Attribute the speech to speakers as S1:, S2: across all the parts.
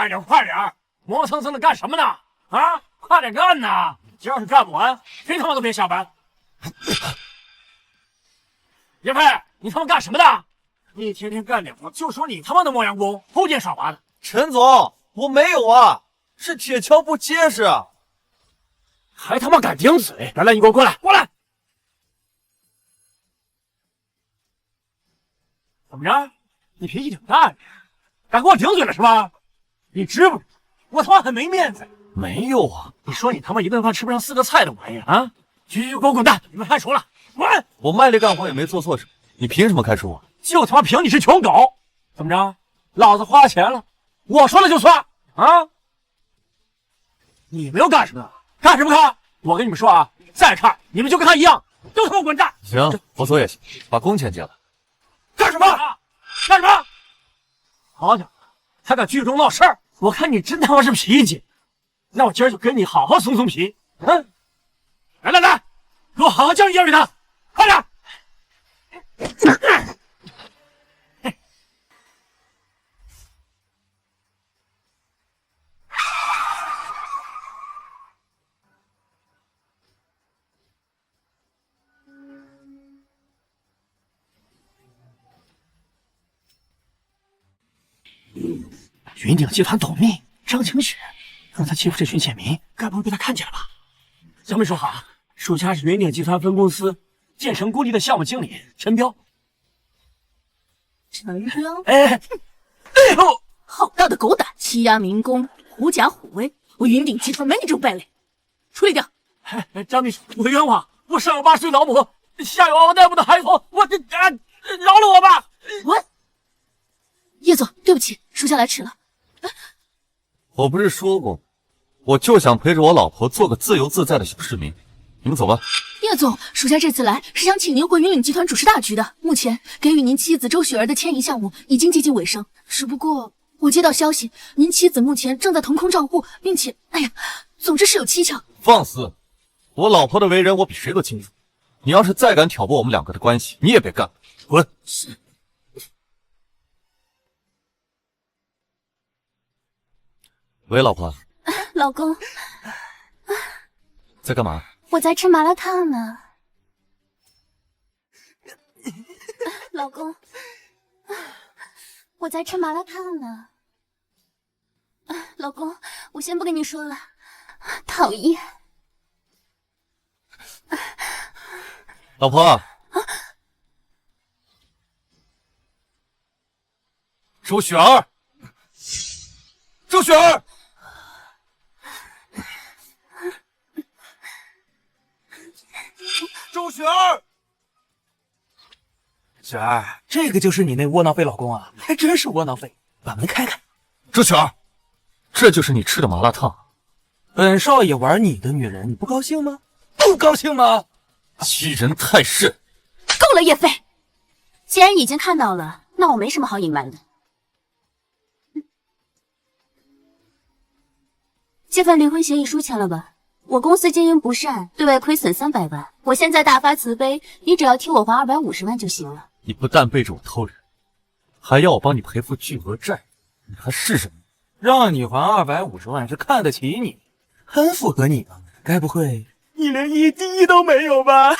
S1: 快点，快点！磨蹭蹭的干什么呢？啊，快点干呐！今儿要是干不完，谁他妈都别下班！叶飞，你他妈干什么的？一天天干点活，就说你他妈的磨洋工，偷奸耍滑的。
S2: 陈总，我没有啊，是铁锹不结实啊！
S1: 还他妈敢顶嘴！来，你给我过来，过来！怎么着？你脾气挺大呀？敢跟我顶嘴了是吧？你知不知我他妈很没面子？
S2: 没有啊！
S1: 你说你他妈一顿饭吃不上4个菜的玩意儿啊！去，给我滚蛋！你们开除了，滚！
S2: 我卖力干活也没做错什么，你凭什么开除我？
S1: 就他妈凭你是穷狗！怎么着？老子花钱了，我说了就算啊！你们又干什么？干什么看？我跟你们说啊，再看你们就跟他一样，都他妈滚蛋！
S2: 行，我走也行，把工钱结了。
S1: 干什么？干什么？好家伙，还敢聚众闹事儿！我看你真他妈是脾气，那我今儿就跟你好好松松皮。嗯，来，给我好好教育教育他，快点！云顶集团董秘张晴雪，让他欺负这群贱民，该不会被他看见了吧？杨秘书好，属下是云顶集团分公司建成工地的项目经理陈彪。
S3: 陈彪，
S1: 哎呦，
S3: 好大的狗胆，欺压民工，狐假虎威！我云顶集团没你这种败类，处理掉。
S1: 张秘书，我冤枉，我上有8岁老母，下有嗷待哺的孩童，饶了我吧！
S3: 滚！叶总，对不起，属下来迟了。
S2: 我不是说过，我就想陪着我老婆做个自由自在的小市民。你们走吧。
S3: 叶总，属下这次来是想请您回云岭集团主持大局的。目前给予您妻子周雪儿的迁移项目已经接近尾声，只不过我接到消息，您妻子目前正在腾空照护，并且，总之是有蹊跷。
S2: 放肆！我老婆的为人我比谁都清楚。你要是再敢挑拨我们2个的关系，你也别干了，滚！
S3: 是。
S2: 喂，老婆。
S3: 老公。
S2: 在干嘛？
S3: 我在吃麻辣烫呢。老公，我在吃麻辣烫呢。老公，我先不跟你说了，讨厌。
S2: 老婆。周雪儿，周雪儿。周雪儿，
S1: 雪儿，这个就是你那窝囊废老公啊，还真是窝囊废，把门开开。
S2: 周雪儿，这就是你吃的麻辣烫。
S1: 本少爷玩你的女人，你不高兴吗？不高兴吗？
S2: 欺人太甚！
S3: 够了，叶飞，既然已经看到了，那我没什么好隐瞒的。这份离婚协议书签了吧？我公司经营不善，对外亏损300万。我现在大发慈悲，你只要替我还250万就行了。
S2: 你不但背着我偷人，还要我帮你赔付巨额债，你还是人？
S1: 让你还250万是看得起你，很符合你吧？该不会你连1滴都没有吧？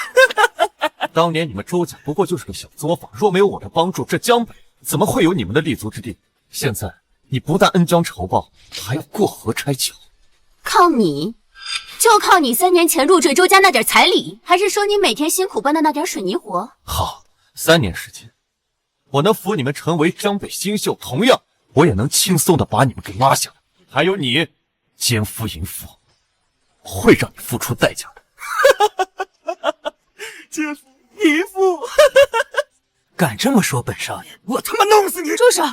S2: 当年你们周家不过就是个小作坊，若没有我的帮助，这江北怎么会有你们的立足之地？现在你不但恩将仇报，还要过河拆桥。
S3: 靠你？就靠你3年前入赘周家那点彩礼，还是说你每天辛苦办的那点水泥活？
S2: 好，3年时间，我能扶你们成为江北新秀，同样我也能轻松的把你们给拉下来。还有你，奸夫淫妇，我会让你付出代价的。
S1: 奸夫淫妇，敢这么说本少爷，我他妈弄死你！
S3: 住手！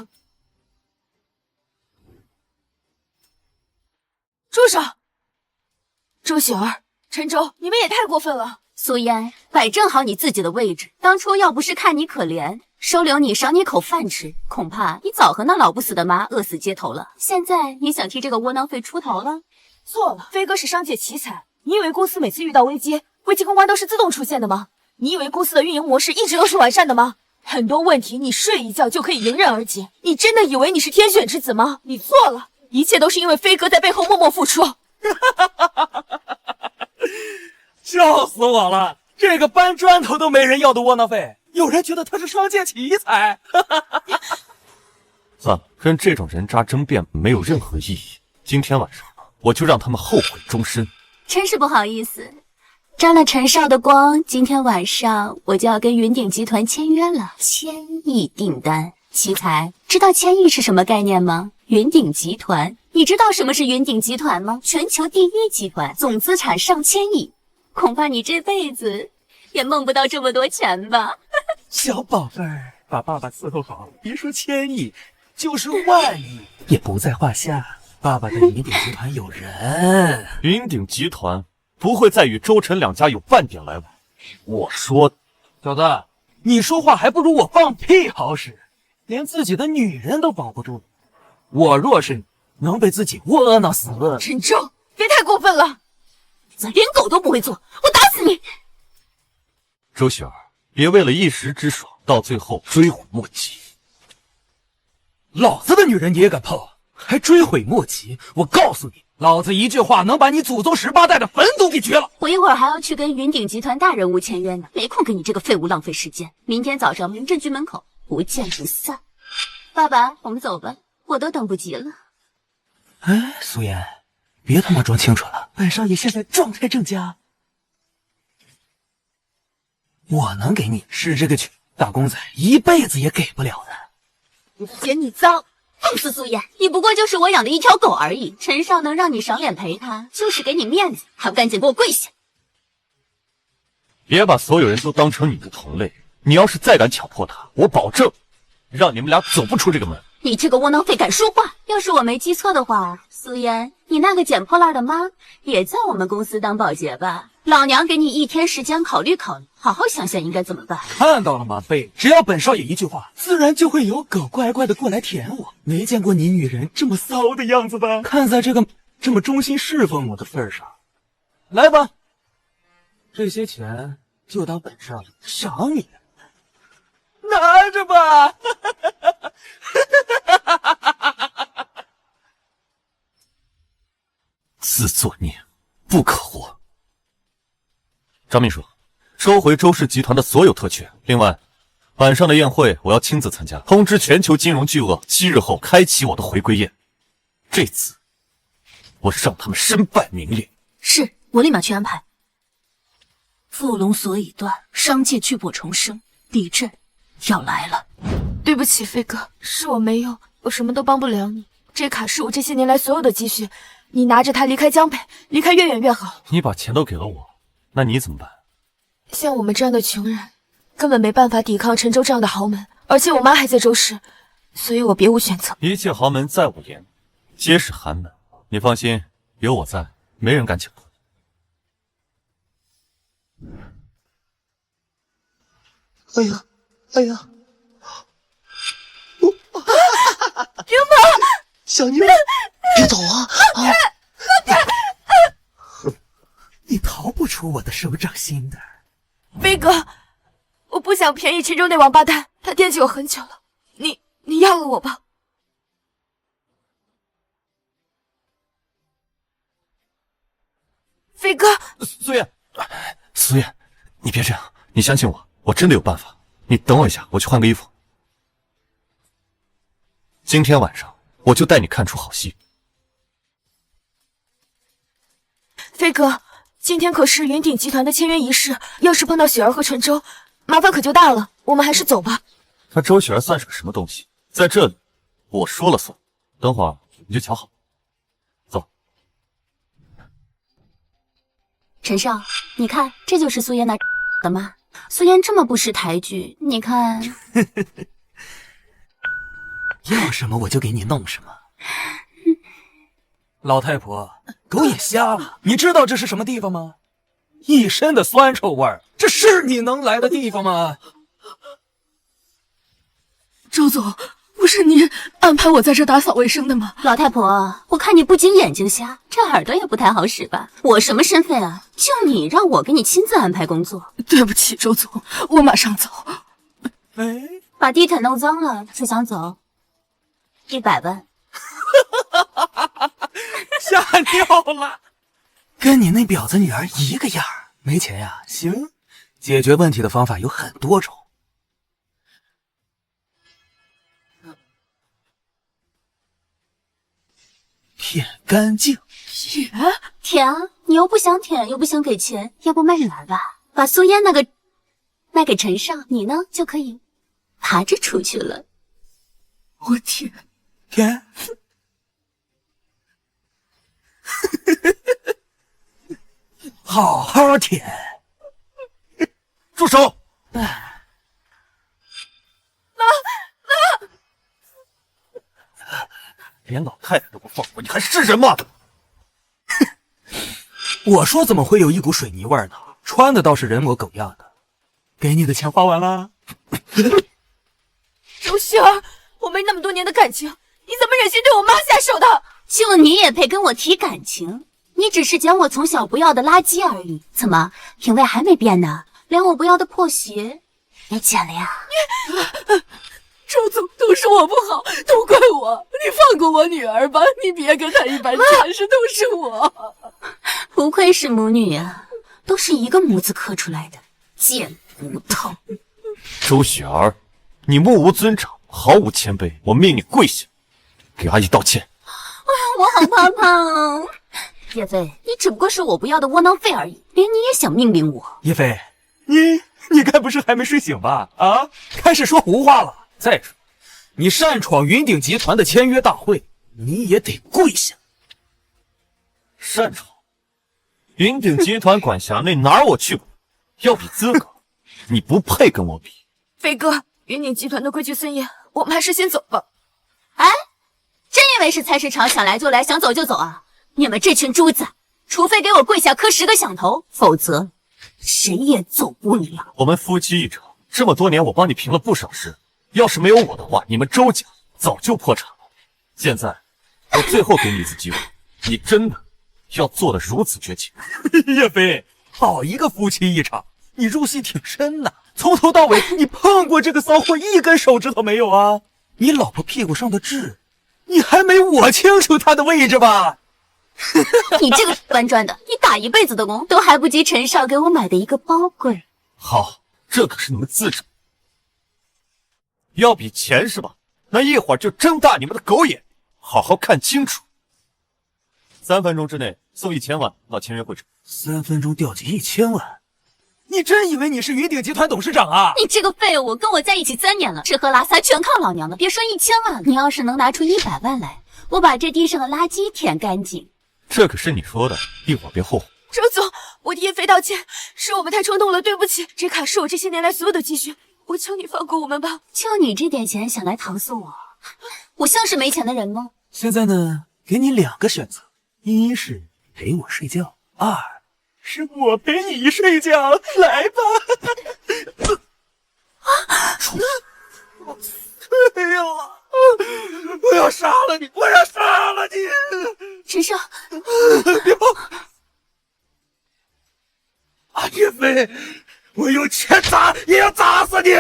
S3: 住手！周雪儿、陈周，你们也太过分了！苏嫣，摆正好你自己的位置。当初要不是看你可怜，收留你，赏你口饭吃，恐怕你早和那老不死的妈饿死街头了。现在你想替这个窝囊废出头了？
S4: 错了，飞哥是商界奇才。你以为公司每次遇到危机公关都是自动出现的吗？你以为公司的运营模式一直都是完善的吗？很多问题你睡一觉就可以迎刃而解。你真的以为你是天选之子吗？你错了。一切都是因为飞哥在背后默默付出。
S5: 笑死我了！这个搬砖头都没人要的窝囊废，有人觉得他是商界奇才。
S2: 算了，跟这种人渣争辩没有任何意义。今天晚上我就让他们后悔终身。
S3: 真是不好意思，沾了陈少的光，今天晚上我就要跟云鼎集团签约了，1000亿订单。奇才，知道1000亿是什么概念吗？云鼎集团，你知道什么是云鼎集团吗？全球第一集团，总资产上千亿，恐怕你这辈子也梦不到这么多钱吧。
S5: 小宝贝儿，把爸爸伺候好，别说1000亿，就是万亿也不在话下。爸爸的云鼎集团有人，
S2: 云鼎集团不会再与周陈两家有半点来往。我说，
S5: 小子，你说话还不如我放屁好使，连自己的女人都保不住。我若是你，能被自己窝囊死了。
S4: 陈州，别太过分了，连狗都不会做，我打死你！
S2: 周雪儿，别为了一时之爽，到最后追悔莫及。
S5: 老子的女人你也敢碰，还追悔莫及？我告诉你，老子一句话能把你祖宗18代的坟都给掘了。
S3: 我一会儿还要去跟云鼎集团大人物签约呢，没空跟你这个废物浪费时间。明天早上民政局门口不见不散。爸爸，我们走吧，我都等不及了。
S5: 哎，苏妍，别他妈装清纯了，本少爷现在状态正佳。我能给你是这个曲，打工仔一辈子也给不了的。
S3: 嫌你脏，放肆苏妍，你不过就是我养的一条狗而已。陈少能让你赏脸陪他，就是给你面子，还不赶紧给我跪下！
S2: 别把所有人都当成你的同类，你要是再敢挑破他，我保证让你们俩走不出这个门。
S3: 你这个窝囊废敢说话！要是我没记错的话，苏妍，你那个捡破烂的妈也在我们公司当保洁吧？老娘给你1天时间考虑考虑，好好想想应该怎么办。
S5: 看到了吗，贝？只要本少爷一句话，自然就会有狗乖乖的过来舔我。没见过你女人这么骚的样子吧？看在这个这么忠心侍奉我的份上，来吧，这些钱就当本少爷赏你，拿着吧。
S2: 自作孽不可活。张秘书，收回周氏集团的所有特权。另外，晚上的宴会我要亲自参加，通知全球金融巨鳄7日后开启我的回归宴。这次我让他们身败名裂。
S4: 是，我立马去安排。缚龙锁已断，商界巨擘重生，地震要来了。对不起，飞哥，是我没用，我什么都帮不了你。这卡是我这些年来所有的积蓄，你拿着它离开江北，离开越远越好。
S2: 你把钱都给了我，那你怎么办？
S4: 像我们这样的穷人，根本没办法抵抗陈州这样的豪门，而且我妈还在周氏，所以我别无选择。
S2: 一切豪门在我眼里皆是寒门，你放心，有我在，没人敢抢。
S5: 哎呀，哎呀！
S4: 流氓！
S5: 小妞，别走啊！你逃不出我的手掌心的。
S4: 飞哥，我不想便宜陈州那王八蛋，他惦记我很久了。你要了我吧。飞哥，
S2: 苏妍，苏妍，你别这样，你相信我，我真的有办法。你等我一下，我去换个衣服。今天晚上我就带你看出好戏。
S4: 飞哥，今天可是云鼎集团的签约仪式，要是碰到雪儿和陈州，麻烦可就大了。我们还是走吧。
S2: 那周雪儿算是个什么东西？在这里，我说了算。等会儿你就瞧好。走。
S3: 陈少，你看，这就是苏妍那的吗？苏妍这么不识抬举，你看。
S5: 要什么我就给你弄什么。老太婆，狗眼瞎了，你知道这是什么地方吗？一身的酸臭味儿，这是你能来的地方吗？
S4: 周总，不是你安排我在这打扫卫生的吗？
S3: 老太婆，我看你不仅眼睛瞎，这耳朵也不太好使吧？我什么身份啊？就你让我给你亲自安排工作？
S4: 对不起，周总，我马上走。
S5: 哎，
S3: 把地毯弄脏了，是想走？100万。
S5: 吓尿了。跟你那婊子女儿一个样儿，没钱呀？行，解决问题的方法有很多种。舔干净。
S3: 舔啊！你又不想舔，又不想给钱，要不卖女儿吧？把苏嫣那个卖给陈少，你呢就可以爬着出去了。
S4: 我舔。
S5: 舔。好好舔。
S2: 住手！连老太太都不放过，你还是人吗？
S5: 我说怎么会有一股水泥味呢？穿的倒是人模狗样的。给你的钱花完了。
S4: 周希儿，我没那么多年的感情，你怎么忍心对我妈下手的？
S3: 就你也配跟我提感情？你只是捡我从小不要的垃圾而已，怎么品味还没变呢？连我不要的破鞋也捡了呀？
S4: 周总，都是我不好，都怪我，你放过我女儿吧，你别跟她一般见识，都是我。
S3: 不愧是母女啊，都是一个母字刻出来的，贱骨头。
S2: 周雪儿，你目无尊长，毫无谦卑，我命你跪下，给阿姨道歉。
S3: 我好怕怕哦。叶飞，你只不过是我不要的窝囊废而已，连你也想命令我？
S5: 叶飞，你该不是还没睡醒吧？啊，开始说胡话了。再说，你擅闯云鼎集团的签约大会，你也得跪下。
S2: 擅闯云鼎集团管辖内哪儿我去过？要比资格，你不配跟我比。
S4: 飞哥，云鼎集团的规矩森严，我们还是先走吧。
S3: 哎，真以为是菜市场想来就来，想走就走啊？你们这群猪子，除非给我跪下磕10个响头，否则谁也走不了。
S2: 我们夫妻一场，这么多年我帮你平了不少事，要是没有我的话，你们周家早就破产了。现在我最后给你一次机会，你真的要做的如此绝情？
S5: 叶飞，好一个夫妻一场，你入戏挺深呐。从头到尾，你碰过这个骚货一根手指头没有啊？你老婆屁股上的痣，你还没我清楚她的位置吧？
S3: 你这个搬砖的，你打一辈子的工，都还不及陈少给我买的一个包贵。
S2: 好，这可是你们自找。要比钱是吧？那一会儿就睁大你们的狗眼，好好看清楚。3分钟之内送1000万到签约会场。
S5: 3分钟调集1000万？你真以为你是云鼎集团董事长啊？
S3: 你这个废物，跟我在一起3年了，吃喝拉撒全靠老娘的。别说1000万，你要是能拿出100万来，我把这地上的垃圾舔干净。
S2: 这可是你说的，一会儿别后悔。
S4: 周总，我替叶飞道歉，是我们太冲动了，对不起。这卡是我这些年来所有的积蓄，我求你放过我们吧。
S3: 就你这点钱想来搪塞我，我像是没钱的人吗？
S5: 现在呢，给你2个选择，一是陪我睡觉，2是我陪你睡觉。来吧。哎呀！我要杀了你！我要杀了你！
S3: 陈少，
S5: 别碰！啊，叶飞，我用钱砸也要砸死你！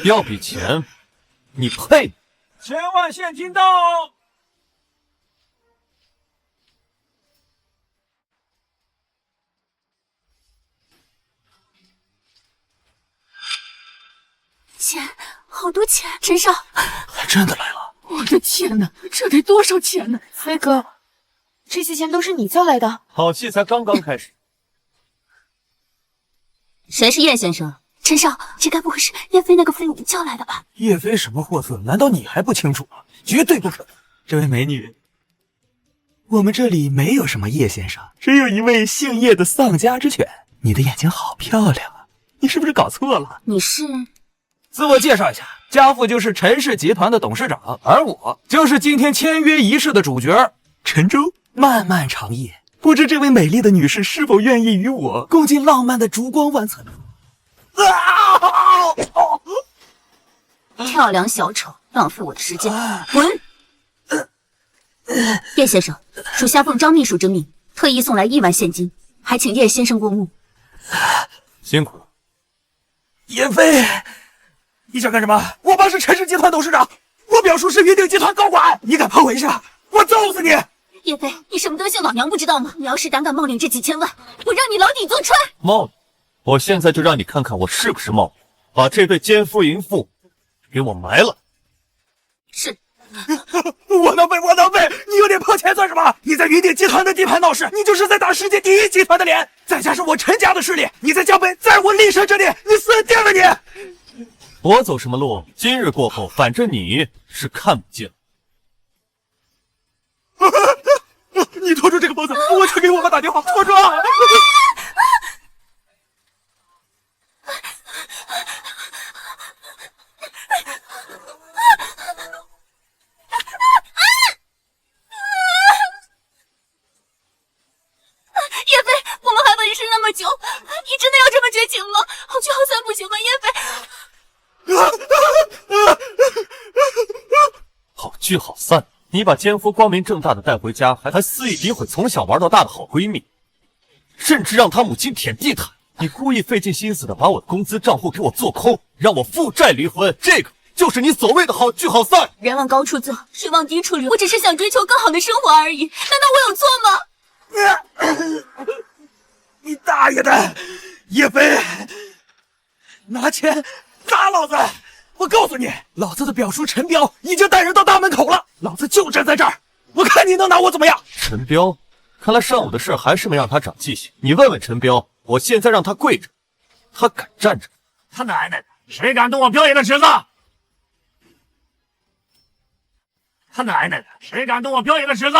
S2: 要比钱，你配
S1: 1000万现金到。
S3: 钱，好多钱！陈少，
S5: 还真的来了！
S4: 我的天哪，这得多少钱呢？飞哥，这些钱都是你叫来的？
S2: 好戏才刚刚开始。
S3: 谁是叶先生？陈少，这该不会是叶飞那个废物叫来的吧？
S5: 叶飞什么货色？难道你还不清楚吗？绝对不可能！这位美女，我们这里没有什么叶先生，只有一位姓叶的丧家之犬。你的眼睛好漂亮啊，你是不是搞错了？
S3: 你是？
S5: 自我介绍一下，家父就是陈氏集团的董事长，而我就是今天签约仪式的主角陈舟。漫漫长夜，不知这位美丽的女士是否愿意与我共进浪漫的烛光晚餐？
S3: 跳梁小丑，浪费我的时间，滚！叶先生，属下奉张秘书之命，特意送来1万现金，还请叶先生过目。
S2: 辛苦了。
S5: 叶飞，你想干什么？我爸是陈氏集团董事长，我表叔是云鼎集团高管，你敢碰我一下，我揍死你！
S3: 叶飞，你什么德行，老娘不知道吗？你要是胆敢冒领这几千万，我让你牢底坐穿！
S2: 冒领？我现在就让你看看我是不是冒领，把这对奸夫淫妇给我埋了！
S3: 是。
S5: 窝囊废，你有点破钱算什么？你在云鼎集团的地盘闹事，你就是在打世界第一集团的脸，再加上我陈家的势力，你在江北，在我厉神这里，你死定了你！
S2: 我走什么路？今日过后，反正你是看不见。
S5: 你拖住这个疯子，我去给我妈打电话，拖住！
S3: 叶飞，我们还维持那么久，你真的要这么绝情吗？好聚好散不行吗？叶飞，
S2: 好聚好散。你把奸夫光明正大的带回家，还肆意诋毁从小玩到大的好闺蜜，甚至让她母亲舔地毯。你故意费尽心思的把我的工资账户给我做空，让我负债离婚，这个就是你所谓的好聚好散。
S3: 人往高处走，水往低处流，我只是想追求更好的生活而已，难道我有错吗？
S5: 你大爷的！叶飞，拿钱砸老子！我告诉你，老子的表叔陈彪已经带人到大门口了，老子就站在这儿，我看你能拿我怎么样？
S2: 陈彪，看来上午的事还是没让他长记性。你问问陈彪，我现在让他跪着，他敢站着？
S1: 他奶奶的，谁敢动我彪爷的侄子？他奶奶的，谁敢动我彪爷的侄子？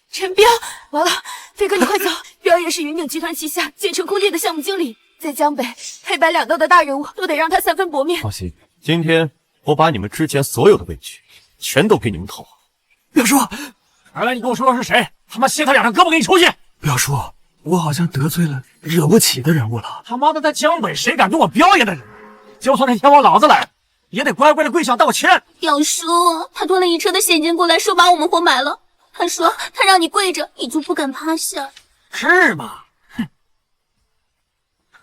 S4: 陈彪，完了，飞哥你快走！彪爷是云鼎集团旗下建成工地的项目经理，在江北黑白两道的大人物都得让他三分薄面。
S2: 放心，今天我把你们之前所有的委屈全都给你们讨好。
S5: 表叔，
S1: 原来你跟我说的是谁？他妈卸他两张胳膊给你出去！
S5: 表叔，我好像得罪了惹不起的人物了。
S1: 他妈的，在江北谁敢动我彪爷的人？就算那天我老子来，也得乖乖的跪下道歉。
S3: 表叔，他拖了一车的现金过来，说把我们活埋了。他说他让你跪着，你就不敢趴下，
S1: 是吗？哼，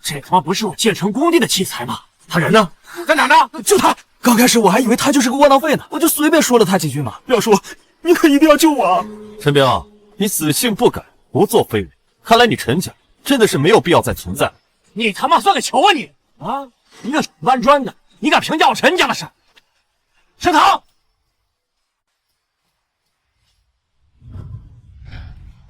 S1: 这他妈不是我建成工地的器材吗？他人呢？在哪呢？
S5: 就他！刚开始我还以为他就是个窝囊废呢，我就随便说了他几句嘛。表叔，你可一定要救我啊！
S2: 陈彪，你死性不改，不做非人，看来你陈家真的是没有必要再存在了。
S1: 你他妈算个球啊你！啊，一个搬砖的，你敢评价我陈家的事？沈腾，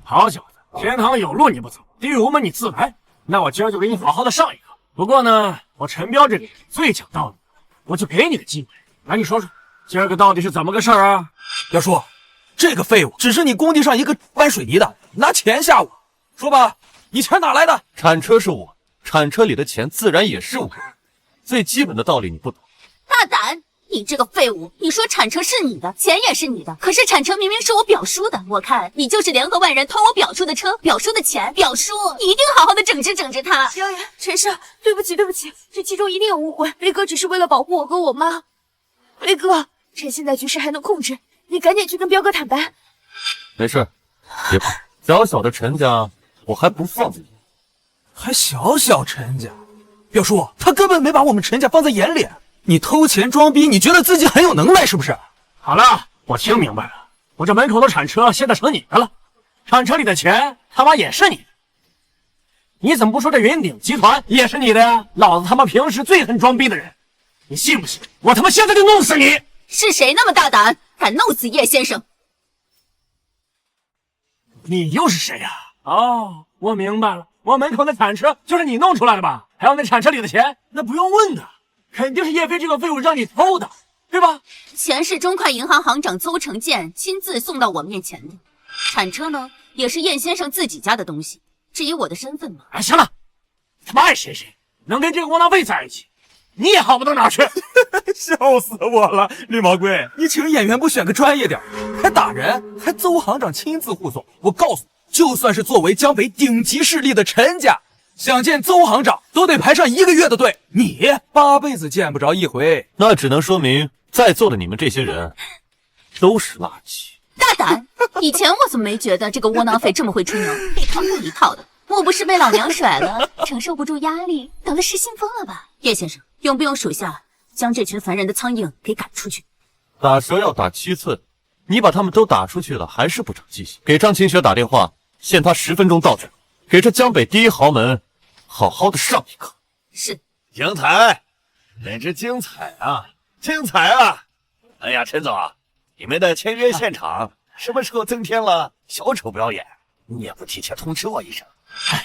S1: 好小子，天堂有路你不走，地狱无门你自来。那我今儿就给你好好的上一课。不过呢，我陈彪这里最讲道理，我就给你个机会。来，你说说，今儿个到底是怎么个事儿啊？
S5: 表叔，这个废物只是你工地上一个搬水泥的，拿钱吓我。说吧，你钱哪来的？
S2: 铲车是我，铲车里的钱自然也是我。最基本的道理你不懂。
S3: 大胆！你这个废物，你说铲车是你的，钱也是你的，可是铲车明明是我表叔的，我看你就是联合万人偷我表叔的车，表叔的钱，表叔，你一定好好的整治整治他。
S4: 彪爷，陈少，对不起，这其中一定有误会，飞哥只是为了保护我跟我妈。飞哥，趁现在局势还能控制，你赶紧去跟彪哥坦白。
S2: 没事，别怕，小小的陈家我还不放在眼里。
S5: 还小陈家？表叔，他根本没把我们陈家放在眼里。你偷钱装逼，你觉得自己很有能耐是不是？
S1: 好了，我听明白了，我这门口的铲车现在成你的了，铲车里的钱他妈也是你的。你怎么不说这云鼎集团也是你的呀？老子他妈平时最恨装逼的人，你信不信我他妈现在就弄死你？
S3: 是谁那么大胆，敢弄死叶先生？
S1: 你又是谁呀？哦，我明白了，我门口的铲车就是你弄出来的吧？还有那铲车里的钱，那不用问的，肯定是叶飞这个废物让你偷的，对吧？
S3: 钱是中快银行行长邹成建亲自送到我面前的，铲车呢也是叶先生自己家的东西。至于我的身份嘛，
S1: 哎，行了，他妈爱谁谁，能跟这个窝囊废在一起，你也好不到哪去。
S5: 笑死我了，绿毛龟，你请演员不选个专业点，还打人，还邹行长亲自护送。我告诉你，就算是作为江北顶级势力的陈家，想见邹行长都得排上1个月的队，你8辈子见不着一回。
S2: 那只能说明在座的你们这些人都是垃圾。
S3: 大胆！以前我怎么没觉得这个窝囊废这么会吹牛，一套又一套的？莫不是被老娘甩了，承受不住压力，得了失心疯了吧？叶先生，用不用属下将这群烦人的苍蝇给赶出去？
S2: 打蛇要打7寸，你把他们都打出去了，还是不长记性？给张清雪打电话，限他10分钟到这，给这江北第一豪门好好的上一课。
S3: 是。
S2: 精彩，简直精彩啊！精彩啊！哎呀，陈总，你们的签约现场什么时候增添了小丑表演？你也不提前通知我一声。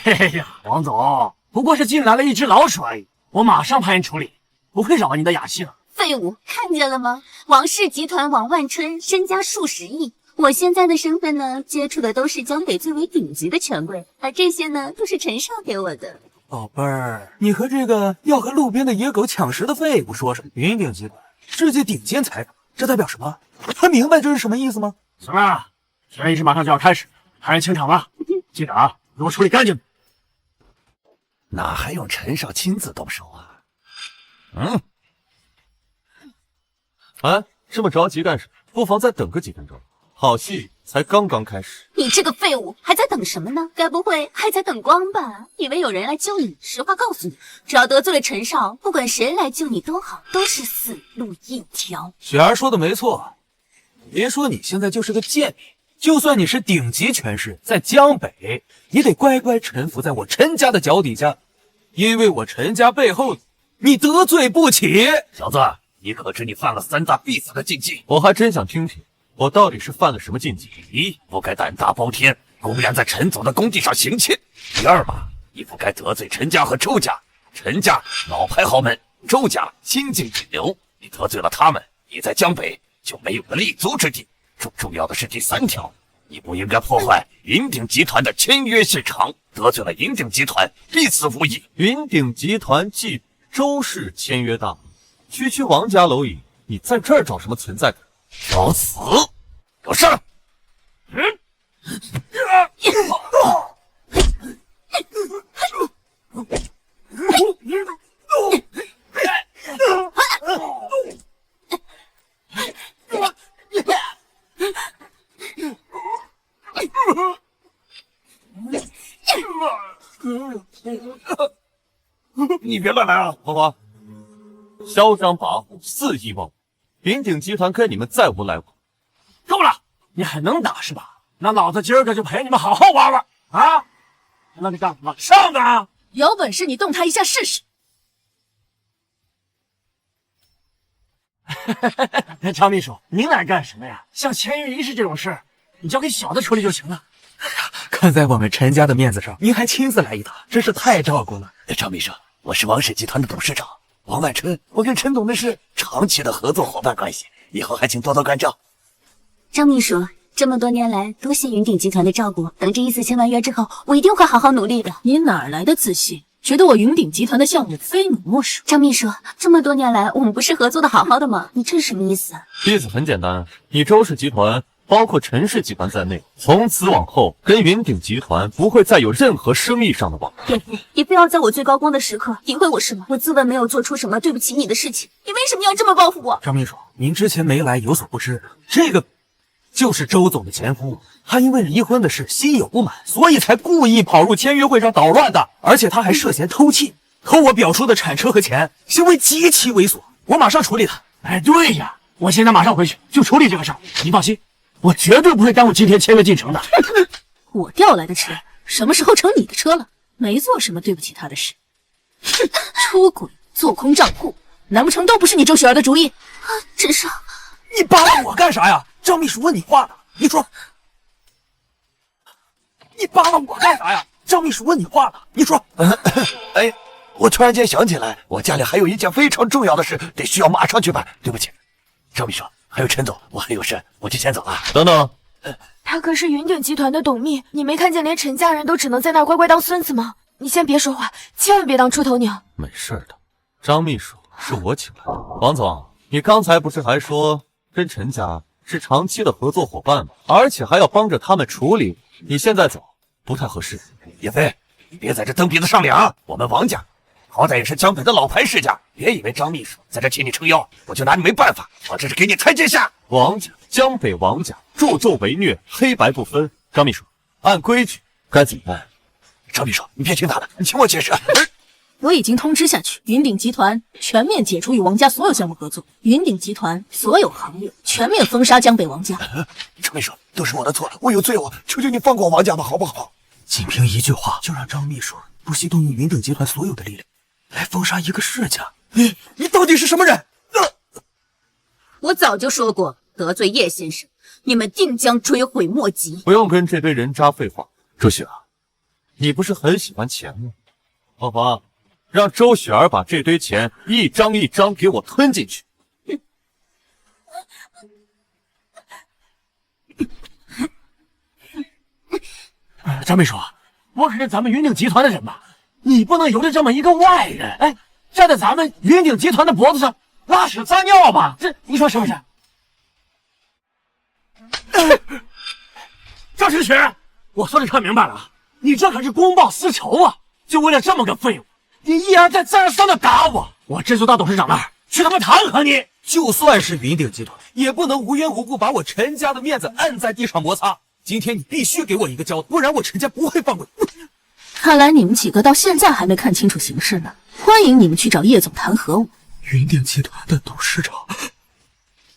S1: 哎呀，王总，不过是进来了一只老鼠而已，我马上派人处理，不会扰你的雅兴。
S3: 废物，看见了吗？王氏集团王万春身家数十亿，我现在的身份呢，接触的都是江北最为顶级的权贵，而这些呢，都是陈少给我的。
S5: 宝贝儿，你和这个要和路边的野狗抢食的废物说什么？云鼎集团世界顶尖财阀，这代表什么？他明白这是什么意思吗？
S1: 行了，决议是马上就要开始，派人清场吧。记得啊，给我处理干净。
S2: 哪还用陈少亲自动手啊？哎，这么着急干什么？不妨再等个几分钟，好戏才刚刚开始。
S3: 你这个废物，还在等什么呢？该不会还在等光吧？以为有人来救你？实话告诉你，只要得罪了陈少，不管谁来救你都好，都是死路一条。
S5: 雪儿说的没错，别说你现在就是个贱民，就算你是顶级权势，在江北也得乖乖臣服在我陈家的脚底下，因为我陈家背后你得罪不起。
S2: 小子，你可知你犯了3大必死的禁忌？我还真想听听，我到底是犯了什么禁忌？第一，不该胆大包天，公然在陈总的工地上行窃；第二吧，你不该得罪陈家和周家。陈家老牌豪门，周家新晋顶流，你得罪了他们，你在江北就没有了立足之地。重要的是第3条，你不应该破坏云鼎集团的签约现场，得罪了云鼎集团，必死无疑。云鼎集团继周氏签约大，区王家蝼蚁，你在这儿找什么存在感？找死！给我上来！你别乱来啊，花花！嚣张跋扈，肆意妄为，云鼎集团跟你们再无来往。
S1: 够了，你还能打是吧？那老子今儿个就陪你们好好玩玩啊！那你干什么？上啊！
S4: 有本事你动他一下试试。
S1: 张秘书，您来干什么呀？像签约仪式这种事，你交给小的处理就行了。
S5: 看在我们陈家的面子上，您还亲自来一趟，真是太照顾了。
S2: 张秘书，我是王氏集团的董事长王万春，我跟陈总那是长期的合作伙伴关系，以后还请多多关照。
S3: 张秘书，这么多年来，多谢云鼎集团的照顾。等这一次签完约之后，我一定会好好努力的。
S4: 你哪来的自信？觉得我云鼎集团的项目非你莫属？
S3: 张秘书，这么多年来，我们不是合作的好好的吗？你这是什么意思啊？
S2: 意思很简单，你周氏集团包括陈氏集团在内，从此往后跟云鼎集团不会再有任何生意上的往来。
S3: 也不要在我最高光的时刻诋毁我是吗？我自问没有做出什么对不起你的事情，你为什么要这么报复我？
S5: 张秘书，您之前没来有所不知，这个就是周总的前夫，他因为离婚的事心有不满，所以才故意跑入签约会上捣乱的，而且他还涉嫌偷窃，偷我表叔的产车和钱，行为极其猥琐，我马上处理他。
S1: 哎，对呀，我现在马上回去就处理这个事儿，您放心，我绝对不会耽误今天签约进程的。
S4: 我调来的车什么时候成你的车了？没做什么对不起他的事。出轨、做空账户，难不成都不是你周雪儿的主意？
S3: 陈少，
S5: 你扒拉我干啥呀？张秘书问你话呢，你说。你扒拉我干啥呀？张秘书问你话呢，你说。
S2: 哎，我突然间想起来，我家里还有一件非常重要的事，得需要马上去办。对不起，张秘书，还有陈总，我还有事，我就先走了。等等，
S6: 他可是云鼎集团的董秘，你没看见连陈家人都只能在那儿乖乖当孙子吗？你先别说话，千万别当出头鸟。
S2: 没事的，张秘书是我请来的。王总，你刚才不是还说跟陈家是长期的合作伙伴吗？而且还要帮着他们处理，你现在走不太合适。叶飞，你别在这蹬鼻子上脸啊！我们王家好歹也是江北的老牌世家，别以为张秘书在这替你撑腰，我就拿你没办法。我这是给你台阶下。王家，江北王家助纣为虐，黑白不分。张秘书，按规矩该怎么办？张秘书，你别听他的，你听我解释。
S4: 我已经通知下去，云鼎集团全面解除与王家所有项目合作，云鼎集团所有行业全面封杀江北王家。
S2: 张秘书，都是我的错，我有罪，求求你放过我王家吧，好不好？
S5: 仅凭一句话就让张秘书不惜动用云鼎集团所有的力量来封杀一个世家，你到底是什么人？
S3: 我早就说过，得罪叶先生，你们定将追悔莫及。
S2: 不用跟这堆人渣废话。周雪儿，你不是很喜欢钱吗？老婆，让周雪儿把这堆钱一张一张给我吞进去。
S1: 张秘书，我可是咱们云鼎集团的人嘛，你不能由着这么一个外人，哎，站在咱们云鼎集团的脖子上拉屎撒尿吧？这你说是不是？张晨雪，我说的可明白了，你这可是公报私仇啊！就为了这么个废物，你一而再再而三的打我，我这就到董事长那儿去他妈弹劾你！
S5: 就算是云鼎集团，也不能无缘无故把我陈家的面子按在地上摩擦。今天你必须给我一个交代，不然我陈家不会放过你。
S4: 看来你们几个到现在还没看清楚形势呢。欢迎你们去找叶总弹劾我。
S5: 云鼎集团的董事长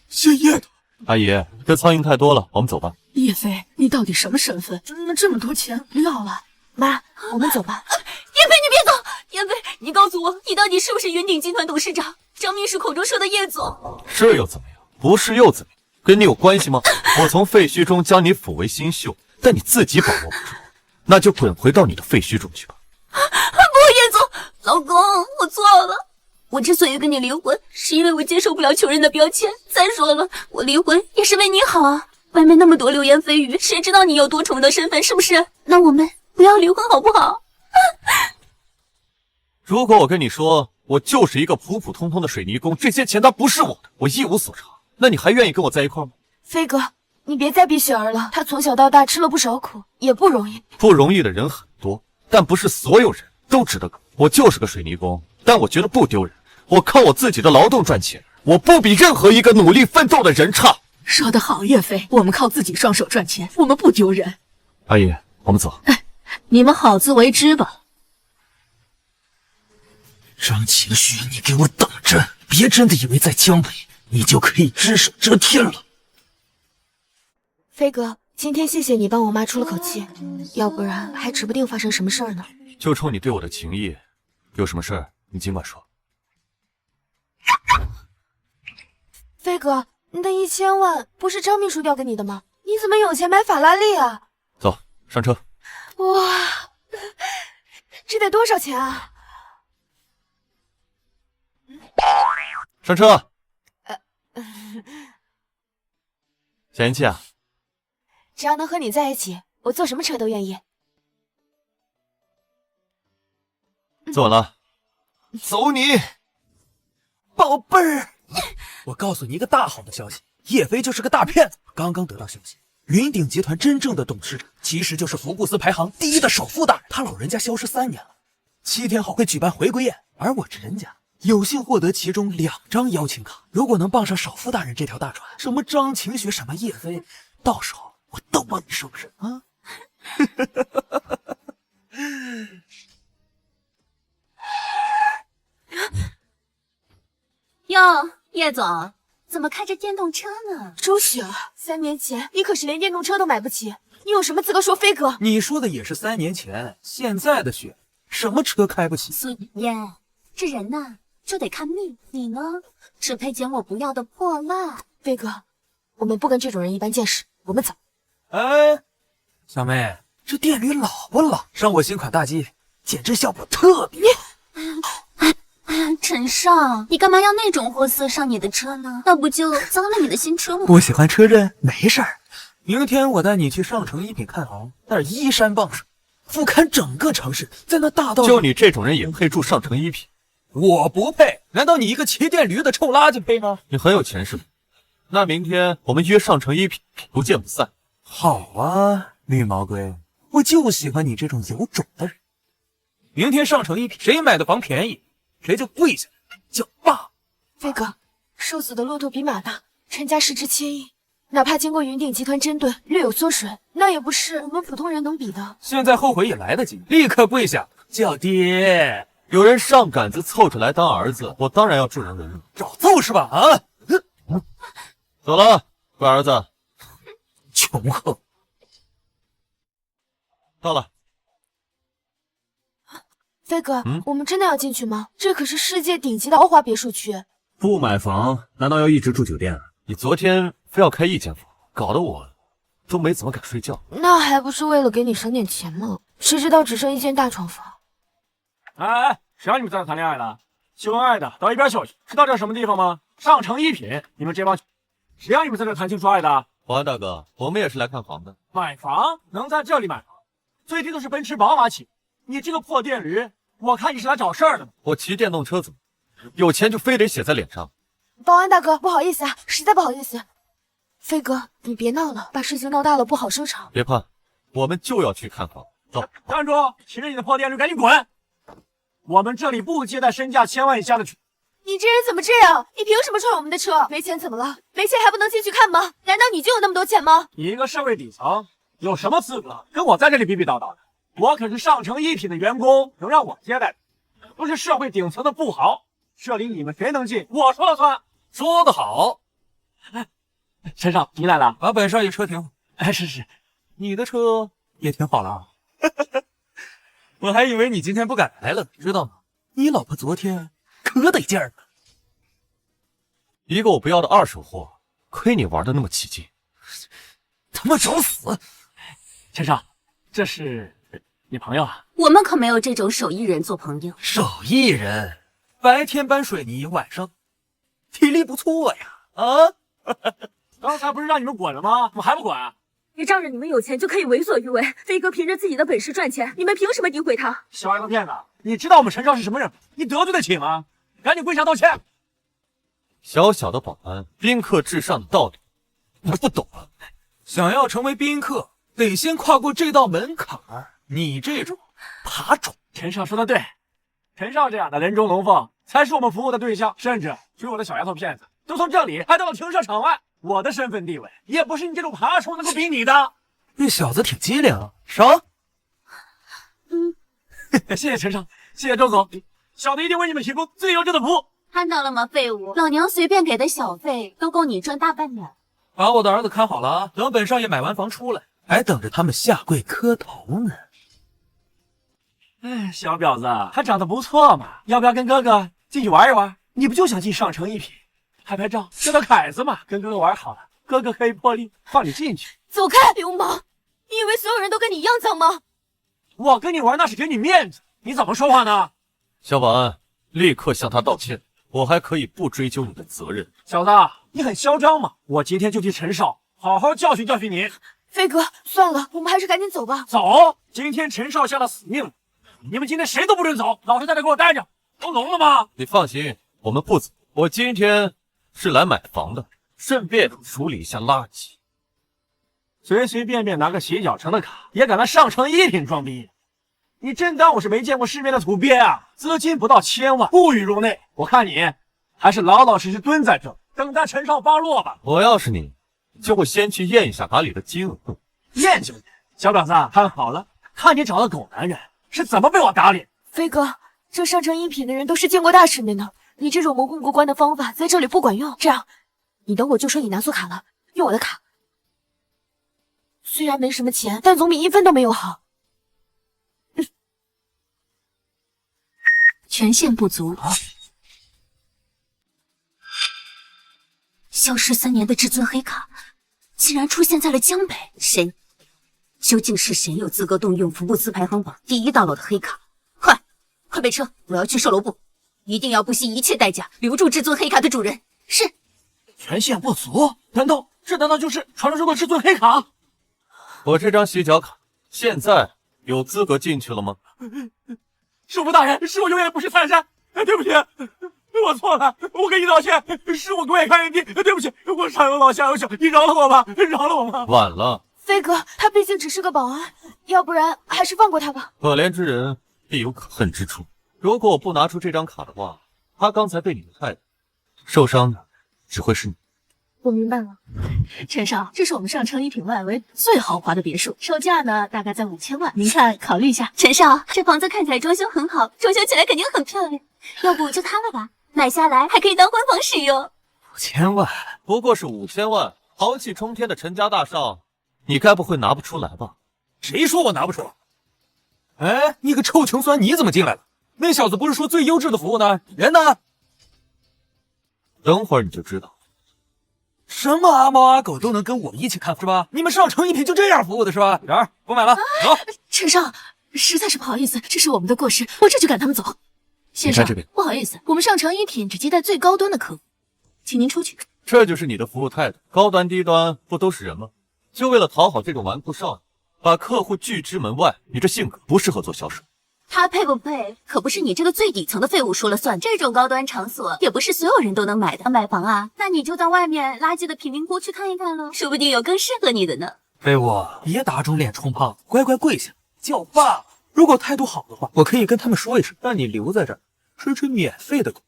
S5: 姓叶的。
S2: 阿姨，这苍蝇太多了，我们走吧。
S4: 叶飞，你到底什么身份？那这么多钱不要了？
S6: 妈，我们走吧。
S3: 叶飞，你别走！叶飞，你告诉我，你到底是不是云鼎集团董事长张秘书口中说的叶总？
S2: 是又怎么样？不是又怎么样？跟你有关系吗？我从废墟中将你抚为新秀，但你自己把握不住，那就滚回到你的废墟中去吧。
S3: 不，叶总，老公，我错了。我之所以跟你离婚，是因为我接受不了穷人的标签。再说了，我离婚也是为你好啊。外面那么多流言蜚语，谁知道你有多重的身份，是不是？那我们不要离婚好不好？
S2: 如果我跟你说，我就是一个普普通通的水泥工，这些钱它不是我的，我一无所长，那你还愿意跟我在一块吗？
S6: 飞哥，你别再逼雪儿了，她从小到大吃了不少苦，也不容易。
S2: 不容易的人很多，但不是所有人都值得苦。我就是个水泥工，但我觉得不丢人。我靠我自己的劳动赚钱，我不比任何一个努力奋斗的人差。
S4: 说得好，叶飞，我们靠自己双手赚钱，我们不丢人。
S2: 阿姨，我们走。
S4: 你们好自为之吧。
S5: 张清虚，你给我等着！别真的以为在江北你就可以只手遮天了。
S6: 飞哥，今天谢谢你帮我妈出了口气，要不然还指不定发生什么事儿呢。
S2: 就冲你对我的情谊，有什么事儿你尽管说。
S6: 飞哥，你的1000万不是张秘书调给你的吗？你怎么有钱买法拉利啊？
S2: 走，上车。
S6: 哇，这得多少钱啊？
S2: 上车。小言气啊，
S6: 只要能和你在一起，我坐什么车都愿意。
S2: 坐稳了，走你，
S5: 宝贝儿。我告诉你一个大好的消息，叶飞就是个大骗子。刚刚得到消息，云鼎集团真正的董事长其实就是福布斯排行第1的首富大人，他老人家消失3年了，7天后会举办回归宴，而我陈家有幸获得其中2张邀请卡。如果能傍上首富大人这条大船，什么张晴雪，什么叶飞，到时候我都帮你收拾啊！
S3: 哟，叶总，怎么开着电动车呢？
S6: 周雪，3年前你可是连电动车都买不起，你有什么资格说飞哥？
S5: 你说的也是3年前，现在的雪什么车开不起？
S3: 素颜，这人呐就得看命。你呢，只配捡我不要的破烂。
S6: 飞哥，我们不跟这种人一般见识，我们走。
S5: 哎，小妹，这店里老不老？上我新款大 G， 减震效果特别好。
S3: 陈少，你干嘛要那种货色上你的车呢？那不就脏了你的新车吗？
S5: 不喜欢车震没事儿，明天我带你去上城一品看房，那儿依山傍水，俯瞰整个城市，在那大道上。
S2: 就你这种人也配住上城一品？
S5: 我不配，难道你一个骑电驴的臭垃圾配吗？
S2: 你很有钱是吗？那明天我们约上城一品，不见不散。
S5: 好啊，绿毛龟，我就喜欢你这种有种的人。明天上城一品，谁买的房便宜，谁就跪下来叫爸。
S6: 飞哥，瘦死的骆驼比马大，陈家市值千亿，哪怕经过云鼎集团针对，略有缩水，那也不是我们普通人能比的。
S5: 现在后悔也来得及，立刻跪下叫爹。
S2: 有人上杆子凑着来当儿子，我当然要助人为乐。
S5: 找揍是吧？啊！
S2: 走了，乖儿子。
S5: 穷横。
S2: 到了。
S6: 飞哥，我们真的要进去吗？这可是世界顶级的豪华别墅区。
S1: 不买房，难道要一直住酒店啊？
S2: 你昨天非要开一间房，搞得我都没怎么敢睡觉。
S6: 那还不是为了给你省点钱吗？谁知道只剩一间大床房。
S1: 哎，谁让你们在这谈恋爱的？秀恩爱的，到一边去！知道这是什么地方吗？上城一品，你们这帮……谁让你们在这谈情说爱的？
S2: 保安大哥，我们也是来看房的。
S1: 买房能在这里买房，最低都是奔驰、宝马起。你这个破电驴，我看你是来找事儿的。
S2: 我骑电动车怎么？有钱就非得写在脸上？
S6: 保安大哥，不好意思啊，实在不好意思。飞哥，你别闹了，把事情闹大了不好收场。
S2: 别怕，我们就要去看房。走，
S1: 站住！骑着你的破电驴，赶紧滚！我们这里不接待身价1000万以下的。
S6: 你这人怎么这样？你凭什么踹我们的车？没钱怎么了？没钱还不能进去看吗？难道你就有那么多钱吗？
S1: 你一个社会底层，有什么资格跟我在这里逼逼叨叨的？我可是上城一品的员工，能让我接待的，不是社会顶层的富豪。这里你们谁能进，我说了算。
S5: 说得好。
S1: 陈少，你来了。
S5: 把本少爷车停好。
S1: 哎，是，
S5: 你的车也停好了啊。我还以为你今天不敢来了，知道吗？你老婆昨天可得劲儿了。
S2: 一个我不要的二手货，亏你玩的那么起劲。
S5: 他妈找死！
S1: 陈少，这是你朋友啊？
S3: 我们可没有这种手艺人做朋友。
S5: 手艺人，白天搬水泥，晚上体力不错呀。啊！
S1: 刚才不是让你们滚了吗？怎么还不滚啊？
S7: 别仗着你们有钱就可以为所欲为。飞哥凭着自己的本事赚钱，你们凭什么诋毁他？
S1: 小丫头片子，你知道我们陈少是什么人？你得罪得起吗？赶紧跪下道歉！
S2: 小小的保安，宾客至上的道理，你不懂啊！
S5: 想要成为宾客，得先跨过这道门槛儿。你这种爬种，
S1: 陈少说的对，陈少这样的人中龙凤才是我们服务的对象，甚至追我的小丫头片子都从这里还到了停车场外。我的身份地位也不是你这种爬虫能够比拟的。
S5: 这小子挺机灵啊。啥？
S1: 谢谢陈少，谢谢周总，小的一定为你们提供最优质的服务。
S3: 看到了吗，废物！老娘随便给的小费都够你赚大半年。
S5: 把我的儿子看好了啊！等本少爷买完房出来，还等着他们下跪磕头呢。
S1: 哎，小婊子还长得不错嘛，要不要跟哥哥进去玩一玩？你不就想进上城一品，拍拍照，交交凯子嘛？跟哥哥玩好了，哥哥可以破例放你进去。
S6: 走开，流氓！你以为所有人都跟你一样脏吗？
S1: 我跟你玩那是给你面子，你怎么说话呢？
S2: 小保安，立刻向他道歉，我还可以不追究你的责任。
S1: 小子，你很嚣张嘛！我今天就替陈少好好教训教训你。
S6: 飞哥，算了，我们还是赶紧走吧。
S1: 走！今天陈少下了死命，你们今天谁都不准走，老实在这给我待着，都聋了吗？
S2: 你放心，我们不走。我今天是来买房的，顺便处理一下垃圾。
S1: 随随便便拿个洗脚城的卡，也敢来上城一品装逼？你真当我是没见过世面的土鳖啊？资金不到1000万，不予入内。我看你还是老老实实蹲在这，等待陈少发落吧。
S2: 我要是你，就会先去验一下卡里的金额。
S1: 验就验，小婊子，看好了，看你找的狗男人是怎么被我打脸。
S6: 飞哥，这上城一品的人都是见过大世面的，你这种蒙混过关的方法在这里不管用。这样，你等我就说你拿错卡了，用我的卡。虽然没什么钱，但总比1分都没有好。
S3: 权限不足。消失3年的至尊黑卡，竟然出现在了江北。谁？究竟是谁有资格动用福布斯排行榜第1大佬的黑卡？快备车，我要去售楼部，一定要不惜一切代价留住至尊黑卡的主人。是。
S1: 权限不足？难道就是传说中的至尊黑卡？
S2: 我这张洗脚卡现在有资格进去了吗？
S1: 师傅大人，是我永远不识泰山，对不起，我错了，我给你道歉，是我怪看人低，对不起，我上有老下有小，你饶了我吧，饶了我吧。
S2: 晚了，
S6: 飞哥，他毕竟只是个保安，要不然还是放过他吧。
S2: 可怜之人必有可恨之处。如果我不拿出这张卡的话，他刚才被你们害的，受伤的只会是你。
S6: 我明白了。
S4: 陈少，这是我们上城一品外围最豪华的别墅，售价呢大概在5000万，您看考虑一下。
S3: 陈少，这房子看起来装修很好，装修起来肯定很漂亮，要不就它了吧？买下来还可以当婚房使用。
S2: 5000万，不过是5000万，豪气冲天的陈家大少，你该不会拿不出来吧？
S5: 谁说我拿不出？哎，你个臭穷酸，你怎么进来了？那小子不是说最优质的服务呢？人呢？
S2: 等会儿你就知道。
S5: 什么阿猫阿狗都能跟我一起看是吧？你们上城一品就这样服务的是吧？然儿不买了，走。
S4: 陈少，实在是不好意思，这是我们的过失，我这就赶他们走。先生，
S2: 这边
S4: 不好意思，我们上城一品只接待最高端的客户，请您出去。
S2: 这就是你的服务态度，高端低端不都是人吗？就为了讨好这种纨绔少女，把客户拒之门外，你这性格不适合做销售。
S3: 他配不配，可不是你这个最底层的废物说了算。这种高端场所也不是所有人都能买的。买房啊，那你就到外面垃圾的贫民窟去看一看喽，说不定有更适合你的呢。
S5: 废物，别打肿脸充胖子，乖乖跪下叫爸。如果态度好的话，我可以跟他们说一声，让你留在这儿吃免费的狗。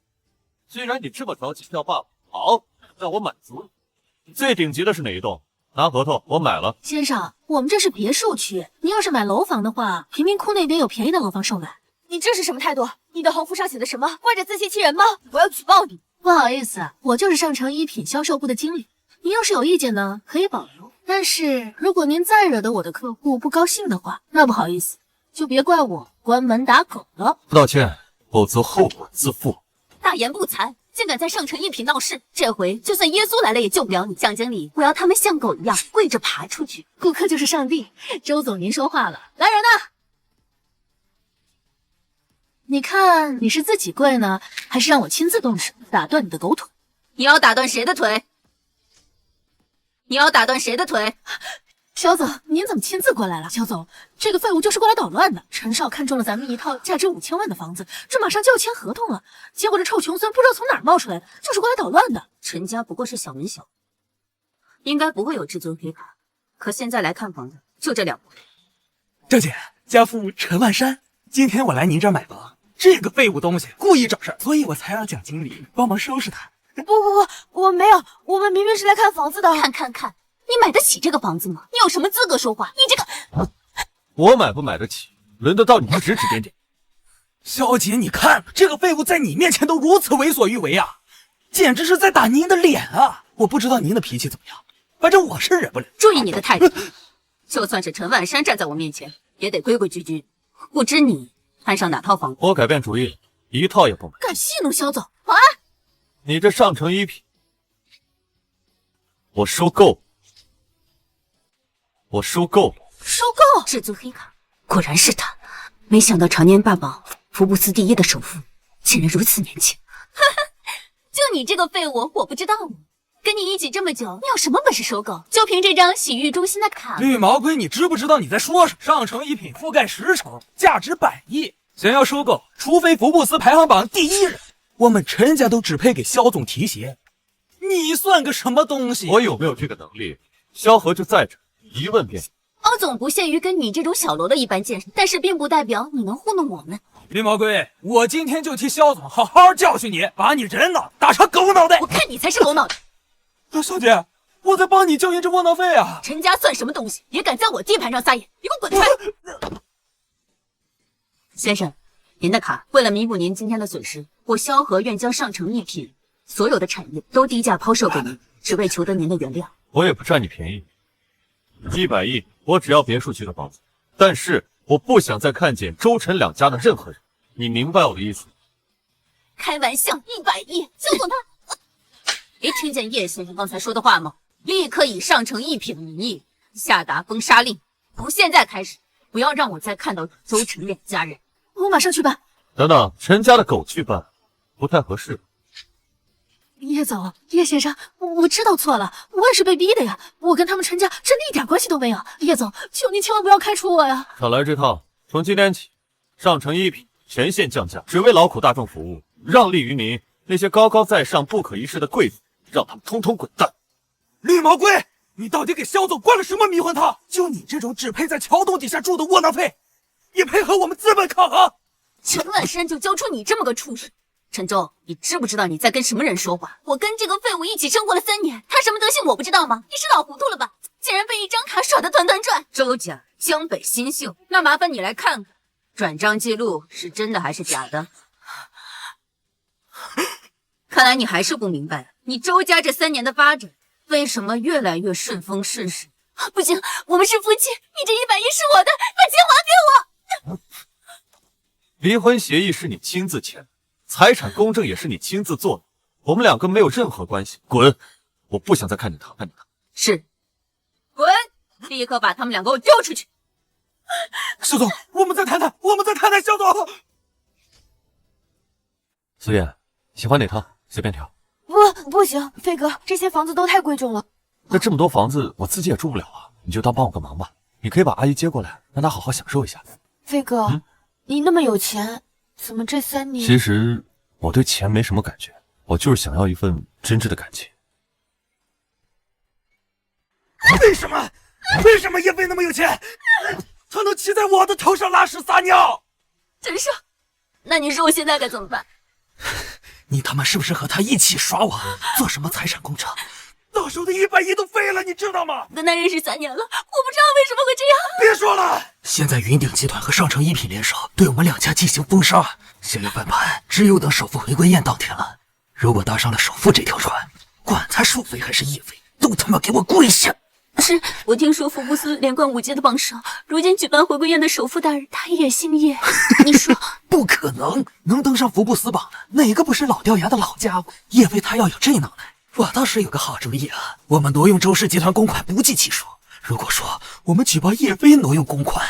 S2: 既然你这么着急叫爸爸，好，那我满足你。最顶级的是哪一栋？拿合同，我买了。
S4: 先生，我们这是别墅区，您要是买楼房的话，贫民窟那边有便宜的楼房售卖。
S6: 你这是什么态度？你的横幅上写的什么？挂着自欺欺人吗？我要举报你！
S4: 不好意思，我就是上城一品销售部的经理。您要是有意见呢，可以保留。但是如果您再惹得我的客户不高兴的话，那不好意思，就别怪我关门打狗了。
S2: 不道歉，否则后果自负。
S3: 大言不惭，竟敢在上城一品闹事，这回就算耶稣来了也救不了你。蒋经理，我要他们像狗一样跪着爬出去。
S4: 顾客就是上帝。周总，您说话了。来人呐！你看你是自己跪呢，还是让我亲自动手打断你的狗腿？
S3: 你要打断谁的腿？你要打断谁的腿？
S4: 肖总，您怎么亲自过来了？肖总，这个废物就是过来捣乱的。陈少看中了咱们一套价值5000万的房子，这马上就要签合同了。结果这臭穷酸不知道从哪儿冒出来的，就是过来捣乱的。
S3: 陈家不过是小门小户，应该不会有至尊黑卡。可现在来看房的就这2户。
S5: 赵姐，家父陈万山，今天我来您这儿买房，这个废物东西故意找事儿，所以我才让蒋经理帮忙收拾他。
S6: 不，我没有，我们明明是来看房子的。
S3: 看，你买得起这个房子吗？你有什么资格说话？你这个……
S2: 我买不买得起，轮得到你们指指点点？
S5: 小姐，你看这个废物在你面前都如此为所欲为啊，简直是在打您的脸啊！我不知道您的脾气怎么样，反正我是忍不了。
S3: 注意你的态度，就算是陈万山站在我面前，也得规规矩矩。不知你看上哪套房子？
S2: 我改变主意，一套也不买。
S4: 敢戏弄肖总？保安！
S2: 你这上城一品，我收购了。
S3: 收购至尊黑卡，果然是他。没想到常年霸榜福布斯第1的首富，竟然如此年轻。就你这个废物，我不知道吗？跟你一起这么久，你有什么本事收购？就凭这张洗浴中心的卡？
S5: 绿毛龟，你知不知道你在说什么？上城一品覆盖10城，价值100亿，想要收购，除非福布斯排行榜第1人。我们陈家都只配给肖总提鞋，你算个什么东西？
S2: 我有没有这个能力？萧何就在这，一问便。
S3: 欧总不屑于跟你这种小喽啰一般见识，但是并不代表你能糊弄我们。
S5: 绿毛龟，我今天就替肖总好好教训你，把你人脑打成狗脑袋！
S3: 我看你才是狗脑袋！
S5: 小姐，我在帮你交验这窝囊费啊！
S3: 陈家算什么东西，也敢在我地盘上撒野？你给我滚开！先生，您的卡，为了弥补您今天的损失，我萧何愿将上城一品所有的产业都低价抛售给您，只为求得您的原谅。
S2: 我也不占你便宜，100亿，我只要别墅区的房子，但是我不想再看见周陈两家的任何人，你明白我的意思？
S3: 开玩笑，100亿，肖总他，没听见叶先生刚才说的话吗？立刻以上城一品的名义下达封杀令，从现在开始，不要让我再看到周陈两家人。
S4: 我马上去办。
S2: 等等，陈家的狗去办，不太合适。
S4: 叶总，叶先生，我知道错了，我也是被逼的呀，我跟他们陈家真的一点关系都没有。叶总，求您千万不要开除我呀！
S2: 少来这套，从今天起，上城一品全线降价，只为劳苦大众服务，让利于民。那些高高在上、不可一世的贵妇，让他们通通滚蛋！
S5: 绿毛龟，你到底给肖总灌了什么迷魂汤？就你这种只配在桥洞底下住的窝囊废，也配合我们资本抗衡？
S3: 陈万山就教出你这么个畜生，陈州，你知不知道你在跟什么人说话？我跟这个废物一起生活了3年，他什么德行我不知道吗？你是老糊涂了吧？竟然被一张卡耍得团团转！周家江北新秀，那麻烦你来看看，转账记录是真的还是假的？看来你还是不明白，你周家这3年的发展，为什么越来越顺风顺水？不行，我们是夫妻，你这100亿是我的，把钱还给我！
S2: 离婚协议是你亲自签，财产公证也是你亲自做的，我们2个没有任何关系，滚！我不想再看见他，看见他。
S3: 是，滚！立刻把他们2个给我丢出去！
S5: 肖总，我们再谈谈，肖总。
S2: 苏燕，喜欢哪套随便挑。
S6: 不行，飞哥，这些房子都太贵重了。
S2: 那这么多房子，我自己也住不了啊，你就当帮我个忙吧。你可以把阿姨接过来，让她好好享受一下。
S6: 飞哥，你那么有钱，怎么这3年……
S2: 其实我对钱没什么感觉，我就是想要一份真挚的感情。
S5: 为什么叶飞那么有钱？他能骑在我的头上拉屎撒尿？
S3: 陈少，那你说我现在该怎么办？
S5: 你他妈是不是和他一起耍我，做什么财产公证？到手的100亿都废了，你知道吗？
S3: 跟他认识3年了，我不知道为什么会这样。
S5: 别说了，现在云鼎集团和上城一品联手，对我们2家进行封杀。现在翻盘，只有等首富回归宴当天了。如果搭上了首富这条船，管他树飞还是叶飞，都他妈给我跪下！
S3: 是我听说福布斯连冠5届的榜上，如今举办回归宴的首富大人，他也姓叶。你说
S5: 不可能，能登上福布斯榜的哪个不是老掉牙的老家伙？叶飞他要有这脑袋，我倒是有个好主意啊！我们挪用周氏集团公款不计其数。如果说我们举报叶飞挪用公款，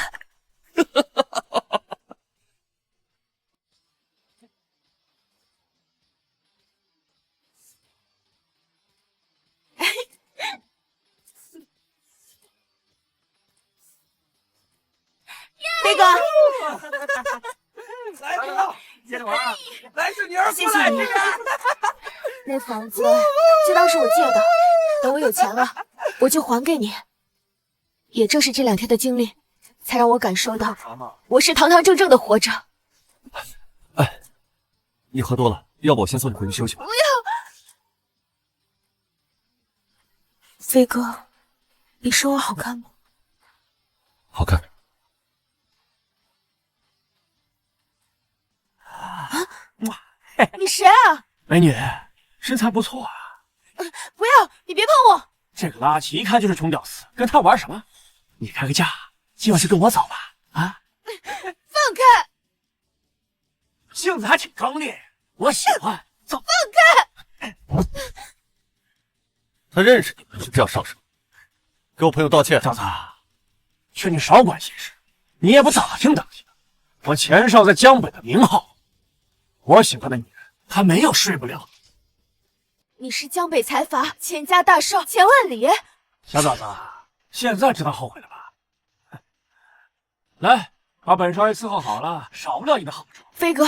S6: 飞哥，
S5: 来哥，接着玩，来是女儿过来，这个
S6: 那房子就当是我借的，等我有钱了，我就还给你。也正是这2天的经历，才让我感受到我是堂堂正正的活着。
S2: 哎，你喝多了，要不我先送你回去休息吧。
S6: 不要，飞哥，你说我好看吗？
S2: 好看。
S6: 你谁啊？
S1: 美女，身材不错啊。
S6: 不要，你别碰我！
S1: 这个垃圾一看就是穷屌丝，跟他玩什么？你开个价，今晚就跟我走吧。啊！
S6: 放开！
S1: 性子还挺刚烈，我喜欢。走，
S6: 放开！
S2: 他认识你们就这样上手，给我朋友道歉。
S1: 小子，劝你少管闲事，你也不打听打听。我钱少在江北的名号，我喜欢的女人还没有睡不了。
S6: 你是江北财阀，钱家大少，钱万里。
S1: 小崽子，现在知道后悔了吧？来，把本少爷伺候好了，少不了你的好处。
S6: 飞哥，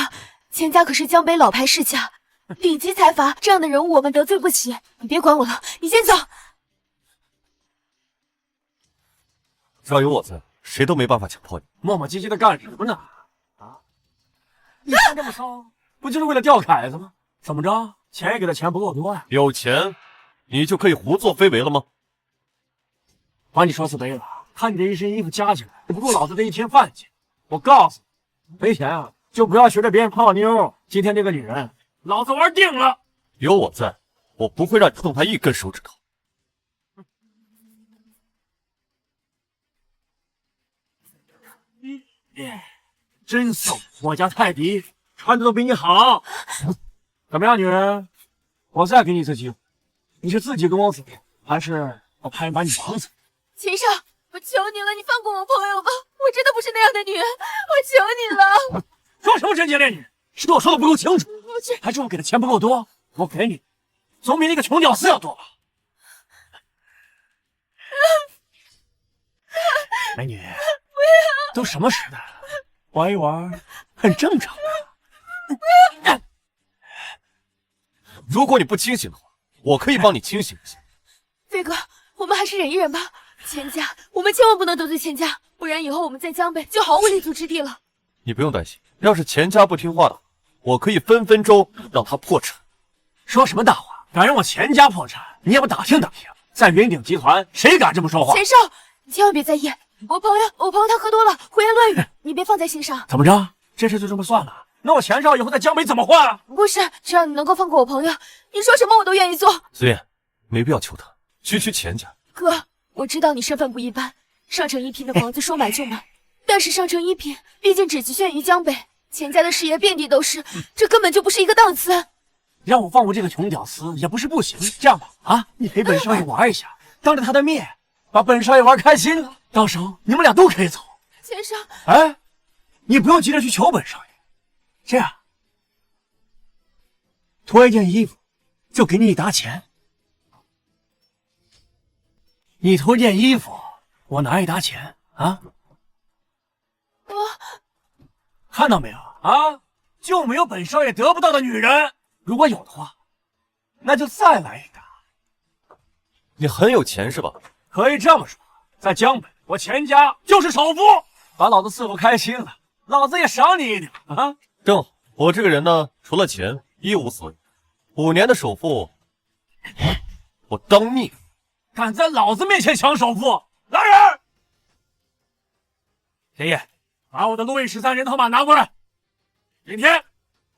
S6: 钱家可是江北老牌世家，顶级财阀，这样的人物我们得罪不起。你别管我了，你先走。
S2: 只要有我在，谁都没办法强迫你。
S1: 磨磨唧唧的干什么呢？啊！你看这么骚，不就是为了钓凯子吗？怎么着，钱也给的钱不够多呀？
S2: 有钱，你就可以胡作非为了吗？
S1: 把你说死背了，看你这一身衣服加起来，不够老子的1天饭钱。我告诉你，没钱啊，就不要学着别人泡妞。今天这个女人，老子玩定了。
S2: 有我在，我不会让你动她1根手指头。
S1: 真怂！我家泰迪穿的都比你好。怎么样，女人？我再给你一次机会，你是自己跟我走，还是我派人把你绑走？
S6: 秦少，我求你了，你放过我朋友吧！我真的不是那样的女人，我求你了！
S1: 装什么贞洁烈女？是我说的不够清楚，还是我给的钱不够多？我给你，总比那个穷屌丝要多吧？美女，不要！都什么时代了，玩一玩很正常的。
S2: 如果你不清醒的话，我可以帮你清醒一下。
S6: 飞哥，我们还是忍一忍吧。钱家，我们千万不能得罪钱家，不然以后我们在江北就毫无立足之地了。
S2: 你不用担心，要是钱家不听话的话，我可以分分钟让他破产。
S1: 说什么大话？敢让我钱家破产，你也不打听打听，在云鼎集团谁敢这么说话？
S6: 钱少，你千万别在意。我朋友他喝多了，胡言乱语，你别放在心上。
S1: 怎么着？这事就这么算了？那我钱少以后在江北怎么混啊？
S6: 不是，只要你能够放过我朋友，你说什么我都愿意做。
S2: 苏燕，没必要求他，区钱家。
S6: 哥，我知道你身份不一般，上城一品的房子说买就买，但是上城一品毕竟只局限于江北，钱家的事业遍地都是，这根本就不是一个档次。
S1: 让我放过这个穷屌丝也不是不行。这样吧，啊，你陪本少爷玩一下，当着他的面把本少爷玩开心了，到时候你们俩都可以走。
S6: 钱少，
S1: 哎，你不用急着去求本少爷，这样，脱一件衣服，就给你一沓钱。你脱件衣服，我拿一沓钱啊！看到没有啊？就没有本少爷得不到的女人。如果有的话，那就再来一沓。
S2: 你很有钱是吧？
S1: 可以这么说，在江北，我钱家就是首富，把老子伺候开心了，老子也赏你一点啊！
S2: 正好，我这个人呢，除了钱一无所有。5年的首付，我当命。
S1: 敢在老子面前抢首付，来人！田野，把我的路易13人头马拿过来。今天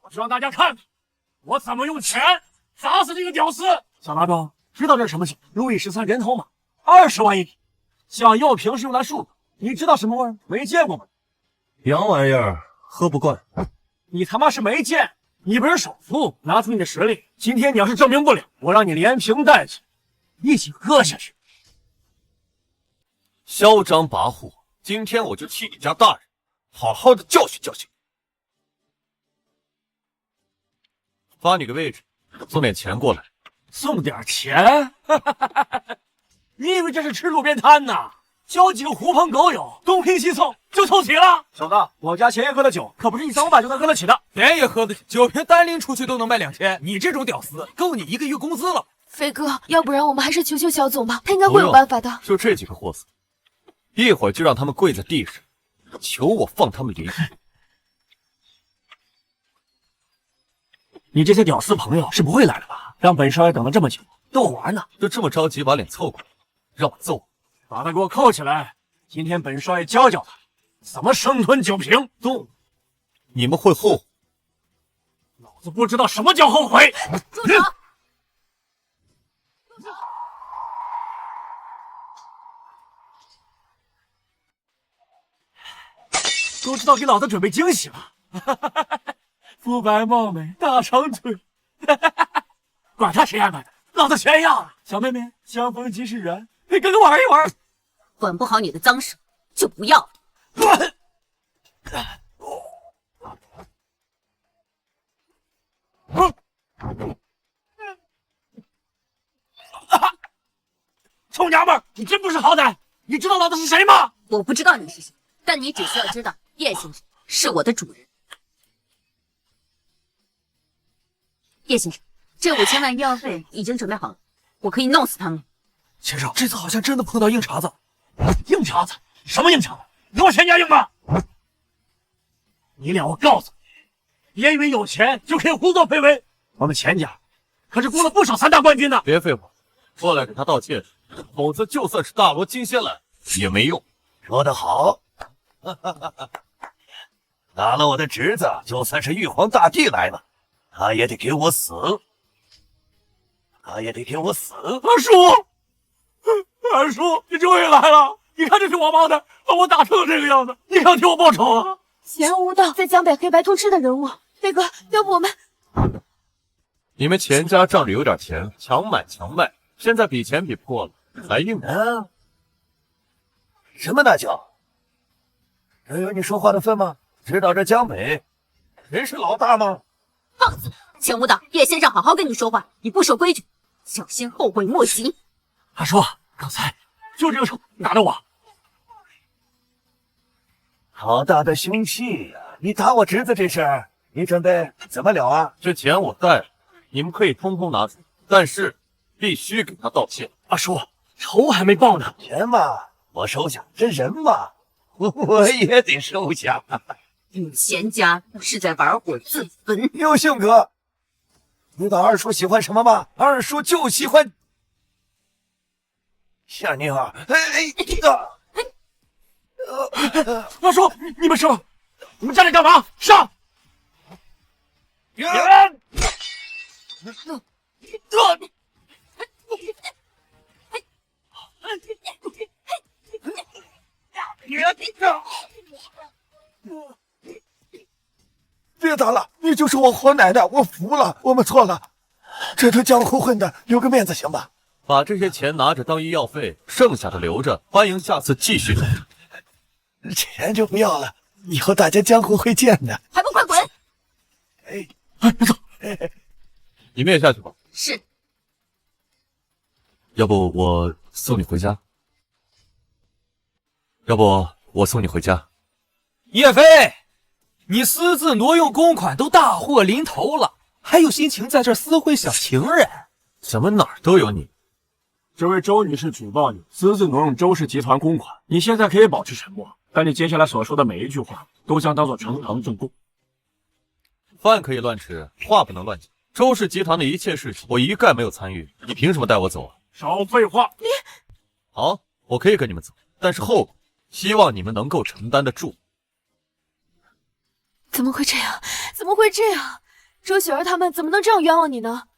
S1: 我就让大家看看我怎么用钱砸死这个屌丝。小拿庄，知道这是什么酒？路易13人头马，20万一瓶。像药瓶是用来漱口，你知道什么味儿？没见过吗？
S2: 洋玩意儿，喝不惯。
S1: 你他妈是没见，你不是首富，拿出你的实力。今天你要是证明不了，我让你连瓶带起一起喝下去。
S2: 嚣张跋扈，今天我就替你家大人好好的教训教训。发你个位置，送点钱过来。
S1: 送点钱？你以为这是吃路边摊呐？交几个狐朋狗友，东拼西凑就凑齐了。小子，我家前爷喝的酒可不是1、3、5百就能喝得起的。
S5: 钱也喝得起，酒瓶单拎出去都能卖2000，你这种屌丝够你1个月工资了。
S6: 飞哥，要不然我们还是求求小总吧，他应该会有办法的。
S2: 就这几个货色，一会儿就让他们跪在地上，求我放他们离开。
S1: 你这些屌丝朋友是不会来的吧？让本少爷等了这么久，逗我玩呢？
S2: 就这么着急把脸凑过来，让我揍？
S1: 把他给我扣起来！今天本少爷教教他怎么生吞酒瓶。
S2: 动，你们会后悔。
S1: 老子不知道什么叫后悔。
S3: 住手！
S1: 都知道给老子准备惊喜了。肤白貌美，大长腿，管他谁爱买的，老子全要了。小妹妹，相逢即是缘，陪哥哥玩一玩。
S3: 管不好你的脏手，就不要了。
S1: 滚！臭娘们儿，你真不识好歹！你知道老子是谁吗？
S3: 我不知道你是谁，但你只需要知道，叶先生是我的主人。叶先生，这5000万医药费已经准备好了，我可以弄死他们。
S5: 钱少，这次好像真的碰到硬茬子。
S1: 硬茬子？什么硬茬子？有我钱家硬吗？你俩，我告诉你，别以为有钱就可以胡作非为。我们钱家可是雇了不少3大冠军呢。
S2: 别废话，过来给他道歉，否则就算是大罗金仙来也没用。
S8: 说得好，拿了我的侄子，就算是玉皇大帝来了，他也得给我死，他也得给我死。
S1: 二叔，二叔，你终于来了！你看这群王八蛋把我打成这个样子，你看替我报仇啊！
S6: 钱无道在江北黑白通吃的人物，飞哥，要不我们……
S2: 你们钱家仗着有点钱，强买强卖，现在比钱比不过了，来硬的。
S8: 啊？什么大叫？这有你说话的份吗？知道这江北谁是老大吗？
S3: 放肆！钱无道，叶先生好好跟你说话，你不守规矩，小心后悔莫及。
S1: 二叔，刚才就这个手打的我。
S8: 好大的凶气呀！你打我侄子这事儿，你准备怎么了啊？
S2: 这钱我带了，你们可以通通拿走，但是必须给他道歉。
S1: 二叔，仇还没报呢。
S8: 钱嘛，我收下；这人嘛，我也得收下。
S3: 你闲家是在玩火自焚。
S8: 佑性哥，知道二叔喜欢什么吗？二叔就喜欢夏宁儿。
S1: 二叔，你们上！你们站着干嘛？上！
S8: 别打了，你就是我活奶奶，我服了，我们错了。这都江湖混的，留个面子行吧？
S2: 把这些钱拿着当医药费，剩下的留着，欢迎下次继续斗争。
S8: 钱就不要了，以后大家江湖会见的。
S3: 还不快滚！
S8: 哎，
S1: 走。
S2: 你们也下去吧。
S3: 是。
S2: 要不我送你回家？要不我送你回家？
S5: 叶飞，你私自挪用公款都大祸临头了，还有心情在这私会小情人？
S2: 怎么哪儿都有你？
S1: 这位周女士举报你私自挪用周氏集团公款，你现在可以保持沉默，但你接下来所说的每一句话都将当做呈堂证供。
S2: 饭可以乱吃，话不能乱讲。周氏集团的一切事情，我一概没有参与，你凭什么带我走啊？
S1: 少废话！
S6: 你
S2: 好，我可以跟你们走，但是后果，希望你们能够承担得住。
S6: 怎么会这样？怎么会这样？周雪儿他们怎么能这样冤枉你呢？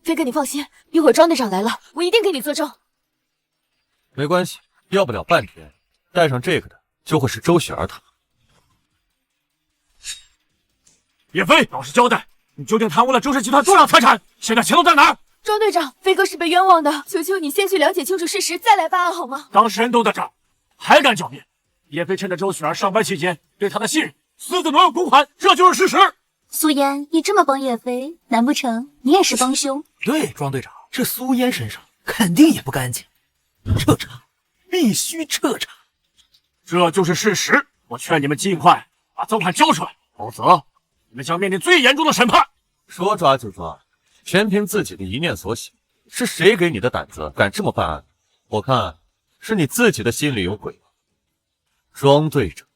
S6: 飞哥，你放心，一会儿庄队长来了，我一定给你作证。
S2: 没关系，要不了半天，带上这个的就会是周雪儿她。
S1: 叶飞，老实交代，你究竟贪污了周氏集团多少财产？现在钱都在哪儿？
S6: 庄队长，飞哥是被冤枉的，求求你先去了解清楚事实，再来办案好吗？
S1: 当事人都在这儿，还敢狡辩？叶飞趁着周雪儿上班期间对他的信任，私自挪用公款，这就是事实。
S3: 苏嫣，你这么帮叶飞，难不成你也是帮凶？
S5: 对，庄队长，这苏嫣身上肯定也不干净，彻查，必须彻查。
S1: 这就是事实。我劝你们尽快把赃款交出来，否则你们将面临最严重的审判。
S2: 说抓就抓，全凭自己的一念所想。是谁给你的胆子敢这么办案？我看是你自己的心里有鬼吧，庄队长。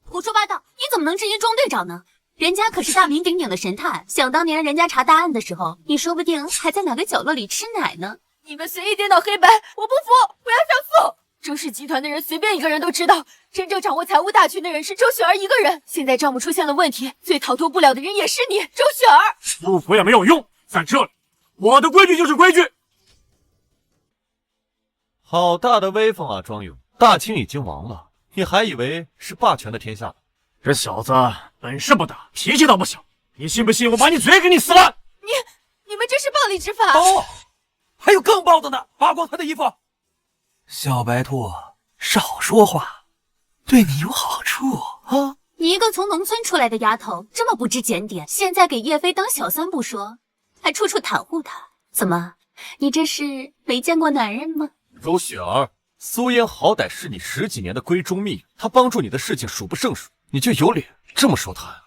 S3: 胡说八道！你怎么能质疑庄队长呢？人家可是大名鼎鼎的神探，想当年人家查大案的时候，你说不定还在哪个角落里吃奶呢。
S6: 你们随意颠倒黑白，我不服！我要上诉！周氏集团的人随便一个人都知道，真正掌握财务大权的人是周雪儿一个人。现在账目出现了问题，最逃脱不了的人也是你，周雪儿。
S1: 不服也没有用，在这里，我的规矩就是规矩。
S2: 好大的威风啊，庄勇！大清已经亡了，你还以为是霸权的天下？
S1: 这小子本事不大，脾气倒不小。你信不信我把你嘴给你撕烂？
S6: 你们这是暴力执法！
S5: 哦，还有更暴的呢，扒光他的衣服。小白兔，少说话，对你有好处啊！
S3: 你一个从农村出来的丫头，这么不知检点，现在给叶飞当小三不说，还处处袒护他，怎么？你这是没见过男人吗？
S2: 周雪儿，苏嫣好歹是你10几年的闺中密，她帮助你的事情数不胜数，你就有脸这么说她呀？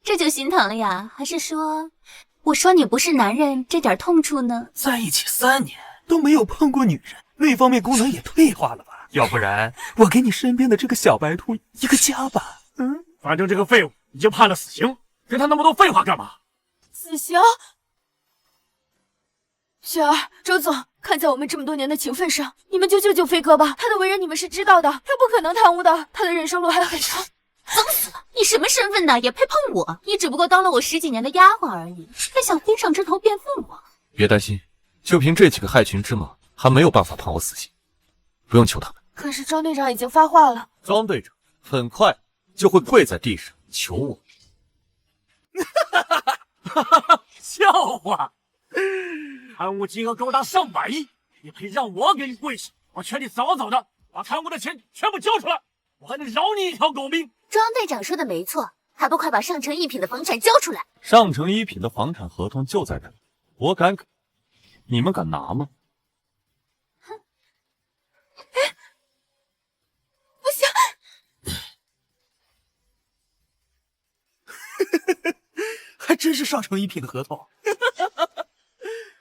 S3: 这就心疼了呀？还是说，我说你不是男人，这点痛处呢？
S5: 在一起3年都没有碰过女人，那方面功能也退化了吧？要不然我给你身边的这个小白兔一个家吧。
S1: 反正这个废物已经判了死刑，跟他那么多废话干嘛？
S6: 死刑？雪儿，周总，看在我们这么多年的情分上，你们就救救飞哥吧。他的为人你们是知道的，他不可能贪污的，他的人生路还很长。
S3: 脏死了！你什么身份呢？也配碰我？你只不过当了我10几年的丫鬟而已，还想飞上枝头变凤凰？
S2: 别担心，就凭这几个害群之马，还没有办法判我死刑。不用求他们。
S6: 可是庄队长已经发话了，
S2: 庄队长很快就会跪在地上求我。
S1: 笑话！贪污金额高达上百亿，你配让我给你跪下？我劝你早早的把贪污的钱全部交出来，我还能饶你一条狗命。
S3: 庄队长说的没错，还不快把上城一品的房产交出来？
S2: 上城一品的房产合同就在这里，我敢给，你们敢拿吗？
S3: 哼！
S6: 哎，不行！
S5: 还真是上城一品的合同。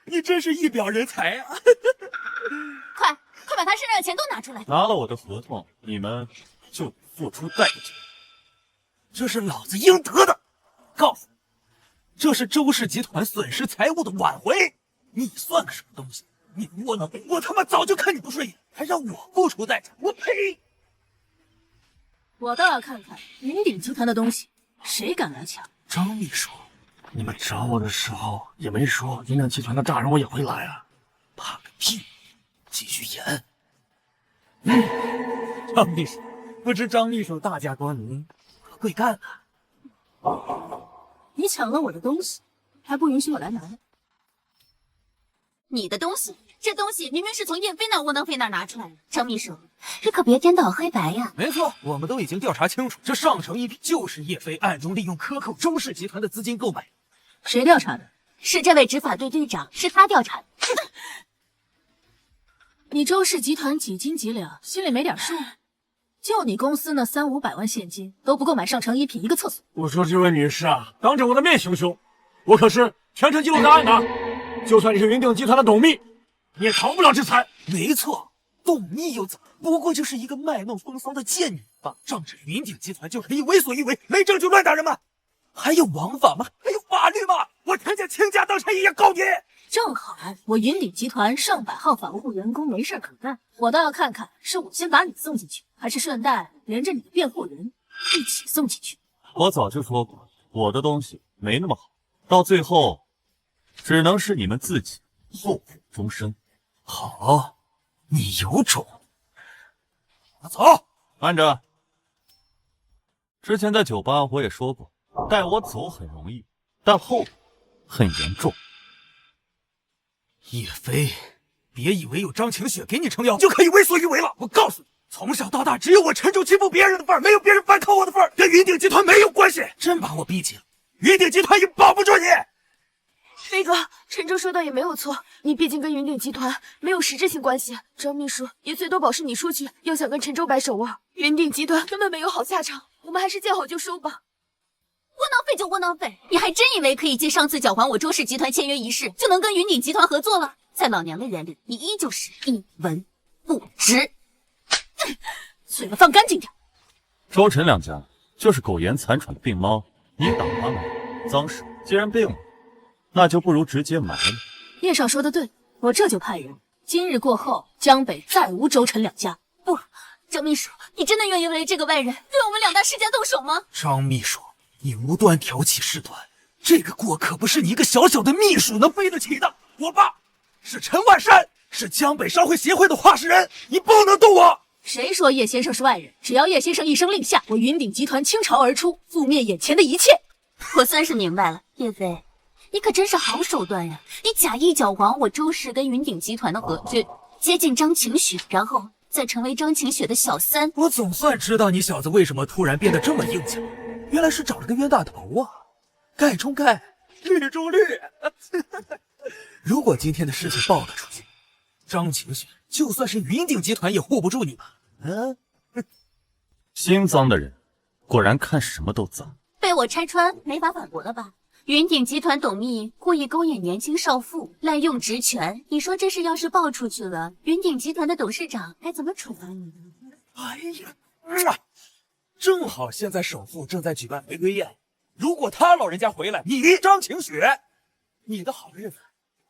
S5: 你真是一表人才啊！
S3: 快把他身上的钱都拿出来！
S2: 拿了我的合同，你们
S5: 就得付出代价，这是老子应得的。告诉你，这是周氏集团损失财物的挽回。你算个什么东西？你窝囊废！我他妈早就看你不顺眼，还让我付出代价，我呸！
S4: 我倒要看看云鼎集团的东西，谁敢来抢？
S5: 张秘书，
S1: 你们找我的时候也没说云鼎集团的大人我也会来啊。
S5: 怕个屁！继续演。张秘书，不知张秘书大驾光临，何贵干啊？
S4: 你抢了我的东西，还不允许我来拿？
S3: 你的东西，这东西明明是从叶飞那窝囊废那儿拿出来的。张秘书，这可别颠倒黑白呀！
S5: 没错，我们都已经调查清楚，这上乘一品就是叶飞暗中利用克扣周氏集团的资金购买。
S4: 谁调查的？
S3: 是这位执法队队长，是他调查的。
S4: 你周氏集团几斤几两，心里没点数？就你公司那300-500万现金都不够买上乘一品一个厕所。
S1: 我说这位女士啊，当着我的面行凶，我可是全程记录在案的。就算你是云鼎集团的董秘，你也逃不了制裁。
S5: 没错，董秘又怎么？不过就是一个卖弄风骚的贱女吧？仗着云鼎集团就可以为所欲为，没证据乱打人吗？还有王法吗？还有法律吗？我陈家倾家荡产也要告你！
S4: 正好我云鼎集团上百号法务部员工没事可干，我倒要看看是我先把你送进去，还是顺带连着你的辩护人一起送进去。
S2: 我早就说过，我的东西没那么好，到最后只能是你们自己后悔终生。
S5: 好，你有种！走，
S2: 慢着。之前在酒吧我也说过，带我走很容易，但后果很严重。
S5: 叶飞，别以为有张晴雪给你撑腰就可以为所欲为了。我告诉你，从小到大只有我陈州欺负别人的份儿，没有别人反抗我的份儿，跟云鼎集团没有关系。真把我逼急了，云鼎集团也保不住你。
S6: 飞哥，陈州说的也没有错，你毕竟跟云鼎集团没有实质性关系。张秘书也最多保释你出去，要想跟陈州掰手腕，云鼎集团根本没有好下场。我们还是见好就收吧。
S3: 窝囊废就窝囊废，你还真以为可以借上次缴还我周氏集团签约一事，就能跟云鼎集团合作了？在老娘的眼里，你依旧是一文不值。
S4: 嘴巴放干净点。
S2: 周陈两家就是苟延残喘的病猫，你打他们脏手，既然病了，那就不如直接埋了。
S4: 叶少说的对，我这就派人，今日过后，江北再无周陈两家。
S3: 不，张秘书，你真的愿意为这个外人对我们两大世家动手吗？
S5: 张秘书，你无端挑起事端，这个锅可不是你一个小小的秘书能背得起的。我爸是陈万山，是江北商会协会的话事人，你不能动我。
S4: 谁说叶先生是外人？只要叶先生一声令下，我云鼎集团倾巢而出，覆灭眼前的一切。
S3: 我算是明白了，叶飞，你可真是好手段呀！你假意搅黄我周氏跟云鼎集团的合作，接近张晴雪，然后再成为张晴雪的小三。
S5: 我总算知道你小子为什么突然变得这么硬气了，原来是找了个冤大头啊！盖中盖，绿中绿。如果今天的事情爆了出去，张晴雪就算是云鼎集团也护不住你们。
S2: 心脏的人果然看什么都脏。
S3: 被我拆穿，没法反驳了吧？云鼎集团董秘故意勾引年轻少妇，滥用职权，你说这事要是爆出去了，云鼎集团的董事长该怎么处罚你呢？
S5: 哎呀，正好现在首富正在举办回归宴，如果他老人家回来，你张晴雪，你的好日子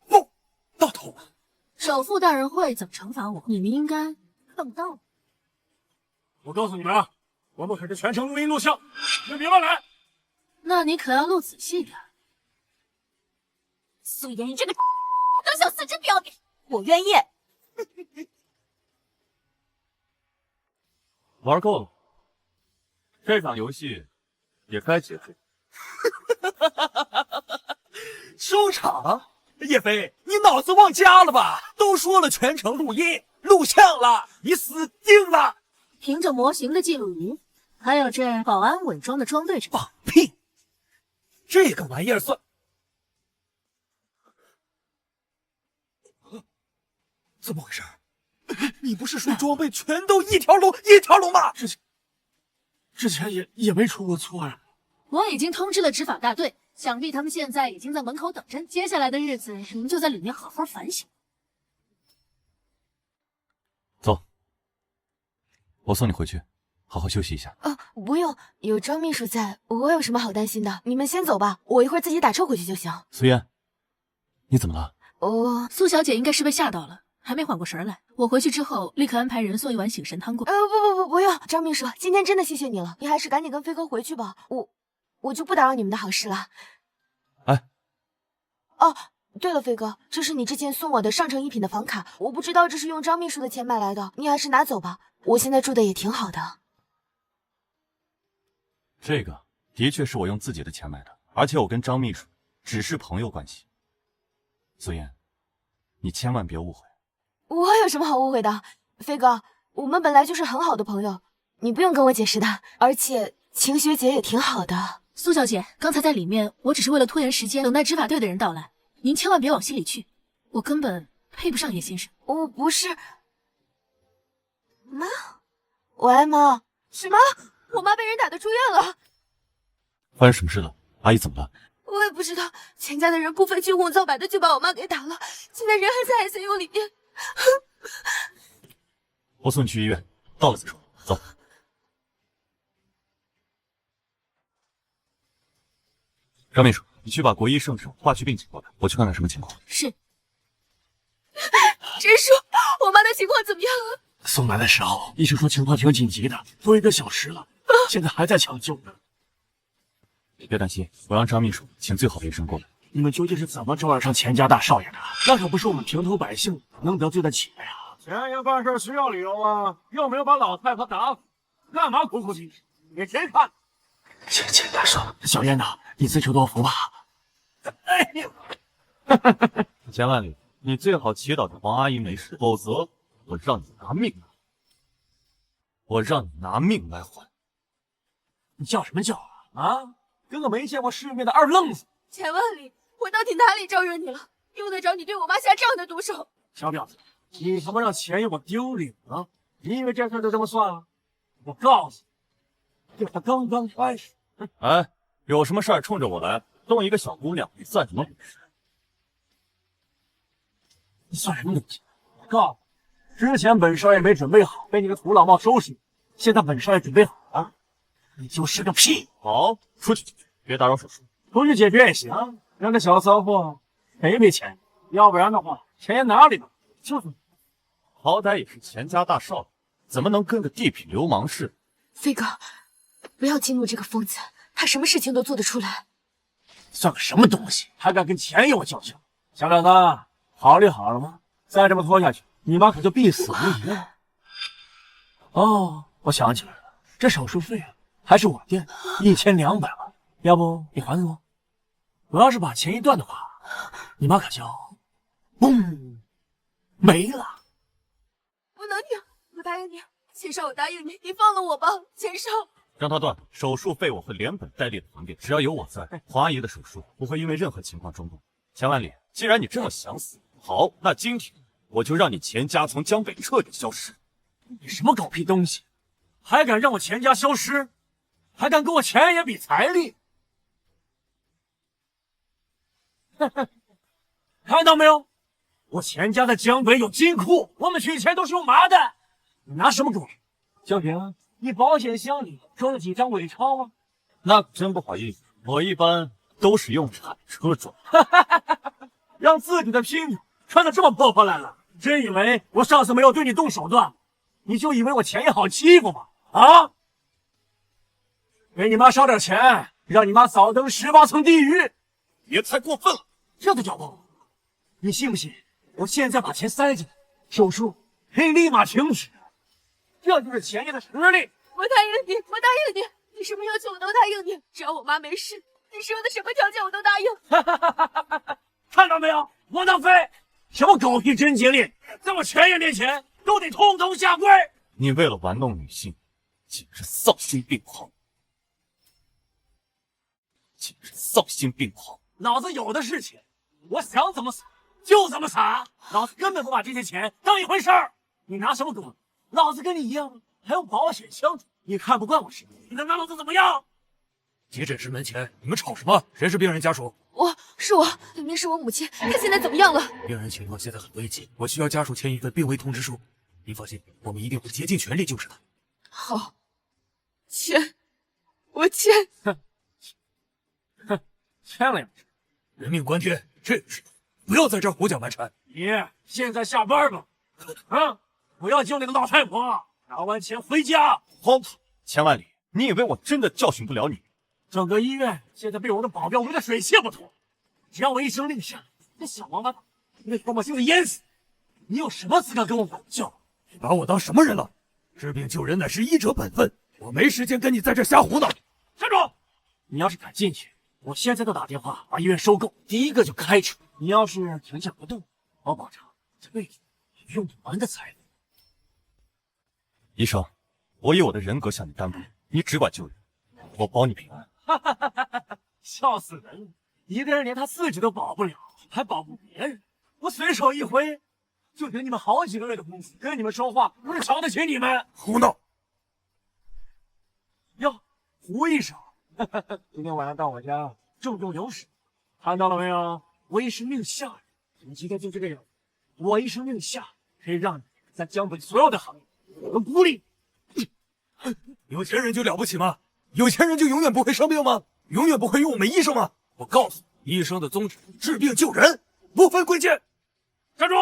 S5: 不到头了。
S4: 首富大人会怎么惩罚我？你们应该看不到。
S1: 我告诉你们啊，我们可是全程录音录像，你们别乱来。
S4: 那你可要录仔细点。
S3: 素颜，你这个当小四真不要脸！
S6: 我愿意。
S2: 玩够了，这场游戏也该结束。
S5: 收场？叶飞，你脑子忘家了吧？都说了全程录音录像了，你死定了！
S4: 凭着模型的记录仪，还有这保安伪装的装队长。
S5: 放屁！这个玩意儿算……怎么回事？你不是说装备全都一条龙吗？
S1: 之前也没出过错呀。
S4: 我已经通知了执法大队，想必他们现在已经在门口等着。接下来的日子，你们就在里面好好反省。
S2: 走，我送你回去。好好休息一下。
S6: 不用，有张秘书在，我有什么好担心的？你们先走吧，我一会儿自己打车回去就行。
S2: 苏嫣，你怎么了？
S4: 苏小姐应该是被吓到了，还没缓过神来。我回去之后立刻安排人送一碗醒神汤过。
S6: 不用，张秘书，今天真的谢谢你了，你还是赶紧跟飞哥回去吧，我就不打扰你们的好事了。
S2: 哎，
S6: 哦，对了，飞哥，这是你之前送我的上乘一品的房卡，我不知道这是用张秘书的钱买来的，你还是拿走吧，我现在住的也挺好的。
S2: 这个的确是我用自己的钱买的，而且我跟张秘书只是朋友关系。苏嫣，你千万别误会。
S6: 我有什么好误会的？飞哥，我们本来就是很好的朋友，你不用跟我解释的。而且晴学姐也挺好的。
S4: 苏小姐，刚才在里面，我只是为了拖延时间，等待执法队的人到来。您千万别往心里去，我根本配不上叶先生。
S6: 我不是。妈，喂，妈。什么？我妈被人打的住院了。
S2: 发生什么事了？阿姨怎么了？
S6: 我也不知道，钱家的人不分青红皂白的就把我妈给打了，现在人还在 ICU 里面。
S2: 我送你去医院，到了再说。走。张秘书，你去把国医圣手化祛病请过来，我去看看什么情况。
S4: 是。
S6: 陈叔，我妈的情况怎么样了？
S1: 送来的时候，医生说情况挺紧急的，都1个小时了，现在还在抢救呢。
S2: 别担心，我让张秘书请最好的医生过来。
S1: 你们究竟是怎么招惹上钱家大少爷的？那可不是我们平头百姓能得罪得起的呀！钱爷办事需要理由啊，又没有把老太婆打死，干嘛苦苦矜持？给谁看？钱大少，小燕呐，你自求多福吧。哎呀，
S2: 钱万里，你最好祈祷着黄阿姨没事，否则我让你拿命来！我让你拿命来还！
S1: 你叫什么叫啊？跟个没见过世面的二愣子！
S6: 钱万里，我到底哪里招惹你了？用得着你对我妈下这样的毒手？
S1: 小婊子，你他妈让钱爷我丢脸了！你以为这事就这么算了？我告诉你，这才刚刚开始。
S2: 哎，有什么事儿冲着我来，动一个小姑娘，你算什么本事？
S1: 你算什么东西？我告诉你，之前本少爷没准备好，被你个土老帽收拾。现在本少爷准备好了，你就是个屁！
S2: 好，出去解决，别打扰手术。
S1: 出去解决也行，让这小骚货赔赔钱，要不然的话，钱爷哪里呢？就是，
S2: 好歹也是钱家大少爷，怎么能跟个地痞流氓似的？
S6: 飞哥，不要激怒这个疯子，他什么事情都做得出来。
S1: 算个什么东西，还敢跟钱爷我叫嚣？小婊子，考虑好了吗？再这么拖下去，你妈可就必死无疑了。哦，我想起来了，这手术费还是我垫的，1200万，要不你还给我？我要是把钱一断的话，你妈可就嘣没了。
S6: 不能停，我答应你，钱少，我答应你，你放了我吧，钱少。
S2: 让他断，手术费我会连本带利的还给，只要有我在，黄阿姨的手术不会因为任何情况中断。钱万里，既然你这么想死，好，那今天我就让你钱家从江北彻底消失。
S1: 你什么狗屁东西，还敢让我钱家消失，还敢跟我钱爷比财力？看到没有，我钱家在江北有金库，我们取钱都是用麻袋，你拿什么给？小平，你保险箱里装了几张伪钞啊？
S2: 那真不好意思，我一般都是用铲车装。
S1: 让自己的姘女穿得这么破破烂烂，真以为我上次没有对你动手段，你就以为我钱爷好欺负吗？啊！给你妈烧点钱，让你妈早登18层地狱！
S2: 别太过分了，
S1: 这都叫不？你信不信？我现在把钱塞进来，手术可以立马停止。这就是钱爷的实力。
S6: 我答应你，我答应你，你什么要求我都答应你，只要我妈没事，你说的什么条件我都答应。
S1: 看到没有，窝囊废！什么狗屁贞洁烈，在我钱爷面前都得通通下跪。
S2: 你为了玩弄女性，简直丧心病狂！简直丧心病狂！
S1: 老子有的是钱，我想怎么撒就怎么撒，老子根本不把这些钱当一回事儿。你拿什么跟我？老子跟你一样，还用保险箱？你看不惯我是？你能拿老子怎么样？
S5: 急诊室门前，你们吵什么？谁是病人家属？
S6: 是我，对面是我母亲，她现在怎么样了？
S5: 病人情况现在很危急，我需要家属签一份病危通知书。您放心，我们一定会竭尽全力救治他。
S6: 好。签，我签。
S1: 签了也没事。
S5: 人命关天，这个事不要在这儿胡搅蛮缠。
S1: 你现在下班吧。啊！我要救那个老太婆，拿完钱回家。
S2: 荒唐！千万里，你以为我真的教训不了你？
S1: 整个医院现在被我的保镖围得水泄不通，只要我一声令下，那小王八蛋被唾沫星子淹死，你有什么资格跟我管教？
S5: 你把我当什么人了？治病救人乃是医者本分，我没时间跟你在这瞎胡闹。
S1: 站住！你要是敢进去，我现在就打电话把医院收购，第一个就开除。你要是停下不动，我保证这辈子用不完的财富。
S2: 医生，我以我的人格向你担保，你只管救人，我保你平安。
S1: 笑死人了！一个人连他自己都保不了，还保护别人？我随手一挥，就给你们好几个月的工资。跟你们说话，不是瞧得起你们。
S5: 胡闹！
S1: 哟，胡医生，今天晚上到我家重用流水，看到了没有？我一声令下，你今天就这个样子。我一声令下，可以让你在江北所有的行业都孤立。
S5: 有钱人就了不起吗？有钱人就永远不会生病吗？永远不会用我们医生吗？我告诉你，医生的宗旨治病救人，不分贵贱。
S1: 站住！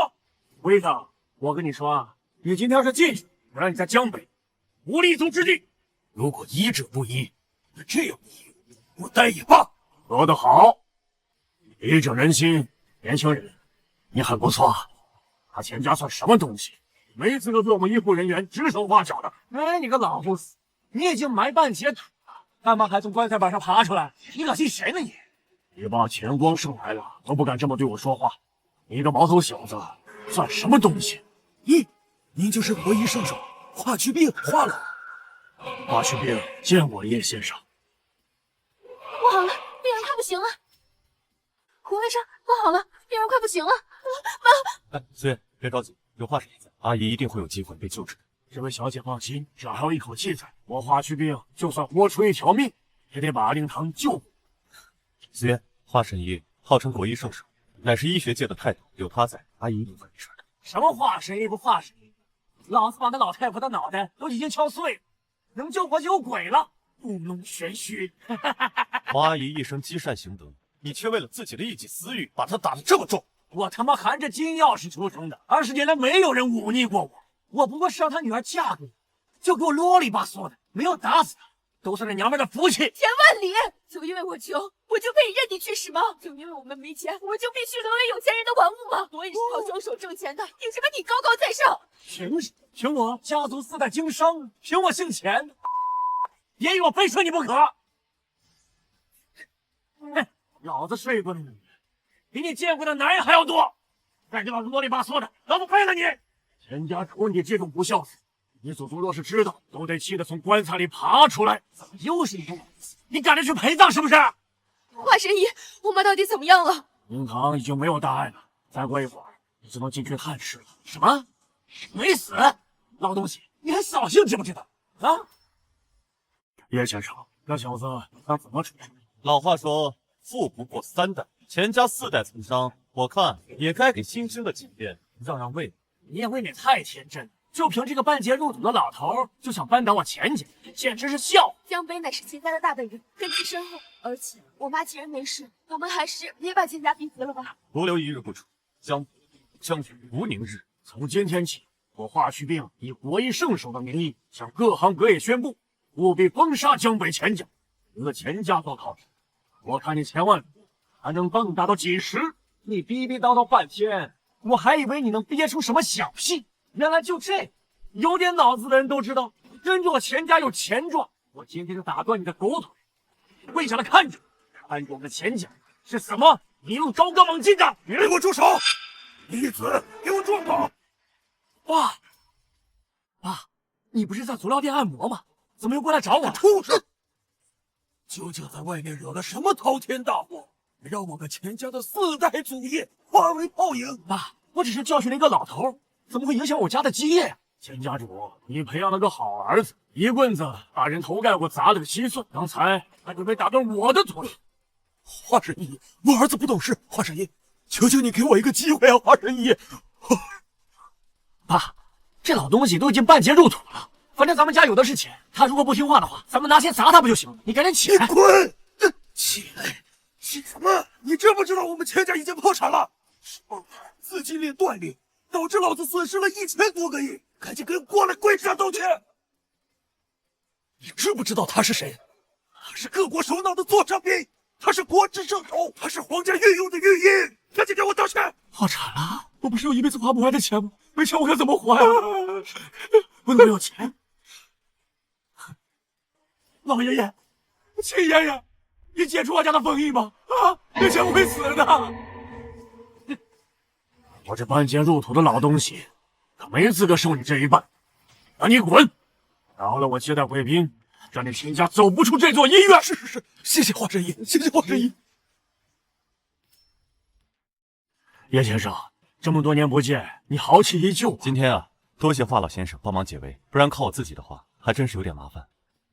S1: 胡医生，我跟你说啊，你今天要是进去，我让你在江北无立足之地。
S5: 如果医者不医，那这样的医我待也罢。
S1: 说得好，医者仁心，年轻人，你很不错啊。他钱家算什么东西？没资格对我们医护人员指手画脚的。哎，你个老不死，你已经埋半截土了，干嘛还从棺材板上爬出来？你恶心谁呢你？你把钱光剩来了，都不敢这么对我说话。你一个毛头小子，算什么东西？
S5: 您就是国医圣手华胥病华老。
S1: 华胥病见过叶先生。
S3: 不好了，病人快不行了！胡医生，不好了，病人快不行了！
S2: 哎，思月，别着急，有华婶在，阿姨一定会有机会被救治的。
S1: 这位小姐放心，只要还有一口气在，我华胥病就算豁出一条命，也得把阿令堂救活。
S2: 思月，华神医号称国医圣手，乃是医学界的泰斗，有他在，阿姨一定会没事的。
S1: 什么华神医不华神医？老子把那老太婆的脑袋都已经敲碎了，能救活就有鬼了，故弄玄虚。
S2: 王阿姨一生积善行德，你却为了自己的一己私欲，把她打得这么重。
S1: 我他妈含着金钥匙出生的，20年来没有人忤逆过我，我不过是让他女儿嫁给我，就给我啰里吧嗦的，没有打死他，都是那娘们的福气。
S6: 千万里，就因为我穷，我就可以任你去使吗？就因为我们没钱，我就必须沦为有钱人的玩物吗？我也是靠双手挣钱的，凭什么你高高在上？
S1: 凭什么？凭我家族4代经商，凭我姓钱，也有我非睡你不可。哼，老子睡过的女人，比你见过的男人还要多。再给老子啰里吧嗦的，老子废了你！钱家主你这种不孝子，你祖宗若是知道，都得气得从棺材里爬出来。怎么又是你个子？你赶着去陪葬是不是？
S6: 华神医，我妈到底怎么样了？
S1: 灵堂已经没有大碍了，再过一会儿你就能进去探视了。什么？没死？老东西，你还扫兴知不知道？啊！叶先生，那小子他怎么处置？
S2: 老话说，富不过3代，钱家4代从商，我看也该给新兴的几店让让位。
S1: 你也未免太天真了，就凭这个半截入土的老头就想扳倒我钱家，简直是笑话。
S6: 江北乃是钱家的大本营，根基深厚，而且我妈既然没事，我们还是别把钱家逼死了吧。
S2: 如留一日不出，将军无宁日。
S1: 从今天起，我华胥病以国医圣手的名义，向各行各业宣布，务必封杀江北钱家，一个钱家做靠山。我看你千万还能蹦跶到几时？你逼逼叨叨半天，我还以为你能憋出什么小戏，原来就这。有点脑子的人都知道，跟着我钱家有钱赚。我今天就打断你的狗腿，跪下来看着我们的钱家是怎么一路高歌猛进的。
S5: 你给我住手！逆子，给我住口！
S1: 爸，你不是在足疗店按摩吗？怎么又过来找我？
S5: 畜生！究竟在外面惹了什么滔天大祸，让我们钱家的4代祖业化为泡影？
S1: 爸，我只是教训了一个老头，怎么会影响我家的基业呀？钱家主，你培养了个好儿子，一棍子把人头盖骨砸了个稀碎，刚才还准备打断我的腿。
S5: 华神医，我儿子不懂事，华神医，求求你给我一个机会啊，华神医！
S1: 爸，这老东西都已经半截入土了，反正咱们家有的是钱，他如果不听话的话，咱们拿钱砸他不就行了？你赶紧起来！
S8: 滚！起来！起什么？你知不知道我们钱家已经破产了？资金链断裂，导致老子损失了1000多个亿，赶紧跟过来跪着道歉！你知不知道他是谁？他是各国首脑的座上宾，他是国之圣手，他是皇家御用的御医，赶紧给我道歉！
S1: 破产了？我不是有一辈子花不完的钱吗？没钱我可怎么还啊？不能没有钱！老爷爷，秦爷爷，你解除我家的封印吧！啊，没钱我会死的！我这半截入土的老东西，可没资格收你这一半，赶紧滚！饶了我接待贵宾，让你秦家走不出这座医院！
S8: 是，谢谢华神医，谢谢华神医。
S1: 叶先生，这么多年不见，你豪气依旧。
S2: 今天啊，多谢华老先生帮忙解围，不然靠我自己的话，还真是有点麻烦。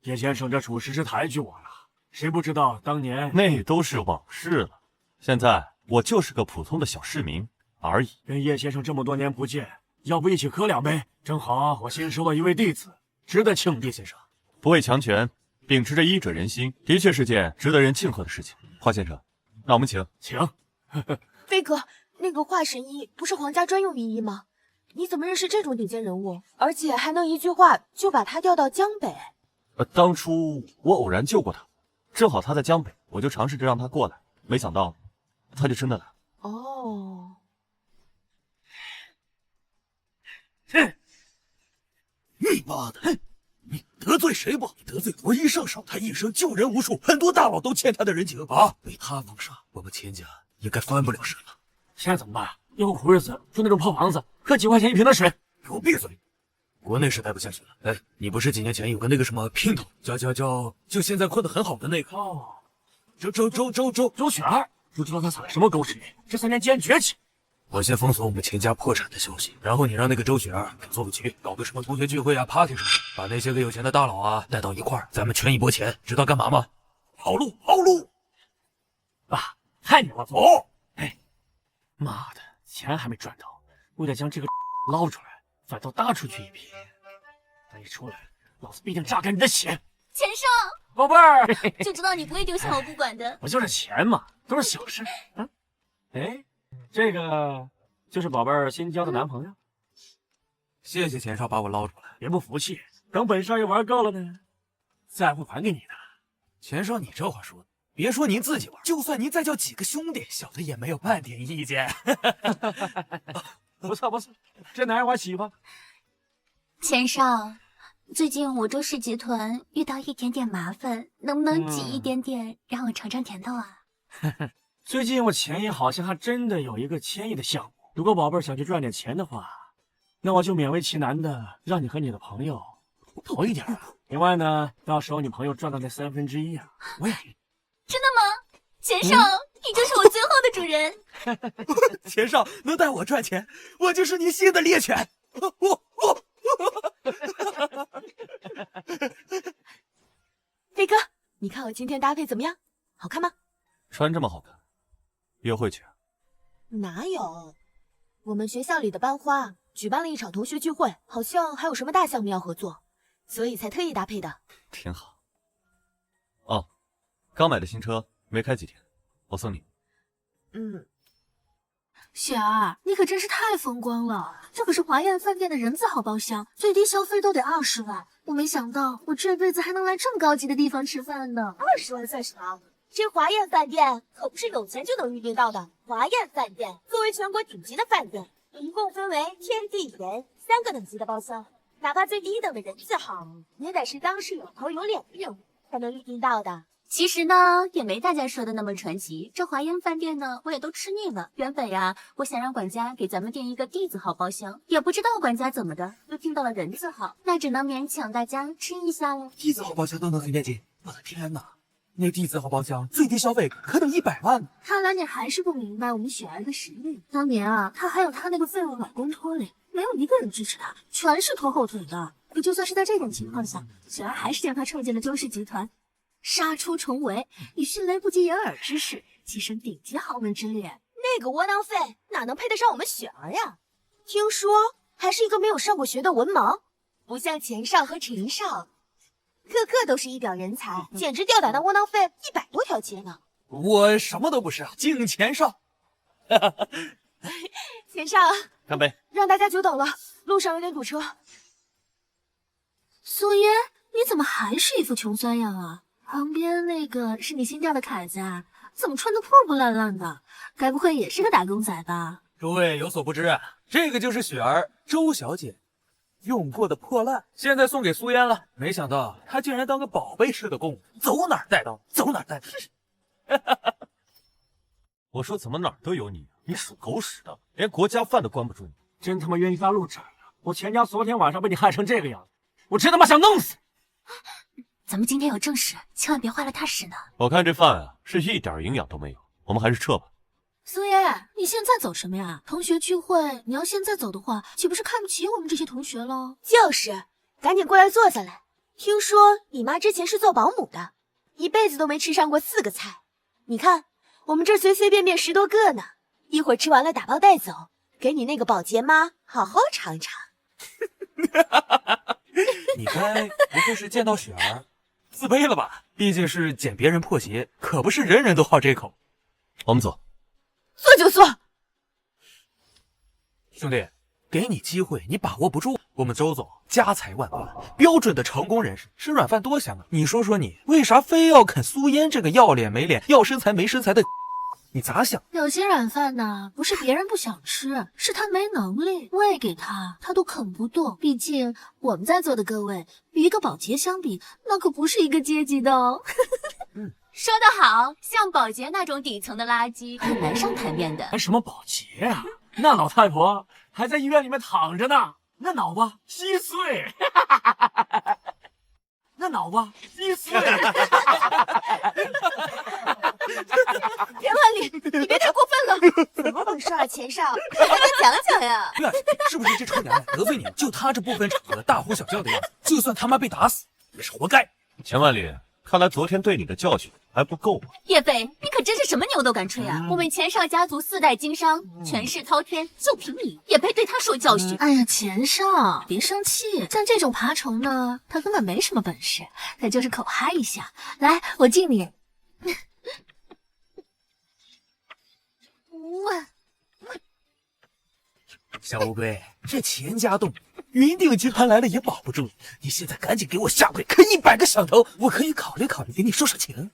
S1: 叶先生这处事是抬举我了，谁不知道当年
S2: 那都是往事了。现在我就是个普通的小市民而已。
S1: 跟叶先生这么多年不见，要不一起喝2杯？正好我新收了一位弟子，值得庆祝。先生，
S2: 不畏强权，秉持着医者仁心，的确是件值得人庆贺的事情。华先生，那我们请。
S6: 飞哥，那个华神医不是皇家专用名医吗？你怎么认识这种顶尖人物，而且还能一句话就把他调到江北？
S2: 当初我偶然救过他，正好他在江北，我就尝试着让他过来，没想到他就真的来了。
S6: 哦，
S8: 哼！你妈的！你得罪谁不？你得罪国医圣手，他一生救人无数，很多大佬都欠他的人情啊！被他封杀，我们钱家应该翻不了身了。
S1: 现在怎么办？以后苦日子住那种破房子，喝几块钱一瓶的水。
S8: 给我闭嘴！国内是待不下去了。哎，你不是几年前有个那个什么姘头，就现在混得很好的那个？
S1: 哦，
S8: 周
S1: 雪儿，不知道他撒了什么狗屎，这3年竟然崛起。
S8: 我先封锁我们钱家破产的消息，然后你让那个周雪儿做个局，搞个什么同学聚会啊、party 什么的，把那些个有钱的大佬啊带到一块儿，咱们圈一波钱，知道干嘛吗？好路。
S1: 爸，太牛了！
S8: 走！
S1: 哎，妈的，钱还没赚到，为了将这个捞出来，反倒搭出去一笔。等一出来，老子必定榨干你的血！
S3: 钱少，
S1: 宝贝儿，
S3: 就知道你不会丢下我不管的。
S1: 不就是钱嘛，都是小事。啊，哎，这个就是宝贝儿新交的男朋友。
S5: 谢谢钱少把我捞出来。
S1: 别不服气，等本少爷玩够了呢，再会还给你的。
S5: 钱少，你这话说的，别说您自己玩，就算您再叫几个兄弟，小的也没有半点意见。
S1: 不错，这男人我喜欢。
S3: 钱少，最近我周氏集团遇到一点点麻烦，能不能挤一点点，让我尝尝甜头啊？
S1: 最近我钱爷好像还真的有一个千亿的项目，如果宝贝儿想去赚点钱的话，那我就勉为其难的让你和你的朋友投一点。另外呢，到时候你朋友赚到那1/3啊，我也给。
S3: 真的吗？钱少，你就是我最后的主人。
S5: 钱少能带我赚钱，我就是你新的猎犬。
S6: 飞哥，你看我今天搭配怎么样？好看吗？
S2: 穿这么好看，约会去？
S6: 哪有？我们学校里的班花举办了一场同学聚会，好像还有什么大项目要合作，所以才特意搭配的。
S2: 挺好。哦，刚买的新车没开几天，我送你。
S4: 雪儿，你可真是太风光了！这可是华苑饭店的人字号包厢，最低消费都得20万。我没想到我这辈子还能来这么高级的地方吃饭呢。
S6: 20万算什么？这华苑饭店可不是有钱就能预订到的。华苑饭店作为全国顶级的饭店，一共分为天地人3个等级的包厢，哪怕最低等的人字号，也得是当时有头有脸的人物才能预订到的。
S3: 其实呢，也没大家说的那么传奇。这华苑饭店呢，我也都吃腻了。原本呀，我想让管家给咱们订一个地字号包厢，也不知道管家怎么的，又订到了人字号，那只能勉强大家吃一下了。
S5: 地字号包厢都能随便进，我的天哪！那地字号包厢最低消费可等100万呢。
S4: 看来你还是不明白我们雪儿的实力。当年啊，她还有她那个废物老公拖累，没有一个人支持她，全是拖后腿的。可就算是在这种情况下，雪儿还是将她创建了周氏集团。杀出重围，以迅雷不及掩耳之势跻身顶级豪门之列。
S6: 那个窝囊废哪能配得上我们雪儿呀？听说还是一个没有上过学的文盲。不像钱少和陈少，个个都是一表人才，简直吊打那窝囊废100多条街呢。
S5: 我什么都不是，敬钱少。
S6: 钱少，
S2: 干杯！
S6: 让大家久等了，路上有点堵车。
S4: 苏烟，你怎么还是一副穷酸样啊？旁边那个是你新调的凯子啊？怎么穿得破破烂烂的？该不会也是个打工仔吧？
S5: 诸位有所不知，这个就是雪儿周小姐用过的破烂，现在送给苏烟了。没想到她竟然当个宝贝似的供我，走哪儿带到，走哪儿带到。
S2: 我说怎么哪儿都有你，你属狗屎的，连国家饭都关不住你。
S1: 真他妈冤大路窄啊！我全家昨天晚上被你害成这个样子，我真他妈想弄死你！
S3: 咱们今天有正事，千万别坏了大事呢。
S2: 我看这饭啊是一点营养都没有，我们还是撤吧。
S4: 苏烟，你现在走什么呀？同学聚会，你要现在走的话，岂不是看不起我们这些同学了？
S6: 就是，赶紧过来坐下来。听说你妈之前是做保姆的，一辈子都没吃上过4个菜。你看，我们这随随便便10多个呢，一会儿吃完了打包带走，给你那个保洁妈好好尝尝。
S5: 你该不会是见到雪儿自卑了吧？毕竟是捡别人破鞋，可不是人人都好这口。
S2: 我们走。
S6: 坐就坐。
S5: 兄弟，给你机会你把握不住。我们周总家财万贯，标准的成功人士，吃软饭多香啊！你说说你为啥非要啃苏烟这个要脸没脸、要身材没身材的？你咋想？
S4: 有些软饭呢，不是别人不想吃，是他没能力，喂给他，他都啃不动。毕竟我们在座的各位，与一个保洁相比，那可不是一个阶级的哦。
S3: 说得好，像保洁那种底层的垃圾很难上台面的。
S1: 还什么保洁啊？那老太婆还在医院里面躺着呢，那脑巴稀碎，那脑巴稀碎。
S6: 田万里，你别太过分了！怎么回事啊，钱少，快跟他讲讲呀！
S5: 对啊，是不是这臭娘们得罪你了？就她这不分场合大呼小叫的样子，就算他妈被打死也是活该。
S2: 钱万里，看来昨天对你的教训还不够啊。
S3: 叶飞，你可真是什么牛都敢吹啊！我们钱少家族4代经商，权势滔天，就凭你也配对他受教训？
S4: 哎呀，钱少，别生气，像这种爬虫呢，他根本没什么本事，他就是口嗨一下。来，我敬你。
S5: 小乌龟，这钱家洞，云鼎集团来了也保不住你。你现在赶紧给我下跪，磕100个响头，我可以考虑考虑给你说说情。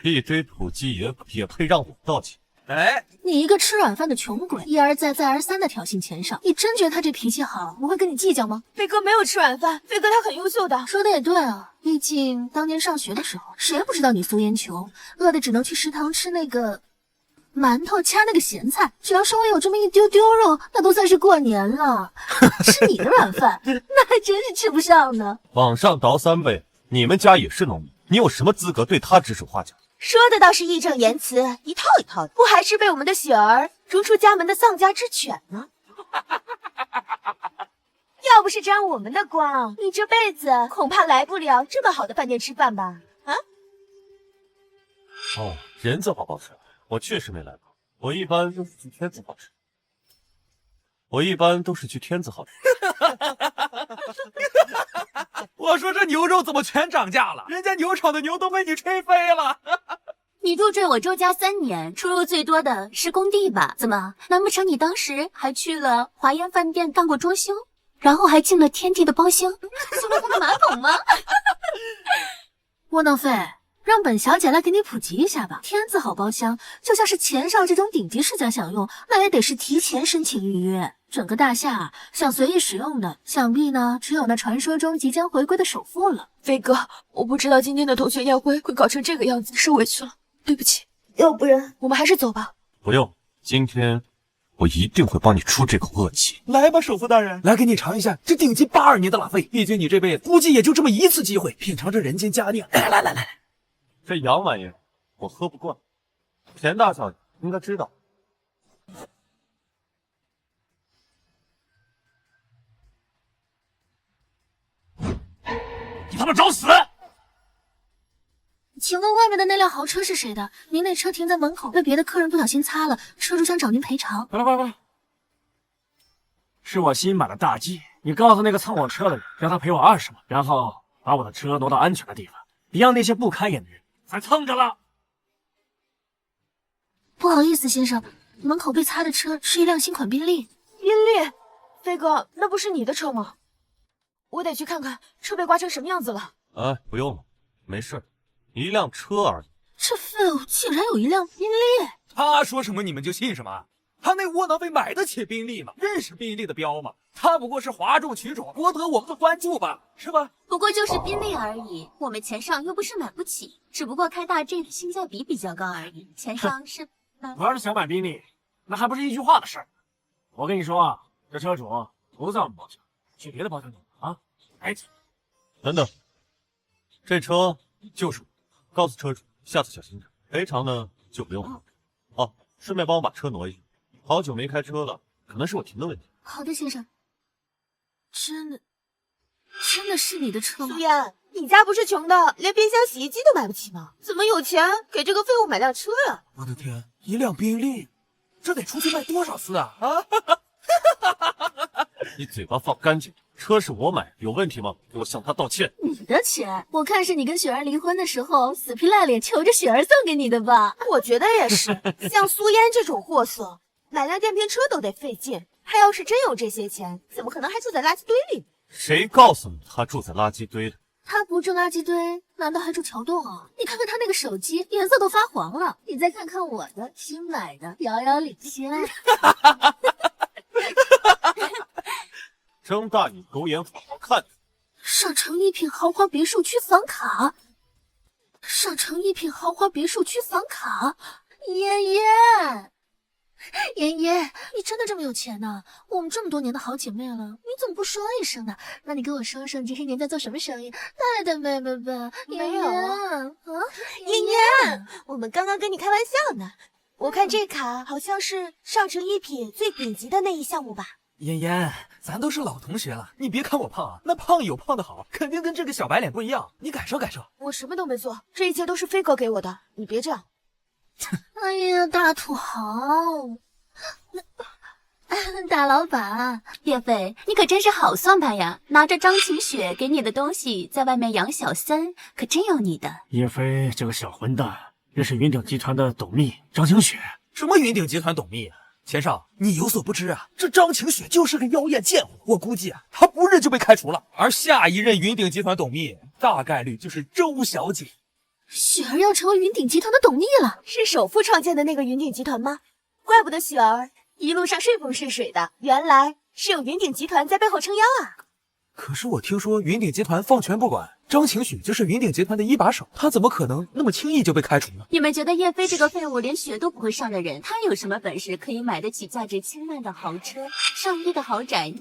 S2: 一堆土鸡也配让我道歉？
S5: 哎，
S4: 你一个吃软饭的穷鬼，一而再再而三的挑衅钱少，你真觉得他这脾气好，我会跟你计较吗？
S6: 飞哥没有吃软饭，飞哥他很优秀的。
S4: 说的也对啊，毕竟当年上学的时候，谁不知道你苏烟穷，饿的只能去食堂吃那个馒头掐那个咸菜，只要稍微有这么一丢丢肉，那都算是过年了。吃你的软饭，那还真是吃不上呢。
S2: 往上倒3倍，你们家也是农民，你有什么资格对他指手画脚？
S6: 说的倒是义正言辞，一套一套的，不还是被我们的雪儿逐出家门的丧家之犬吗？要不是沾我们的光，你这辈子恐怕来不了这么好的饭店吃饭吧？啊？
S2: 哦，人字好不好吃？我确实没来过，我一般都是去天字好吃。
S5: 我说这牛肉怎么全涨价了？人家牛场的牛都被你吹飞了。
S3: 你入赘我周家3年，出入最多的是工地吧？怎么？难不成你当时还去了华烟饭店干过装修，然后还进了天地的包厢，修了他的马桶吗？
S4: 窝囊废，让本小姐来给你普及一下吧。天字号包厢，就像是钱少这种顶级世家享用，那也得是提前申请预约。整个大厦想随意使用的，想必呢只有那传说中即将回归的首富了。
S6: 飞哥，我不知道今天的同学宴会会搞成这个样子，是委屈了，对不起。要不然我们还是走吧。
S2: 不用，今天我一定会帮你出这口恶气。
S5: 来吧，首富大人，来给你尝一下这顶级82年的拉菲。毕竟你这辈子估计也就这么一次机会，品尝这人间佳酿。来，
S2: 这洋玩意儿我喝不惯，钱大小姐应该知道。
S1: 你他妈找死！
S4: 请问外面的那辆豪车是谁的？您那车停在门口，被别的客人不小心擦了，车主想找您赔偿。
S1: 拜了，是我新买的大 G，你告诉那个蹭我车的人，让他赔我20万，然后把我的车挪到安全的地方，别让那些不开眼的人再蹭着了。
S4: 不好意思，先生，门口被擦的车是一辆新款宾利。
S6: 宾利，飞哥，那不是你的车吗？我得去看看车被刮成什么样子了。
S2: 哎，不用了，没事，一辆车而已。
S4: 这废物竟然有一辆宾利！
S5: 他说什么你们就信什么？他那窝囊废买得起宾利吗？认识宾利的标吗？他不过是哗众取宠，博得我们的关注吧，是吧？
S3: 不过就是宾利而已，我们钱上又不是买不起，只不过开大 G 的性价比比较高而已。钱上是
S1: 我要是想买宾利，那还不是一句话的事儿。我跟你说啊，这车主不在我们包厢，去别的包厢等啊。哎，
S2: 等等，这车就是我，告诉车主下次小心点，赔偿呢就不用了。哦，顺便帮我把车挪一下，好久没开车了，可能是我停的问题。
S4: 好的，先生。真的是你的车吗？
S6: 苏嫣，你家不是穷的，连冰箱、洗衣机都买不起吗？怎么有钱给这个废物买辆车呀？
S5: 我的天，一辆宾利，这得出去卖多少次啊？啊！
S2: 你嘴巴放干净，车是我买的，有问题吗？给我向他道歉。
S4: 你的钱，我看是你跟雪儿离婚的时候死皮赖脸求着雪儿送给你的吧？
S6: 我觉得也是，像苏嫣这种货色，买辆电瓶车都得费劲。他要是真有这些钱，怎么可能还住在垃圾堆里？
S2: 谁告诉你他住在垃圾堆的？
S4: 他不住垃圾堆，难道还住桥洞啊？你看看他那个手机，颜色都发黄了。你再看看我的新买的，遥遥领先。
S2: 睁大你狗眼好好看。
S4: 上城一品豪华别墅区房卡，上城一品豪华别墅区房卡，妍妍。妍妍，你真的这么有钱呢？我们这么多年的好姐妹了，你怎么不说一声呢？那你跟我说说，你这些年在做什么生意？大的妹妹吧，
S6: 没有
S4: 啊，
S6: 妍妍，我们刚刚跟你开玩笑呢。我看这卡好像是上城一品最顶级的那一项目吧？
S5: 妍妍，咱都是老同学了，你别看我胖啊，那胖有胖的好，肯定跟这个小白脸不一样，你感受感受。
S6: 我什么都没做，这一切都是飞哥给我的，你别这样。
S4: 哎呀，大土豪，大老板，
S3: 叶飞，你可真是好算盘呀！拿着张晴雪给你的东西，在外面养小三，可真有你的。
S1: 叶飞这个小混蛋，认识云鼎集团的董秘张晴雪。
S5: 什么云鼎集团董秘啊？钱少，你有所不知啊，这张晴雪就是个妖艳贱货，我估计啊，她不认就被开除了。而下一任云鼎集团董秘，大概率就是周小姐。
S4: 雪儿要成为云鼎集团的董秘了，
S6: 是首富创建的那个云鼎集团吗？怪不得雪儿一路上顺风顺水的，原来是有云鼎集团在背后撑腰啊！
S5: 可是我听说云鼎集团放权不管，张晴雪就是云鼎集团的一把手，她怎么可能那么轻易就被开除呢？
S3: 你们觉得叶飞这个废物连学都不会上的人，他有什么本事可以买得起价值千万的豪车、上亿的豪宅？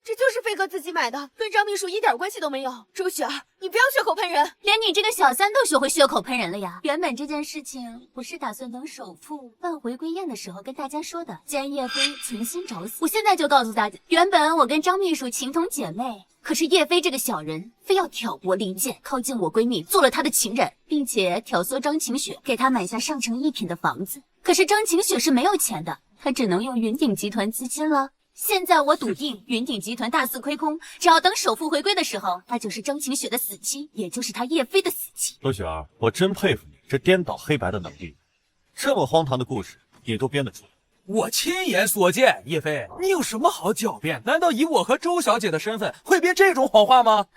S6: 这就是飞哥自己买的，跟张秘书一点关系都没有。周雪儿，你不要血口喷人，
S3: 连你这个小三都学会血口喷人了呀！原本这件事情不是打算等首富办回归宴的时候跟大家说的，既然叶飞存心找死，我现在就告诉大家，原本我跟张秘书情同姐妹，可是叶飞这个小人非要挑拨离间，靠近我闺蜜，做了她的情人，并且挑唆张晴雪给她买下上城一品的房子。可是张晴雪是没有钱的，她只能用云鼎集团资金了。现在我笃定云鼎集团大肆亏空，只要等首富回归的时候，那就是张晴雪的死期，也就是她叶飞的死期。
S2: 周雪儿，我真佩服你这颠倒黑白的能力，这么荒唐的故事你都编得出来。
S5: 我亲眼所见，叶飞，你有什么好狡辩？难道以我和周小姐的身份会编这种谎话吗？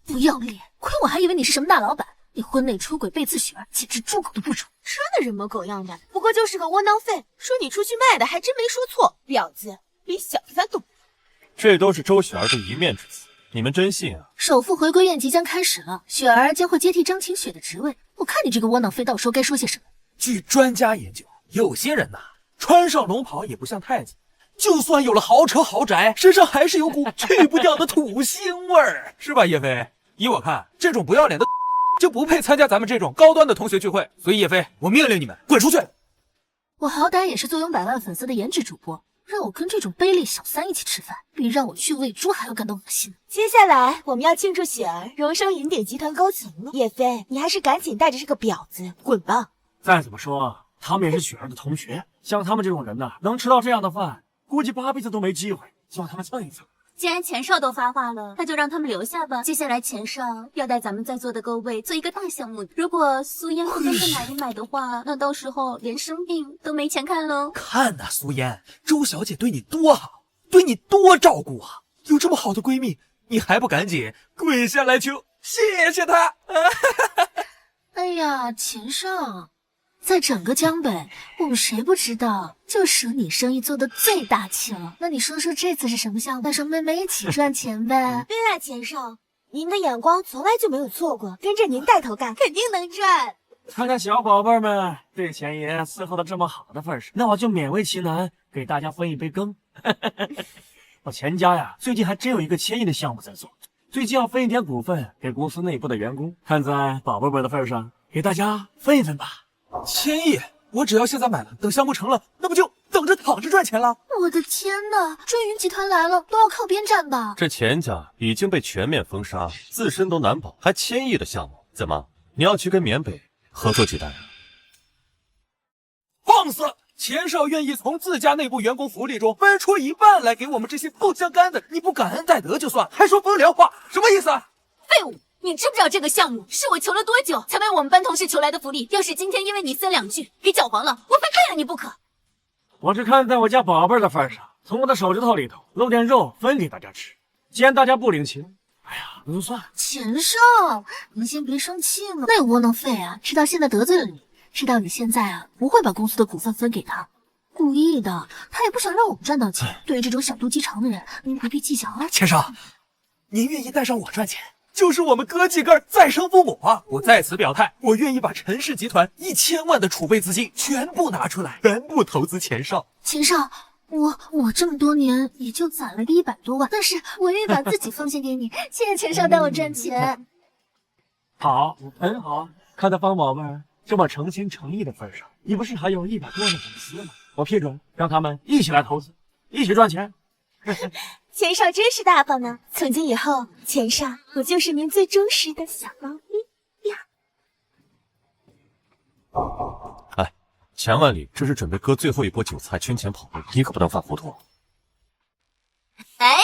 S4: 不要脸！亏我还以为你是什么大老板，你婚内出轨背刺雪儿，简直猪狗都不如。
S6: 说的人模狗样的，不过就是个窝囊废。说你出去卖的，还真没说错。婊子比小三都……
S2: 这都是周雪儿的一面之词，你们真信啊？
S4: 首富回归宴即将开始了，雪儿将会接替张晴雪的职位。我看你这个窝囊废，到时候该说些什么。
S5: 据专家研究，有些人呐，穿上龙袍也不像太监，就算有了豪车豪宅，身上还是有股去不掉的土腥味儿，是吧，叶飞？依我看，这种不要脸的就不配参加咱们这种高端的同学聚会。所以叶飞，我命令你们滚出去！
S4: 我好歹也是坐拥100万粉丝的颜值主播，让我跟这种卑劣小三一起吃饭，比让我去喂猪还要感到恶心。
S6: 接下来我们要庆祝雪儿荣升云鼎集团高层了。叶飞，你还是赶紧带着这个婊子滚吧！
S1: 再怎么说，他们也是雪儿的同学，像他们这种人呐，能吃到这样的饭，估计8辈子都没机会。希望他们蹭一蹭。
S3: 既然钱少都发话了，那就让他们留下吧。接下来钱少要带咱们在座的各位做一个大项目，如果苏嫣不跟着买的话，那到时候连生病都没钱看喽。
S5: 看呐，苏嫣，周小姐对你多好，对你多照顾啊！有这么好的闺蜜，你还不赶紧跪下来求谢谢她？
S4: 哎呀，钱少，在整个江北，我们谁不知道，就数你生意做的最大气了。那你说说这次是什么项目？带上妹妹一起赚钱呗。
S6: 对啊，钱少，您的眼光从来就没有错过，跟着您带头干，肯定能赚。
S1: 看看小宝贝们对钱爷伺候的这么好的份上，那我就勉为其难给大家分一杯羹。我钱家呀，最近还真有一个千亿的项目在做，最近要分一点股份给公司内部的员工，看在宝贝们的份上，给大家分一分吧。
S5: 千亿，我只要现在买了，等项目成了，那不就等着躺着赚钱了？
S4: 我的天哪，追云集团来了，都要靠边站吧？
S2: 这钱家已经被全面封杀，自身都难保，还千亿的项目，怎么你要去跟缅北合作几单啊？
S5: 放肆！钱少愿意从自家内部员工福利中分出一半来给我们这些不相干的，你不感恩戴德就算，还说风凉话，什么意思啊？
S3: 废物！你知不知道这个项目是我求了多久才为我们班同事求来的福利？要是今天因为你三两句给搅黄了，我非废了你不可！
S1: 我只看在我家宝贝的份上，从我的手指头里头漏点肉分给大家吃。既然大家不领情，哎呀，那就算了。
S4: 钱少，您先别生气嘛。那个窝囊废啊，知道现在得罪了你，知道你现在啊不会把公司的股份分给他，故意的，他也不想让我们赚到钱。对于这种小肚鸡肠的人，您不必计较啊。
S5: 钱少，您愿意带上我赚钱，就是我们哥几个再生父母啊！我在此表态，我愿意把陈氏集团1000万的储备资金全部拿出来，全部投资钱少。
S4: 钱少，我这么多年也就攒了个100多万，但是我愿意把自己奉献给你。谢谢钱少带我赚钱。
S1: 好，很好。看在方宝贝这么诚心诚意的份上，你不是还有100多万的粉丝吗？我批准让他们一起来投资，一起赚钱。
S6: 钱少真是大方呢！从今以后，钱少我就是您最忠实的小猫咪呀！
S2: 哎，钱万里这是准备割最后一波韭菜，圈钱跑路，你可不能犯糊涂。
S3: 哎，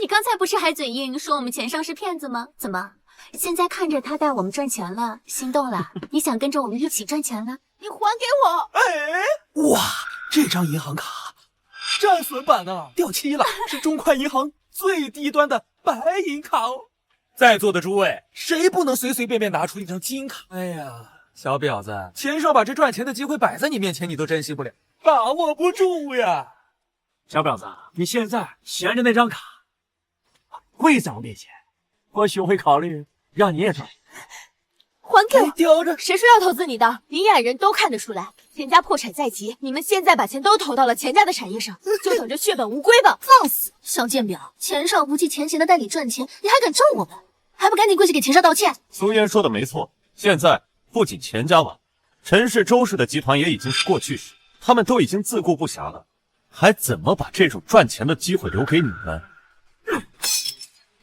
S3: 你刚才不是还嘴硬说我们钱少是骗子吗？怎么现在看着他带我们赚钱了，心动了？你想跟着我们一起赚钱了？
S6: 你还给我！
S5: 哎，哇，这张银行卡战损版呢，掉漆了，是中快银行最低端的白银卡哦。在座的诸位，谁不能随随便便拿出一张金卡？哎呀，小婊子，钱少把这赚钱的机会摆在你面前，你都珍惜不了，把握不住呀！
S1: 小婊子，你现在闲着那张卡跪在我面前，或许我会考虑让你也赚。
S6: 还给我！
S5: 叼着，
S6: 谁说要投资你的？明眼人都看得出来，钱家破产在即，你们现在把钱都投到了钱家的产业上，就等着血本无归吧！
S4: 放肆！小贱婊，钱少不计前嫌的带你赚钱，你还敢咒我们？还不赶紧跪下给钱少道歉！
S2: 苏嫣说的没错，现在不仅钱家完，陈氏、周氏的集团也已经是过去式，他们都已经自顾不暇了，还怎么把这种赚钱的机会留给你们？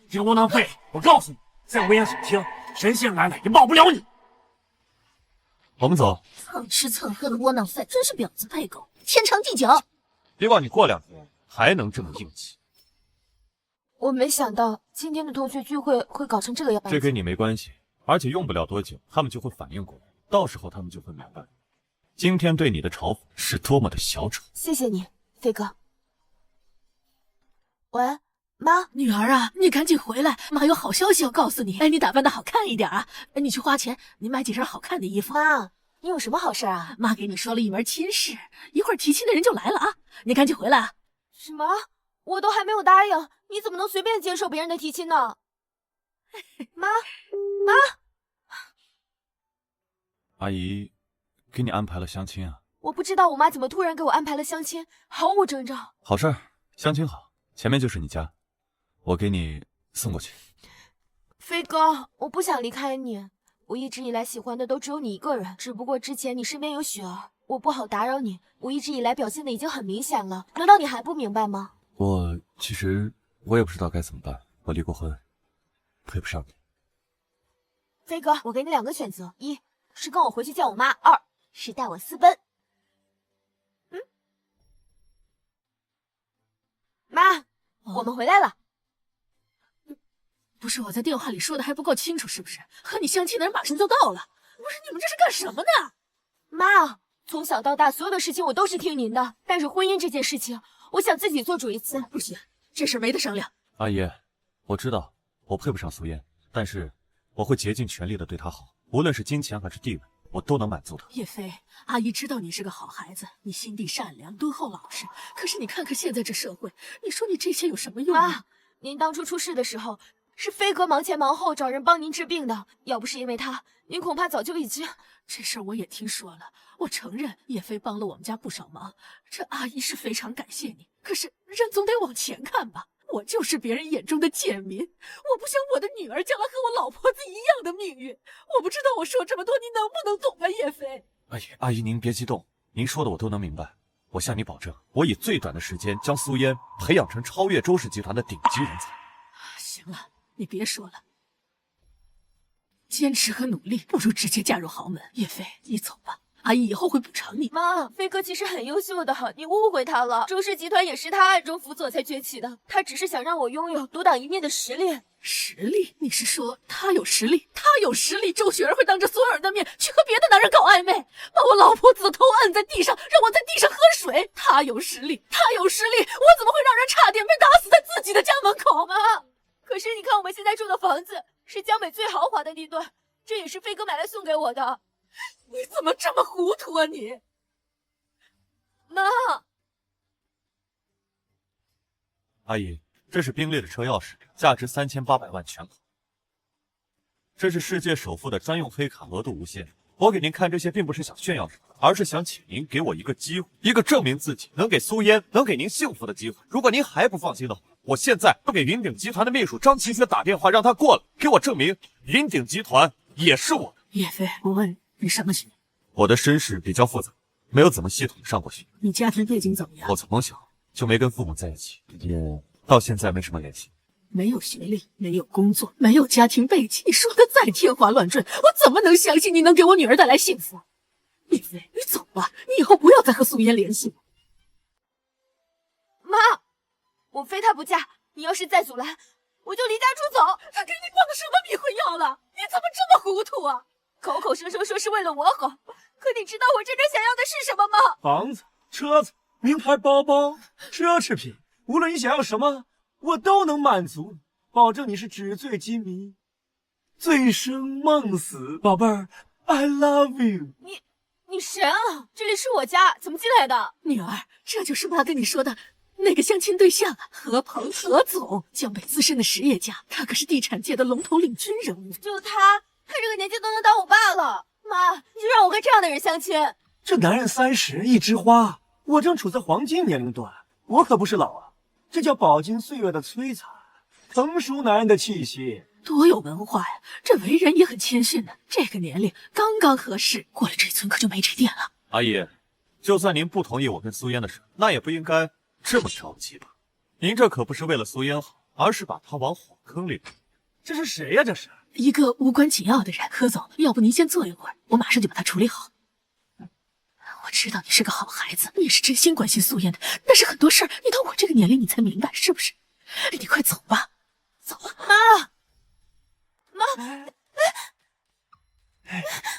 S1: 这个窝囊废，我告诉你，在危言耸听，神仙来了也保不了你。
S2: 我们走。
S4: 蹭吃蹭喝的窝囊废，真是婊子配狗，天长地久。
S2: 希望你过2天还能这么硬气。
S6: 我没想到今天的同学聚会会搞成这个样子。
S2: 这跟你没关系，而且用不了多久，他们就会反应过来，到时候他们就会明白，今天对你的嘲讽是多么的小丑。
S6: 谢谢你，飞哥。喂，妈，
S4: 女儿啊，你赶紧回来，妈有好消息要告诉你。哎，你打扮的好看一点啊，你去花钱，你买几身好看的衣服。
S6: 妈，你有什么好事啊？
S4: 妈给你说了一门亲事，一会儿提亲的人就来了啊，你赶紧回来啊。
S6: 什么？我都还没有答应，你怎么能随便接受别人的提亲呢？妈，
S2: 阿姨，给你安排了相亲啊？
S6: 我不知道我妈怎么突然给我安排了相亲，毫无征兆。
S2: 好事儿，相亲好，前面就是你家，我给你送过去。
S6: 飞哥，我不想离开你，我一直以来喜欢的都只有你一个人，只不过之前你身边有雪儿，我不好打扰你，我一直以来表现的已经很明显了，难道你还不明白吗？
S2: 其实我也不知道该怎么办，我离过婚，配不上你。
S6: 飞哥，我给你2个选择，一是跟我回去见我妈，2是带我私奔。妈，
S4: 哦，
S6: 我们回来了。
S4: 不是我在电话里说的还不够清楚是不是？和你相亲的人马上就到了。不是你们这是干什么呢？
S6: 妈，从小到大所有的事情我都是听您的，但是婚姻这件事情，我想自己做主一次。
S4: 不行，这事没得商量。
S2: 阿姨，我知道我配不上苏嫣，但是我会竭尽全力的对她好，无论是金钱还是地位，我都能满足她。
S4: 叶飞，阿姨知道你是个好孩子，你心地善良，敦厚老实。可是你看看现在这社会，你说你这些有什么用啊？
S6: 妈，您当初出事的时候，是飞哥忙前忙后找人帮您治病的，要不是因为他，您恐怕早就已经……
S4: 这事儿我也听说了，我承认叶飞帮了我们家不少忙，这阿姨是非常感谢你。可是人总得往前看吧，我就是别人眼中的贱民，我不想我的女儿将来和我老婆子一样的命运。我不知道我说这么多你能不能懂啊，叶飞？
S2: 阿姨您别激动，您说的我都能明白。我向你保证，我以最短的时间将苏嫣培养成超越周氏集团的顶级人才。
S4: 行了，你别说了。坚持和努力不如直接嫁入豪门。叶飞，你走吧，阿姨以后会补偿你。
S6: 妈，飞哥其实很优秀的，你误会他了。周氏集团也是他暗中辅佐才崛起的，他只是想让我拥有独当一面的实力。
S4: 实力？你是说他有实力？他有实力，周雪儿会当着所有人的面去和别的男人搞暧昧，把我老婆子头按在地上，让我在地上喝水。他有实力，他有实力，我怎么会让人差点被打死在自己的家门口？
S6: 妈，可是你看我们现在住的房子是江北最豪华的地段，这也是飞哥买来送给我的。
S4: 你怎么这么糊涂啊你？
S6: 妈，
S2: 阿姨，这是宾利的车钥匙，价值3800万全款。这是世界首富的专用黑卡，额度无限。我给您看这些，并不是想炫耀什么，而是想请您给我一个机会，一个证明自己能给苏嫣、能给您幸福的机会。如果您还不放心的话，我现在就给云鼎集团的秘书张奇雪打电话，让他过来给我证明云鼎集团也是我的。
S4: 叶飞，我问你什么学？
S2: 我的身世比较复杂，没有怎么系统上过学。
S4: 你家庭背景怎么样？
S2: 我从小就没跟父母在一起，也到现在没什么联系。
S4: 没有学历，没有工作，没有家庭背景，你说的再天花乱坠，我怎么能相信你能给我女儿带来幸福？叶飞，你走吧，你以后不要再和苏嫣联系了。
S6: 妈，我非他不嫁，你要是再阻拦，我就离家出走。
S4: 他给你放的什么迷魂药了？你怎么这么糊涂啊？
S6: 口口声声说是为了我好，可你知道我真正想要的是什么吗？
S1: 房子、车子、名牌包包、奢侈品，无论你想要什么，我都能满足你，保证你是纸醉金迷、醉生梦死。宝贝儿 ，I love you。
S6: 你神啊！这里是我家，怎么进来的？
S4: 女儿，这就是妈跟你说的那个相亲对象啊，何鹏，何总，江北资深的实业家，他可是地产界的龙头领军人物。
S6: 就他这个年纪都能当我爸了。妈，你就让我跟这样的人相亲？
S1: 这男人30一枝花，我正处在黄金年龄段，我可不是老啊，这叫饱经岁月的摧残，成熟男人的气息。
S4: 多有文化呀，这为人也很谦逊呢。这个年龄刚刚合适，过了这村可就没这店了。
S2: 阿姨，就算您不同意我跟苏嫣的事，那也不应该这么着急吧？您这可不是为了苏嫣好，而是把她往火坑里推。
S1: 这是谁呀？这是
S4: 一个无关紧要的人。何总，要不您先坐一会儿，我马上就把他处理好。我知道你是个好孩子，你也是真心关心苏嫣的，但是很多事儿你到我这个年龄你才明白，是不是？你快走吧，走吧。
S6: 妈，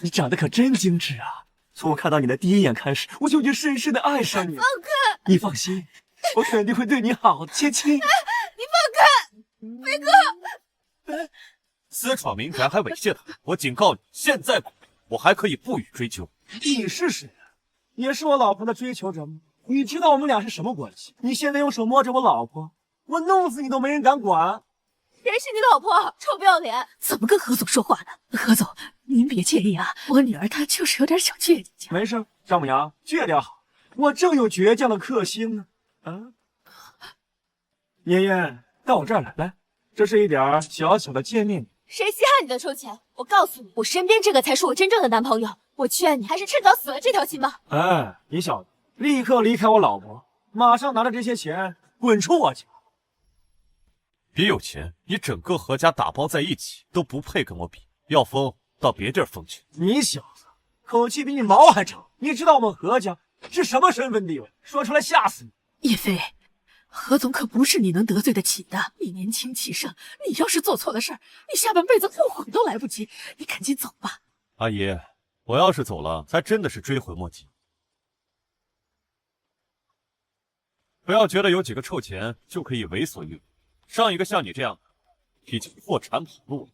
S1: 你长得可真精致啊！从我看到你的第一眼开始，我就已经深深的爱上你了。
S6: 放开！
S1: 你放心，我肯定会对你好的，亲亲。
S6: 你放开！飞哥！
S2: 私闯民宅还猥亵他，我警告你，现在我还可以不予追究。
S1: 你是谁啊？也是我老婆的追求者吗？你知道我们俩是什么关系？你现在用手摸着我老婆，我弄死你都没人敢管。
S6: 谁是你老婆？臭不要脸！
S4: 怎么跟何总说话呢？何总，您别介意啊，我女儿她就是有点小倔强。
S1: 没事，丈母娘倔点好，我正有倔强的克星呢。啊，妍妍，到我这儿来，来，这是一点小小的见面礼。
S6: 谁稀罕你的臭钱？我告诉你，我身边这个才是我真正的男朋友。我劝你还是趁早死了这条心吧。
S1: 哎，你小子，立刻离开我老婆，马上拿着这些钱滚出我家。
S2: 别有钱，你整个何家打包在一起都不配跟我比，要疯到别地儿疯去。
S1: 你小子口气比你毛还长，你知道我们何家是什么身份地位？说出来吓死你！
S4: 叶飞，何总可不是你能得罪得起的。你年轻气盛，你要是做错了事儿，你下半辈子后悔都来不及。你赶紧走吧。
S2: 阿姨，我要是走了，才真的是追悔莫及。不要觉得有几个臭钱就可以为所欲为。上一个像你这样的，已经破产跑路了。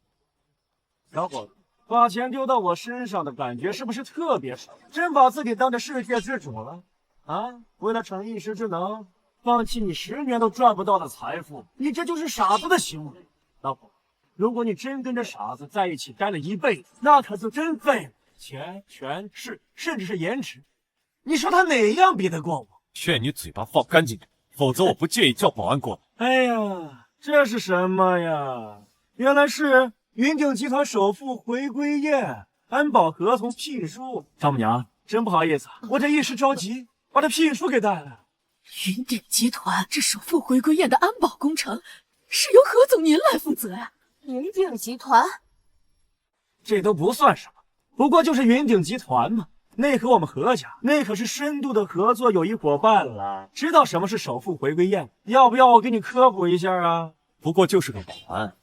S1: 小伙子，把钱丢到我身上的感觉是不是特别爽？真把自己当着世界之主了啊？为了逞一时之能，放弃你10年都赚不到的财富，你这就是傻子的行为。老婆，如果你真跟着傻子在一起待了一辈子，那可就真废了。钱、权势，甚至是颜值，你说他哪样比得过我？
S2: 劝你嘴巴放干净点，否则我不介意叫保安过来。
S1: 哎呀，这是什么呀？原来是云鼎集团首富回归宴，安保合同聘书。丈母娘，真不好意思，我这一时着急，把这聘书给带来了。
S4: 云鼎集团这首富回归宴的安保工程，是由何总您来负责呀？
S6: 云鼎集团，
S1: 这都不算什么，不过就是云鼎集团嘛。那和我们何家那可是深度的合作友谊伙伴了。知道什么是首富回归宴？要不要我给你科普一下啊？
S2: 不过就是个保安，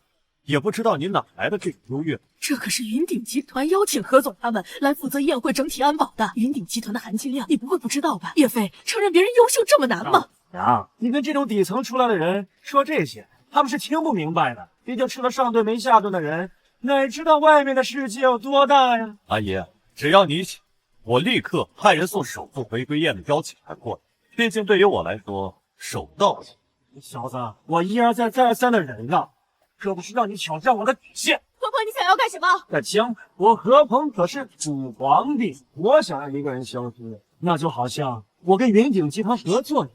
S2: 也不知道你哪来的这种优越。
S4: 这可是云鼎集团邀请何总他们来负责宴会整体安保的。云鼎集团的含金量，你不会不知道吧？叶飞，承认别人优秀这么难吗？
S1: 娘，你跟这种底层出来的人说这些，他们是听不明白的。毕竟吃了上顿没下顿的人，哪知道外面的世界有多大呀？
S2: 阿姨，只要你想，我立刻派人送首富回归宴的邀请函过来。毕竟对于我来说，手到擒。
S1: 小子，我一而再再三的忍让，可不是让你挑战我的底线。
S6: 何鹏，你想要干什么？
S1: 在江北，我何鹏可是主皇帝，我想让一个人消失，那就好像我跟云鼎集团合作，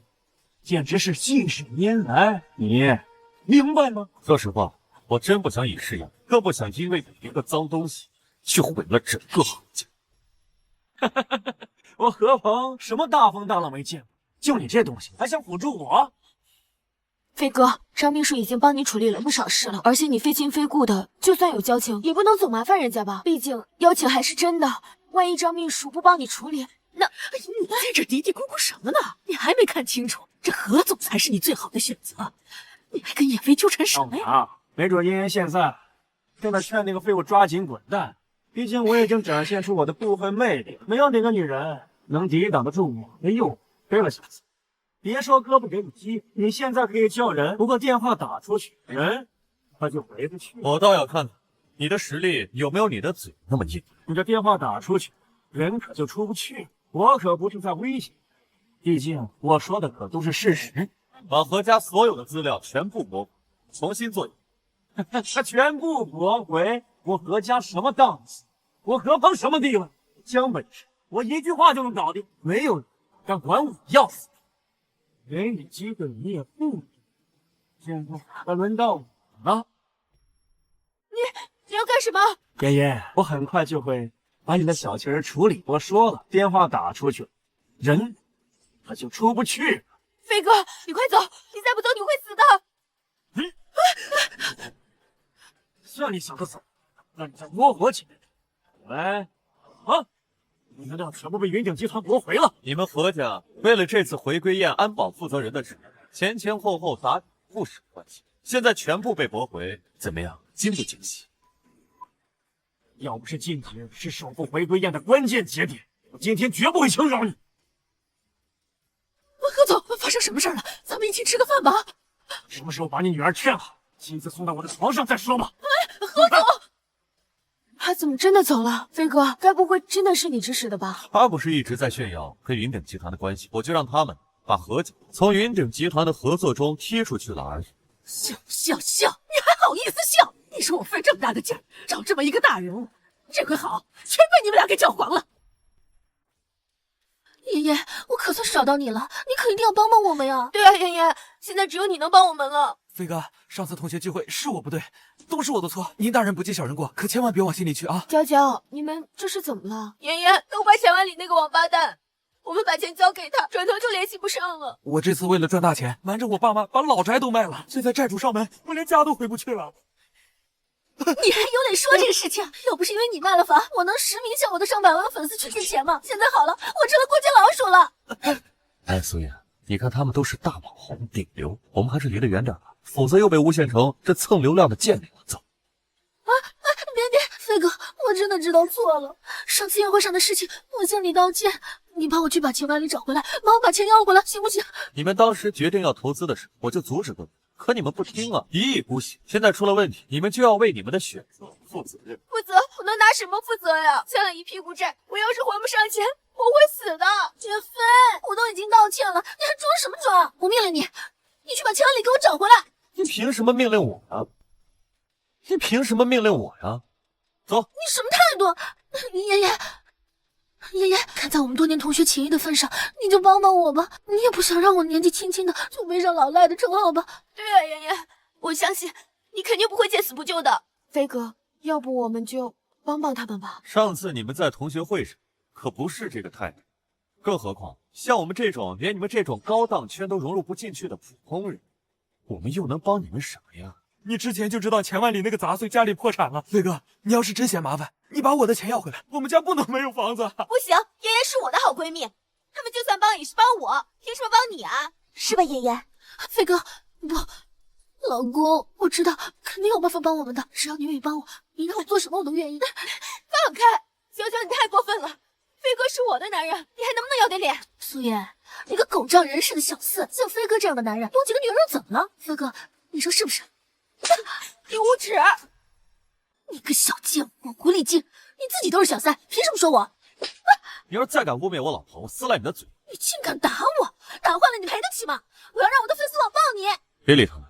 S1: 简直是信手拈来。你明白吗？
S2: 说实话，我真不想以势压人，更不想因为你一个脏东西去毁了整个何家。
S1: 我何鹏什么大风大浪没见过，就你这东西还想辅助我？
S6: 飞哥，张秘书已经帮你处理了不少事了，而且你非亲非故的，就算有交情，也不能总麻烦人家吧？毕竟邀请还是真的，万一张秘书不帮你处理，那……
S4: 你在这嘀嘀咕咕什么呢？你还没看清楚，这何总才是你最好的选择。你还跟叶飞纠缠什么呀？
S1: 没准嫣嫣现在正在劝那个废物抓紧滚蛋。毕竟我已经展现出我的部分魅力，没有哪个女人能抵挡得住我的诱惑。对了，小子，别说哥不给你机，你现在可以叫人，不过电话打出去，人他就回不去。
S2: 我倒要看看你的实力有没有你的嘴那么硬。
S1: 你这电话打出去，人可就出不去。我可不是在威胁，毕竟我说的可都是事实。
S2: 把何家所有的资料全部驳回，重新做。
S1: 他全部驳回，我何家什么档次？我何鹏什么地位？江北事，我一句话就能搞定，没有人敢管我要死。给你机会你也不给，现在该轮到我了。
S6: 你要干什么？
S1: 爷爷，我很快就会把你的小情人处理。我说了，电话打出去了，人他就出不去了。
S6: 飞哥，你快走，你再不走你会死的。
S1: 算你小子走，让你再窝火几年。喂，啊！你们料全部被云鼎集团驳回了。
S2: 你们何家为了这次回归宴安保负责人的职务，前后后打不少关系，现在全部被驳回，怎么样？惊不惊喜？
S1: 要不是今天是首富回归宴的关键节点，我今天绝不会轻饶你。
S4: 何总，发生什么事了？咱们一起吃个饭吧。
S1: 什么时候把你女儿劝好，亲自送到我的床上再说吧。
S4: 何总，
S6: 他怎么真的走了？飞哥，该不会真的是你指使的吧？
S2: 他不是一直在炫耀跟云鼎集团的关系，我就让他们把何家从云鼎集团的合作中踢出去了而已。
S4: 笑，你还好意思笑？你说我费这么大的劲儿找这么一个大人物，这回好，全被你们俩给搅黄了。
S6: 妍妍，我可算是找到你了，你可一定要帮帮我们呀！对啊，妍妍，现在只有你能帮我们了。
S5: 飞哥，上次同学聚会是我不对，都是我的错。您大人不计小人过，可千万别往心里去啊！
S6: 娇娇，你们这是怎么了？妍妍，都怪10万里那个王八蛋，我们把钱交给他，转头就联系不上了。
S5: 我这次为了赚大钱，瞒着我爸妈把老宅都卖了，现在债主上门，我连家都回不去了。
S6: 你还有脸说这个事情？要不是因为你卖了房，我能实名向我的上百万粉丝去借钱吗？现在好了，我成了过街老鼠了。
S2: 哎，苏妍，你看他们都是大网红顶流，我们还是离得远点吧，否则又被诬陷成这蹭流量的贱内。走。
S4: 别，飞哥，我真的知道错了。上次宴会上的事情，我向你道歉。你帮我去把钱万里找回来，帮我把钱要回来，行不行？
S2: 你们当时决定要投资的时候，我就阻止过你，可你们不听啊，一意孤行。现在出了问题，你们就要为你们的选择负责任。
S6: 负责？我能拿什么负责呀？欠了一屁股债，我要是还不上钱，我会死的。
S4: 雪飞，我都已经道歉了，你还装什么装？我命令你，你去把钱万里给我找回来。
S2: 你凭什么命令我呀？你凭什么命令我呀？走。
S4: 你什么态度？爷爷，看在我们多年同学情谊的份上，你就帮帮我吧。你也不想让我年纪轻轻的就背上老赖的称号吧？
S6: 对啊，爷爷，我相信你肯定不会见死不救的。飞哥，要不我们就帮帮他们吧。
S2: 上次你们在同学会上可不是这个态度，更何况像我们这种连你们这种高档圈都融入不进去的普通人，我们又能帮你们什么呀？
S5: 你之前就知道钱万里那个杂碎家里破产了，飞哥，你要是真嫌麻烦，你把我的钱要回来，我们家不能没有房子。
S6: 不行，爷爷是我的好闺蜜，他们就算帮也是帮我，凭什么帮你啊？是吧，爷爷？
S4: 飞哥，不，老公，我知道肯定有办法帮我们的，只要你愿意帮我，你让我做什么我都愿意。
S6: 放开，小小你太过分了，飞哥是我的男人，你还能不能要点脸？
S4: 苏妍，你个狗仗人势的小厮，像飞哥这样的男人，有几个女人怎么了？飞哥，你说是不是？
S6: 你无耻！
S4: 你个小贱物，狐狸精，你自己都是小三，凭什么说我？
S2: 你要是再敢污蔑我老婆，我撕烂你的嘴！
S4: 你竟敢打我，打坏了你赔得起吗？我要让我的粉丝网爆你！
S2: 别理他们，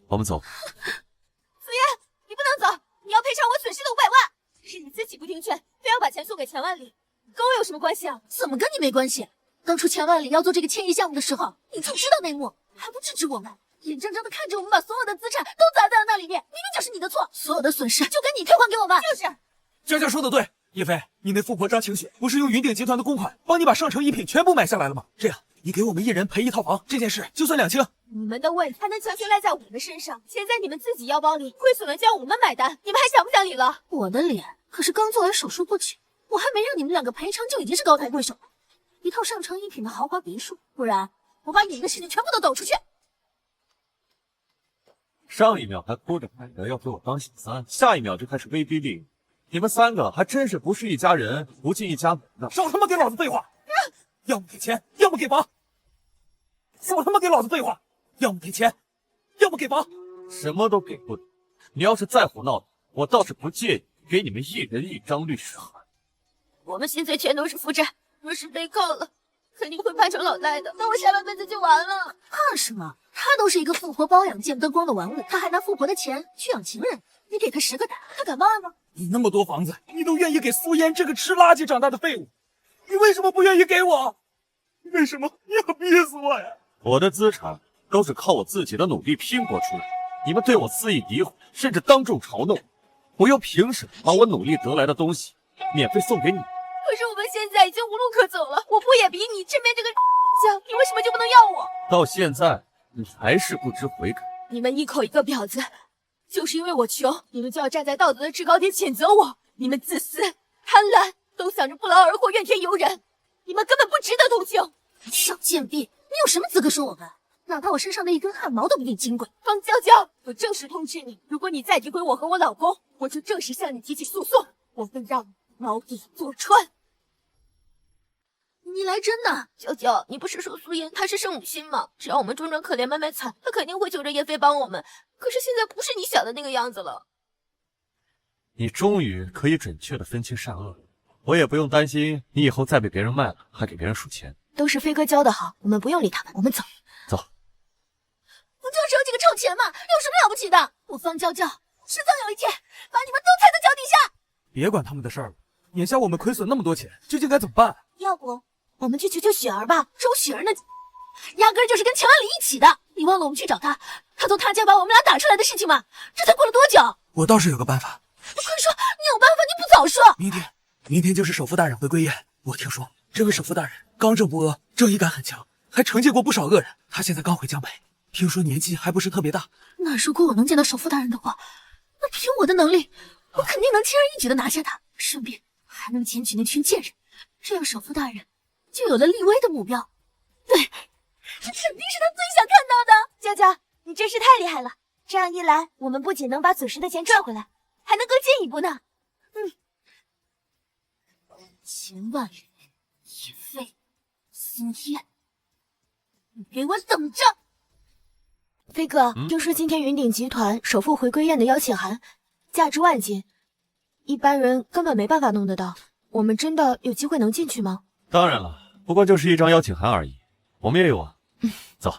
S2: 我们走。
S6: 苏妍，你不能走，你要赔偿我损失的500万。是你自己不听劝，非要把钱送给钱万里，跟我有什么关系啊？
S4: 怎么跟你没关系？当初钱万里要做这个千亿项目的时候，你就知道内幕，还不制止我们？眼睁睁的看着我们把所有的资产都砸在了那里面，明明就是你的错，所有的损失就该你退还给我们。
S6: 就是，
S5: 娇娇说的对，叶飞，你那富婆张晴雪不是用云鼎集团的公款帮你把上乘一品全部买下来了吗？这样，你给我们一人赔1套房，这件事就算两清。
S6: 你们的问题还能强行赖在我们身上？现在你们自己腰包里亏损了，就要我们买单，你们还讲不讲理了？
S4: 我的脸可是刚做完手术不久，我还没让你们2个赔偿就已经是高抬贵手了。一套上乘一品的豪华别墅，不然我把你们的事情全部都抖出去。
S2: 上一秒还哭着喊着要给我当小三，下一秒就开始威逼利诱，你们3个还真是不是一家人，不进一家门呢。
S5: 少他妈给老子废话！要么给钱，要么给房。少他妈给老子废话！要么给钱，要么给房。
S2: 什么都给不了。你要是再胡闹，我倒是不介意给你们一人1张律师函。
S6: 我们现在全都是负债，若是被告了，肯定会判成老赖的，那我下半辈子就完了。
S4: 怕什么？他都是一个富婆包养见不得光的玩物，他还拿富婆的钱去养情人，你给他10个胆，他敢报案吗？
S5: 你那么多房子，你都愿意给苏嫣这个吃垃圾长大的废物，你为什么不愿意给我？为什么要逼死我呀？
S2: 我的资产都是靠我自己的努力拼搏出来的，你们对我肆意诋毁，甚至当众嘲弄，我又凭什么把我努力得来的东西免费送给你？
S6: 可是我们现在已经无路可走了，我不也比你身边这个强，你为什么就不能要我？
S2: 到现在你还是不知悔改。
S6: 你们一口一个婊子，就是因为我穷，你们就要站在道德的制高点谴责我。你们自私、贪婪，都想着不劳而获、怨天尤人，你们根本不值得同情。
S4: 小贱婢，你有什么资格说我们？哪怕我身上的一根汗毛都比你金贵。
S6: 方娇娇，我正式通知你，如果你再诋毁我和我老公，我就正式向你提起诉讼，我会让你牢底坐穿。
S4: 你来真的？
S6: 娇娇，你不是说苏嫣她是圣母心吗？只要我们装装可怜卖卖惨，她肯定会求着叶飞帮我们。可是现在不是你想的那个样子了。
S2: 你终于可以准确的分清善恶了，我也不用担心你以后再被别人卖了还给别人数钱。
S6: 都是飞哥教的好，我们不用理他们，我们走。
S2: 走。
S4: 不就是有几个臭钱吗？有什么了不起的？我方娇娇迟早有一天把你们都踩在脚底下。
S5: 别管他们的事儿了，眼下我们亏损那么多钱，究竟该怎么办？
S4: 要不我们去求求雪儿吧？周雪儿那压根就是跟钱万里一起的。你忘了我们去找他，他从他家把我们俩打出来的事情吗？这才过了多久？
S5: 我倒是有个办法。
S4: 快说，你有办法你不早说。
S5: 明天就是首富大人回归宴。我听说这位首富大人刚正不阿，正义感很强，还惩戒过不少恶人。他现在刚回江北，听说年纪还不是特别大。
S4: 那如果我能见到首富大人的话，那凭我的能力，我肯定能轻而易举的拿下他，顺便还能检举那群贱人，这样首富大人就有了立威的目标。对，
S6: 这肯定是他最想看到的。娇娇，你真是太厉害了！这样一来，我们不仅能把损失的钱赚回来，还能更进一步呢。
S4: 10万人，尹飞、苏燕，你给我等着！
S6: 飞哥，听说今天云鼎集团首富回归宴的邀请函价值万金，一般人根本没办法弄得到。我们真的有机会能进去吗？
S2: 当然了，不过就是一张邀请函而已，我们也有啊。走。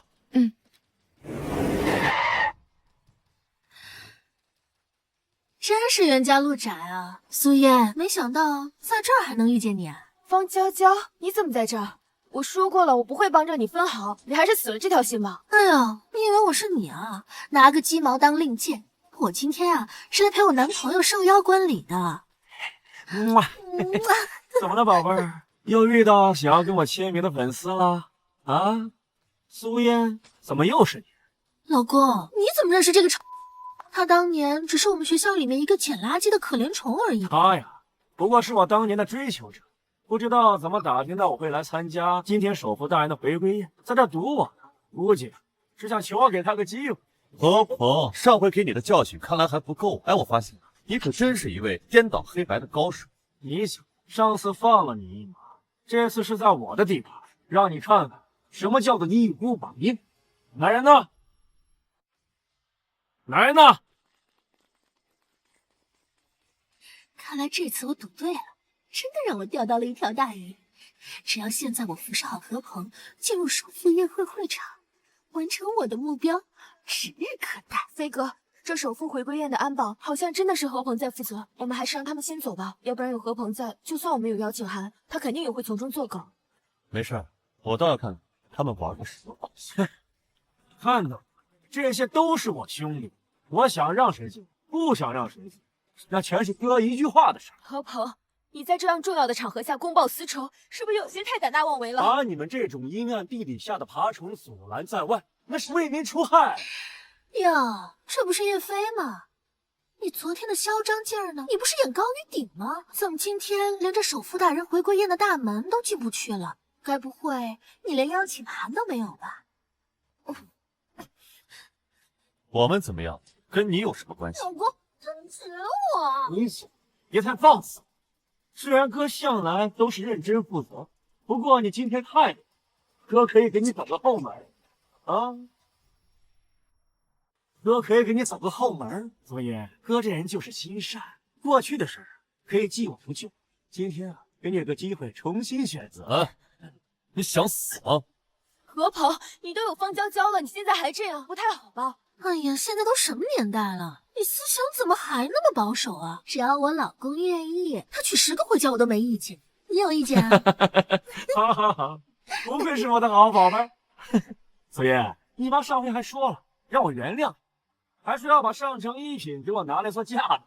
S4: 真是冤家路窄啊，苏燕，没想到在这儿还能遇见你啊！
S6: 方娇娇，你怎么在这儿？我说过了，我不会帮着你分毫，你还是死了这条心吧。
S4: 哎呀，你以为我是你啊？拿个鸡毛当令箭？我今天啊是来陪我男朋友受邀观礼的。
S1: 怎么了，宝贝儿？又遇到想要跟我签名的粉丝了啊？苏嫣，怎么又是你？
S4: 老公，你怎么认识这个丑？他当年只是我们学校里面一个捡垃圾的可怜虫而已。
S1: 他呀，不过是我当年的追求者，不知道怎么打听到我会来参加今天首富大人的回归宴，在这堵我呢，估计是想求我给他个机会。
S2: 何鹏，上回给你的教训看来还不够。哎，我发现你可真是一位颠倒黑白的高手。
S1: 你想，上次放了你一马，这次是在我的地盘，让你看看什么叫做一呼百应。男人呢？男人呢？
S4: 看来这次我赌对了，真的让我钓到了一条大鱼。只要现在我服侍好何鹏，进入首富宴会会场，完成我的目标，指日可待。
S6: 飞哥，这首富回归宴的安保好像真的是何鹏在负责，我们还是让他们先走吧，要不然有何鹏在，就算我们有邀请函，他肯定也会从中作梗。
S2: 没事，我倒要看看他们玩个什么把戏。
S1: 看到，这些都是我兄弟，我想让谁进，不想让谁进，那全是哥一句话的事。
S6: 何鹏，你在这样重要的场合下公报私仇，是不是有些太胆大妄为了？
S1: 把你们这种阴暗地底下的爬虫阻拦在外，那是为民除害。
S4: 呀，这不是叶飞吗？你昨天的嚣张劲儿呢？你不是眼高于顶吗？怎么今天连这首富大人回归宴的大门都进不去了？该不会你连邀请函都没有吧？
S2: 我们怎么样，跟你有什么关系？
S4: 老公，真指我！
S1: 你想，别太放肆。虽然哥向来都是认真负责，不过你今天太累，哥可以给你走个后门啊。哥可以给你走个后门，所以哥这人就是心善，过去的事儿可以既往不咎。今天啊，给你个机会重新选择。
S2: 你想死吗？
S6: 何鹏，你都有方娇娇了，你现在还这样，不太好吧？
S4: 哎呀，现在都什么年代了，你思想怎么还那么保守啊？只要我老公愿意，他娶10个回家我都没意见。你有意见啊？
S1: 哈哈哈，不愧是我的好宝贝。苏叶，你妈上回还说了让我原谅，还说要把上乘一品给我拿来做嫁妆，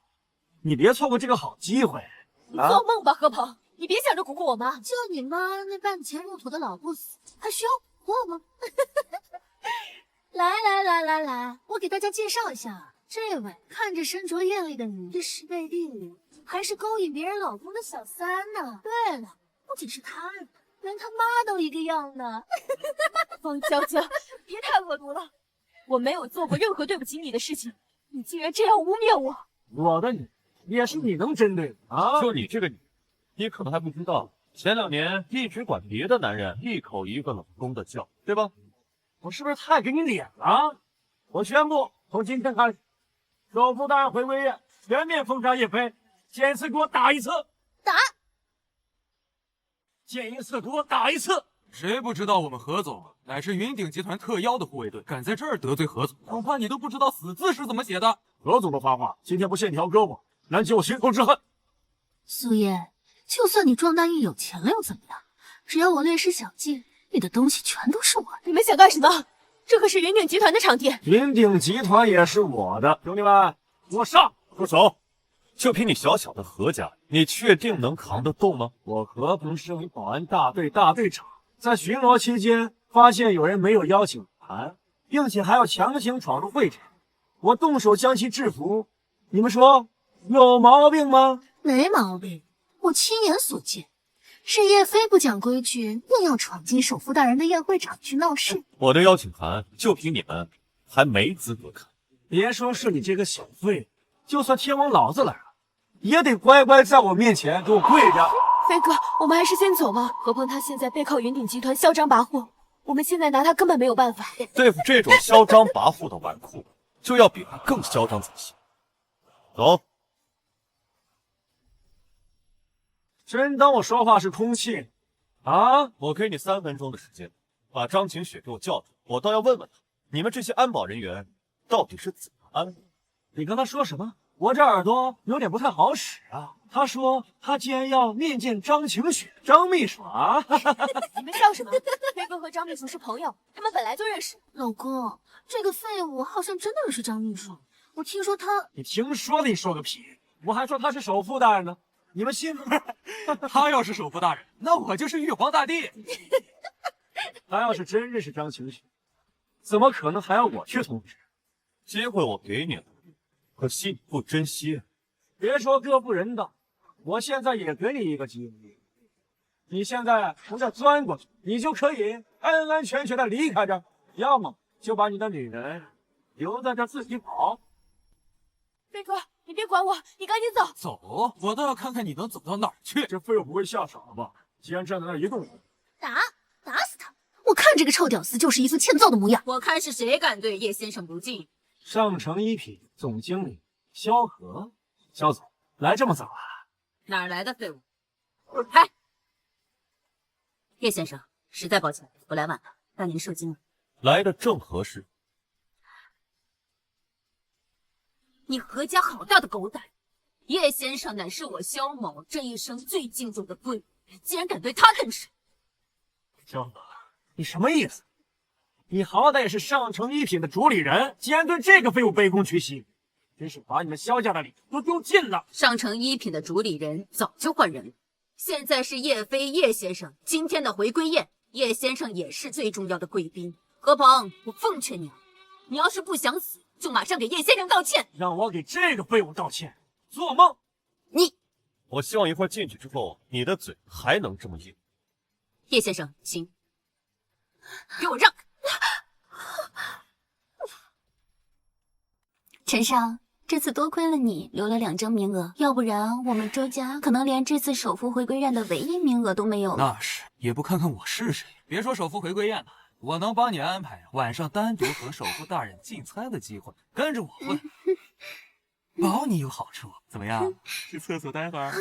S1: 你别错过这个好机会。
S6: 你做梦吧，何鹏！你别想着蛊惑我妈。
S4: 就你妈那半潜入土的老不死，还需要蛊惑吗？来，我给大家介绍一下，这位看着身着艳丽的女士是背地里还是勾引别人老公的小三呢。对了，不仅是他，连他妈都一个样呢。
S6: 方娇娇，别太恶毒了，我没有做过任何对不起你的事情，你竟然这样污蔑我！
S1: 我的女也是你能针对的啊！
S2: 就你这个女，你可能还不知道，前2年一直管别的男人一口一个老公的叫，对吧？
S1: 我是不是太给你脸了？我宣布，从今天开始，首富大人回归宴全面封杀叶飞，见一次给我打一次，见一次给我打一次。
S5: 谁不知道我们何总乃是云鼎集团特邀的护卫队，敢在这儿得罪何总，恐怕你都不知道死字是怎么写的。
S1: 何总都发话，今天不献条胳膊，难解我心头之恨。
S4: 苏叶，就算你撞大运有钱了又怎么样？只要我略施小计，你的东西全都是我的。
S6: 你们想干什么？这可是云鼎集团的场地。
S1: 云鼎集团也是我的，兄弟们，给我上！
S2: 住手！就凭你小小的何家，你确定能扛得动吗？
S1: 我何鹏身为保安大队大队长，在巡逻期间发现有人没有邀请函，并且还要强行闯入会场，我动手将其制服，你们说有毛病吗？
S4: 没毛病，我亲眼所见，是叶妃不讲规矩，硬要闯进首富大人的宴会场去闹事。
S2: 我的邀请函就凭你们还没资格看。
S1: 别说是你这个小废物，就算天王老子来了，也得乖乖在我面前给我跪着。
S6: 飞哥，我们还是先走吧。何况他现在背靠云顶集团嚣张跋扈，我们现在拿他根本没有办法。
S2: 对付这种嚣张跋扈的纨绔，就要比他更嚣张才行。走。
S1: 真当我说话是空气啊？
S2: 我给你3分钟的时间，把张晴雪给我叫住，我倒要问问他，你们这些安保人员到底是怎么安的？
S1: 你刚才说什么？我这耳朵有点不太好使啊。他说他既然要面见张晴雪，张秘书啊。
S6: 你们笑什么？飞哥和张秘书是朋友，他们本来就认识。
S4: 老公，这个废物好像真的认识张秘书。我听说他……
S1: 你听说的，你说个屁！我还说他是首富大人呢，你们信吗？
S5: 他要是首富大人，那我就是玉皇大帝。
S1: 他要是真认识张晴雪，怎么可能还要我去通知？
S2: 机会我给你了，可惜你不珍惜。
S1: 别说哥不人道，我现在也给你一个机会。你现在从这钻过去，你就可以安安全全的离开这儿，要么就把你的女人留在这自己跑。
S6: 飞哥，你别管我，你赶紧走。
S5: 走，我倒要看看你能走到哪儿去。
S1: 这废物不会吓傻了吧？既然站在那儿一动不动，
S4: 打死他！我看这个臭屌丝就是一副欠揍的模样。
S3: 我看是谁敢对叶先生不敬。
S1: 上城一品总经理萧何，萧总来这么早啊？
S3: 哪儿来的废物？开！叶先生，实在抱歉，我来晚了，让您受惊了。
S2: 来的正合适。
S3: 你何家好大的狗胆！叶先生乃是我萧某这一生最敬重的贵人，竟然敢对他动手！
S1: 萧何，你什么意思？你好歹也是上城一品的主理人，竟然对这个废物卑躬屈膝，真是把你们萧家的脸都丢尽了。
S3: 上城一品的主理人早就换人了，现在是叶飞叶先生今天的回归宴，叶先生也是最重要的贵宾。何鹏，我奉劝你，你要是不想死，就马上给叶先生道歉。
S1: 让我给这个废物道歉？做梦！
S2: 我希望一会儿进去之后，你的嘴还能这么硬。
S3: 叶先生，请给我让开。
S4: 陈少，这次多亏了你留了2张名额，要不然我们周家可能连这次首富回归宴的唯一名额都没有了。
S5: 那是，也不看看我是谁。别说首富回归宴了，我能帮你安排晚上单独和首富大人进餐的机会，跟着我混，保你有好处。怎么样？去厕所待会儿。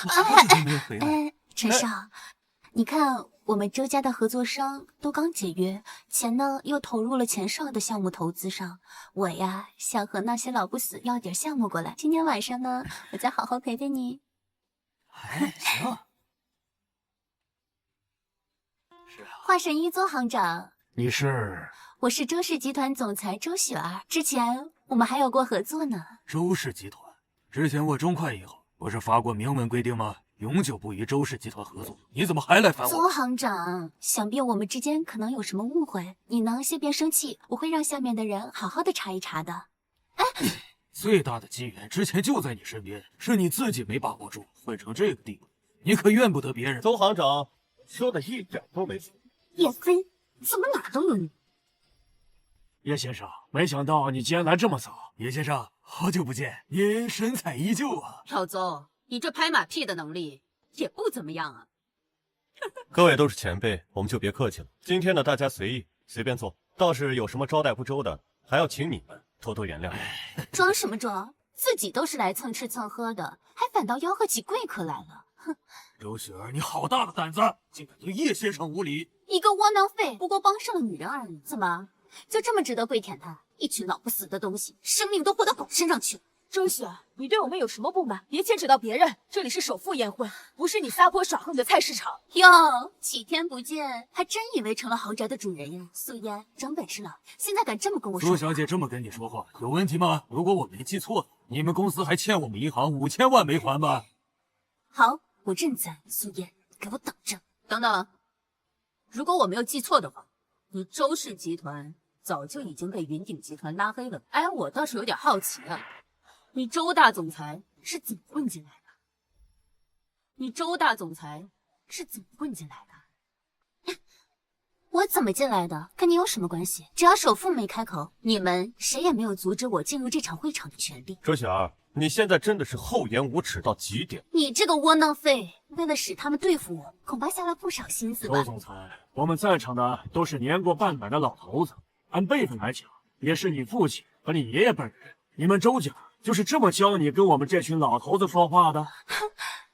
S5: 我好几天没有回来。
S4: 陈少，你看我们周家的合作商都刚解约，钱呢又投入了钱少的项目投资上。我呀想和那些老不死要点项目过来。今天晚上呢，我再好好陪陪你。
S5: 哎，行。
S4: 华神一周行长，
S1: 你是？
S4: 我是周氏集团总裁周雪儿，之前我们还有过合作呢。
S5: 周氏集团之前我中快以后不是发过明文规定吗？永久不与周氏集团合作，你怎么还来烦我？
S4: 周行长，想必我们之间可能有什么误会，你呢先别生气，我会让下面的人好好的查一查的。哎，
S5: 最大的机缘之前就在你身边，是你自己没把握住，混成这个地步，你可怨不得别人。
S2: 周行长说的一点都没错。
S4: 叶飞，怎么哪都有你？
S1: 叶先生，没想到你竟然来这么早。
S5: 叶先生，好久不见，您神采依旧啊！
S3: 老邹，你这拍马屁的能力也不怎么样啊。
S2: 各位都是前辈，我们就别客气了。今天呢，大家随意随便做，倒是有什么招待不周的，还要请你们多多原谅。
S4: 装什么装？自己都是来蹭吃蹭喝的，还反倒吆喝起贵客来了。哼！
S5: 周雪儿，你好大的胆子，竟敢对叶先生无礼！
S4: 一个窝囊废，不过帮上了女人而已，怎么就这么值得跪舔他？一群老不死的东西，生命都活到狗身上去了。
S6: 周雪儿，你对我们有什么不满？别牵扯到别人，这里是首富宴会，不是你撒泼耍横的菜市场。
S4: 哟，几天不见，还真以为成了豪宅的主人呀？素颜长本事了，现在敢这么跟我说？
S5: 苏小姐这么跟你说话，有问题吗？如果我没记错，你们公司还欠我们银行5000万没还吧？
S4: 好，我认栽。素颜，给我等着！
S3: 等等，如果我没有记错的话，你周氏集团早就已经被云顶集团拉黑了。哎，我倒是有点好奇啊，你周大总裁是怎么混进来的？你周大总裁是怎么混进来的？我怎么进来的，跟你有什么关系？只要首富没开口，你们谁也没有阻止我进入这场会场的权利。
S2: 周雪儿，你现在真的是厚颜无耻到极点。
S3: 你这个窝囊废，为了使他们对付我，恐怕下了不少心思吧？
S1: 周总裁，我们在场的都是年过半百的老头子，按辈分来讲，也是你父亲和你爷爷本人。你们周家就是这么教你跟我们这群老头子说话的？